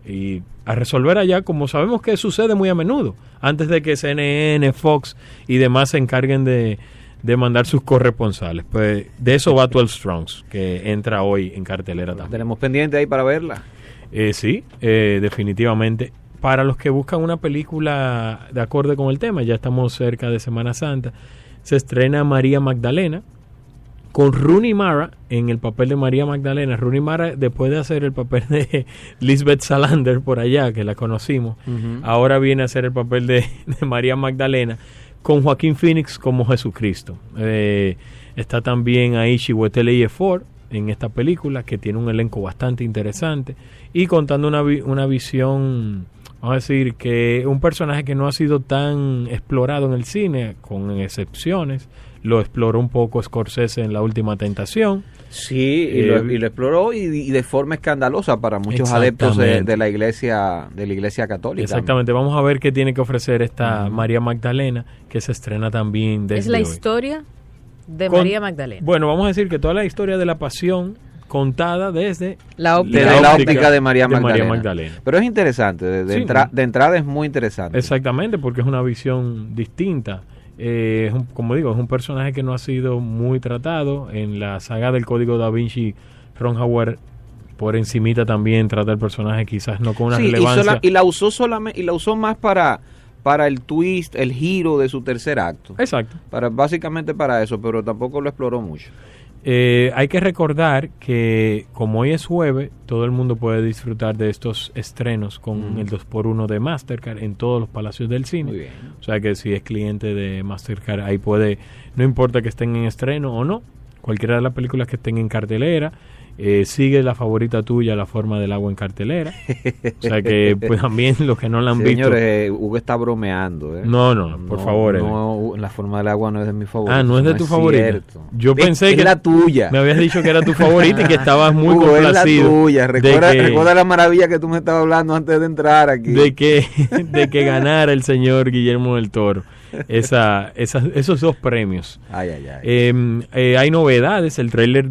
Y a resolver allá, como sabemos que sucede muy a menudo, antes de que CNN, Fox y demás se encarguen de mandar sus corresponsales. Pues de eso va 12 Strongs, que entra hoy en cartelera también. ¿Tenemos pendiente ahí para verla? Sí, definitivamente. Para los que buscan una película de acorde con el tema, ya estamos cerca de Semana Santa, se estrena María Magdalena, con Rooney Mara en el papel de María Magdalena. Rooney Mara, después de hacer el papel de Lisbeth Salander por allá, que la conocimos, ahora viene a hacer el papel de María Magdalena, con Joaquín Phoenix como Jesucristo. Está también ahí Chiwetel Ejiofor en esta película, que tiene un elenco bastante interesante, y contando una visión, vamos a decir, que un personaje que no ha sido tan explorado en el cine, con excepciones. Lo exploró un poco Scorsese en La Última Tentación. Sí, y lo exploró y de forma escandalosa para muchos adeptos de la iglesia católica. Exactamente, vamos a ver qué tiene que ofrecer esta María Magdalena, que se estrena también desde Es la hoy. historia de María Magdalena. Bueno, vamos a decir que toda la historia de la pasión contada desde la óptica de María Magdalena. Pero es interesante, de entrada es muy interesante. Exactamente, porque es una visión distinta. Como digo, es un personaje que no ha sido muy tratado en la saga del Código Da Vinci. Ron Howard por encimita también trata el personaje, quizás no con una relevancia, y la usó más para el twist, el giro de su tercer acto. Exacto. Básicamente para eso, pero tampoco lo exploró mucho. Hay que recordar que como hoy es jueves, todo el mundo puede disfrutar de estos estrenos con el 2x1 de Mastercard en todos los palacios del cine. Muy bien. O sea que si es cliente de Mastercard, ahí puede, no importa que estén en estreno o no, cualquiera de las películas que estén en cartelera, sigue la favorita tuya, La Forma del Agua, en cartelera. O sea que pues también los que no la han visto. Señores, Hugo está bromeando. No, por favor. No, La Forma del Agua no es de mi favorita. Ah, no es de tu favorita. Cierto. Yo pensé que es la tuya. Me habías dicho que era tu favorita y que estabas muy Hugo, complacido. Es la tuya. Recuerda la maravilla que tú me estabas hablando antes de entrar aquí. De que ganara el señor Guillermo del Toro esos dos premios. Hay novedades. El tráiler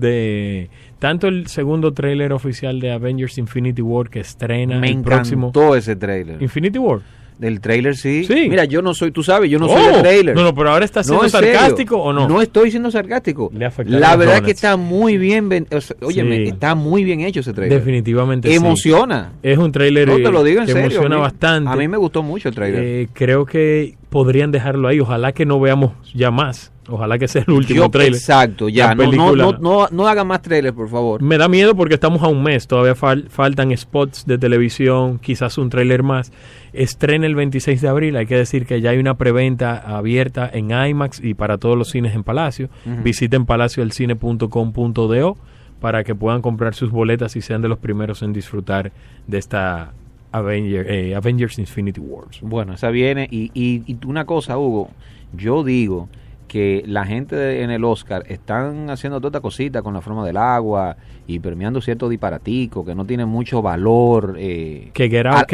tanto el segundo tráiler oficial de Avengers Infinity War, que estrena el próximo. Me encantó ese tráiler. Infinity War. Del tráiler, sí. Mira, yo no soy, tú sabes, yo no soy de tráiler. No, pero ahora estás siendo sarcástico, ¿o no? No estoy siendo sarcástico. La verdad es que está muy bien, está muy bien hecho ese tráiler. Definitivamente emociona. Es un tráiler te lo digo en que serio, emociona bastante. A mí me gustó mucho el tráiler. Creo que podrían dejarlo ahí. Ojalá que no veamos ya más. Ojalá que sea el último tráiler. Exacto, ya. No hagan más trailers, por favor. Me da miedo porque estamos a un mes. Todavía faltan spots de televisión, quizás un tráiler más. Estrena el 26 de abril. Hay que decir que ya hay una preventa abierta en IMAX y para todos los cines en Palacio. Visiten palaciodelcine.com.do para que puedan comprar sus boletas y sean de los primeros en disfrutar de esta Avengers Infinity Wars. Bueno, esa viene. Y una cosa, Hugo, yo digo que la gente en el Oscar están haciendo toda esta cosita con La Forma del Agua y premiando ciertos disparaticos que no tienen mucho valor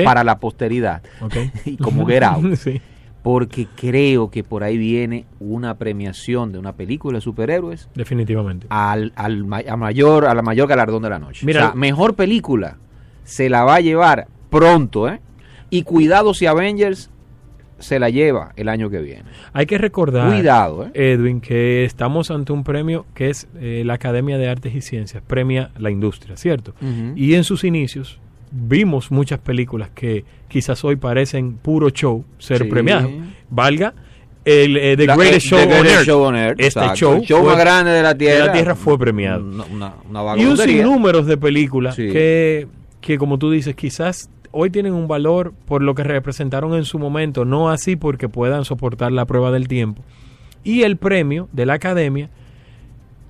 para la posteridad. Y como Get Out. Sí. Porque creo que por ahí viene una premiación de una película de superhéroes. Definitivamente. A la mayor galardón de la noche. Mira, o sea, mejor película se la va a llevar pronto, y cuidado si Avengers se la lleva el año que viene. Hay que recordar, cuidado, Edwin, que estamos ante un premio que es la Academia de Artes y Ciencias, premia la industria, ¿cierto? Y en sus inicios vimos muchas películas que quizás hoy parecen puro show ser premiadas. Valga The Greatest Show on Earth. Este el show más grande de la Tierra fue premiado. Y un sinnúmero de películas que como tú dices, quizás hoy tienen un valor por lo que representaron en su momento, no así porque puedan soportar la prueba del tiempo. Y el premio de la Academia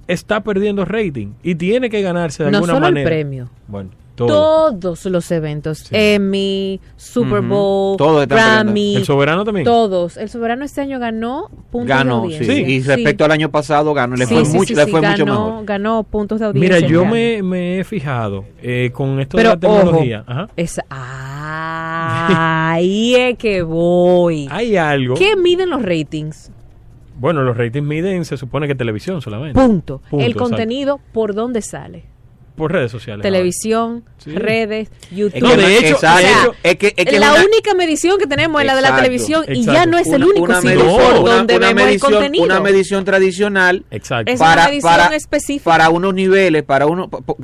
está perdiendo rating y tiene que ganarse de alguna manera. No solo el premio. Bueno, todos los eventos, Emmy, Super Bowl, Grammy, El Soberano también. Todos. El Soberano este año ganó puntos de audiencia. Sí. Y respecto al año pasado ganó, le fue mucho mejor. Ganó puntos de audiencia. Mira, yo me he fijado con esto de la tecnología. Ojo, ahí es que voy. Hay algo. ¿Qué miden los ratings? Bueno, los ratings miden, se supone que televisión solamente. Punto. El contenido, ¿por dónde sale? Por redes sociales. Televisión, redes, YouTube. No, de hecho, la única medición que tenemos es la de la televisión y ya no es el único sitio por donde vemos el contenido. Una medición tradicional. Exacto. Es una medición específica. Para unos niveles,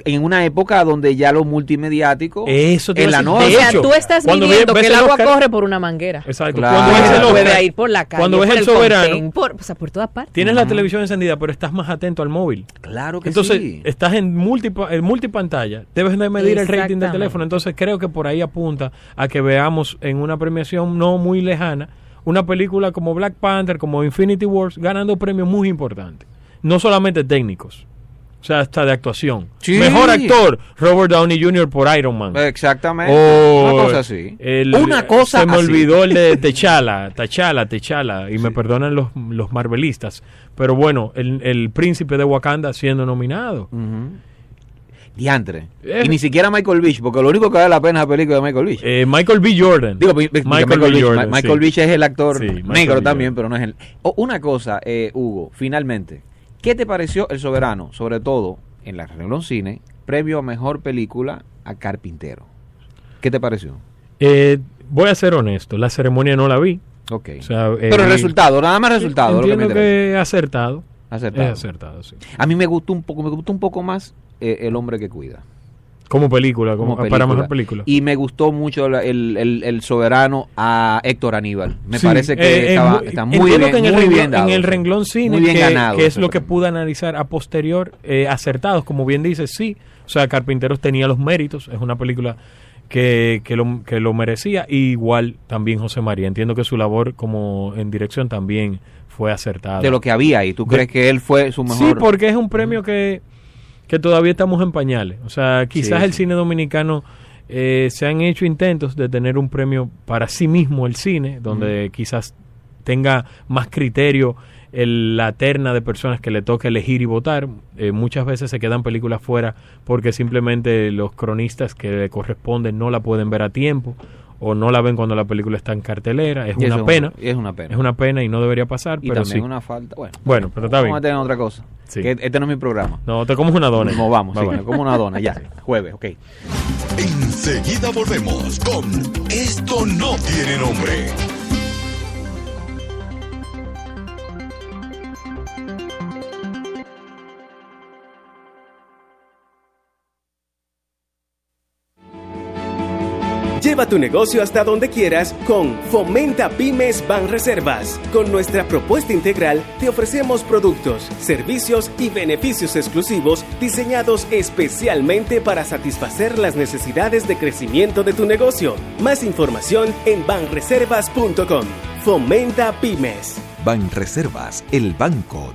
en una época donde ya lo multimediático eso en la noche. O sea, tú estás midiendo que el agua corre por una manguera. Exacto. Cuando puede ir por la calle, cuando ves el Soberano, por todas partes. Tienes la televisión encendida, pero estás más atento al móvil. Claro que entonces, sí. Estás en multipantalla, debes de medir el rating del teléfono, entonces creo que por ahí apunta a que veamos en una premiación no muy lejana una película como Black Panther, como Infinity Wars, ganando premios muy importantes, no solamente técnicos, o sea, hasta de actuación. Sí. Mejor actor, Robert Downey Jr. por Iron Man. Exactamente. Una cosa así. Se me olvidó el de T'Challa, y me perdonan los marvelistas, pero bueno, el príncipe de Wakanda siendo nominado. Diantre. Y ni siquiera Michael Beach, porque lo único que vale la pena es la película de Michael Beach. Michael B. Jordan. Michael Beach es el actor negro también, pero no es el... una cosa, Hugo, finalmente, ¿qué te pareció El Soberano? Sobre todo, en la Renglón Cine, previo a Mejor Película a Carpintero. ¿Qué te pareció? Voy a ser honesto, la ceremonia no la vi. Ok. O sea, pero el resultado, nada más resultado. Entiendo que acertado. Es acertado, sí. A mí me gustó un poco más El Hombre que Cuida. Como película, para Mejor Película. Y me gustó mucho el Soberano a Héctor Aníbal. Me parece que está muy bien dado. En el renglón cine, muy bien ganado, que es lo que pude analizar a posterior, acertados, como bien dices, sí. O sea, Carpinteros tenía los méritos, es una película que lo merecía. Y igual también José María. Entiendo que su labor como en dirección también fue acertada. De lo que había ahí, ¿tú crees que él fue su mejor? Sí, porque es un premio que todavía estamos en pañales. O sea, quizás el cine dominicano se han hecho intentos de tener un premio para sí mismo el cine, donde quizás tenga más criterio la terna de personas que le toca elegir y votar. Muchas veces se quedan películas fuera porque simplemente los cronistas que le corresponden no la pueden ver a tiempo o no la ven cuando la película está en cartelera. Es una pena. Es una pena. Es una pena y no debería pasar. Y pero también sí. una falta. Bueno, pero está bien. Vamos a tener otra cosa. Sí. Que este no es mi programa. No, te comes una dona. No, vamos. Me como una dona ya. Jueves, ok. Enseguida volvemos con Esto no tiene nombre. Lleva tu negocio hasta donde quieras con Fomenta Pymes Banreservas. Con nuestra propuesta integral te ofrecemos productos, servicios y beneficios exclusivos diseñados especialmente para satisfacer las necesidades de crecimiento de tu negocio. Más información en banreservas.com. Fomenta Pymes. Banreservas, el banco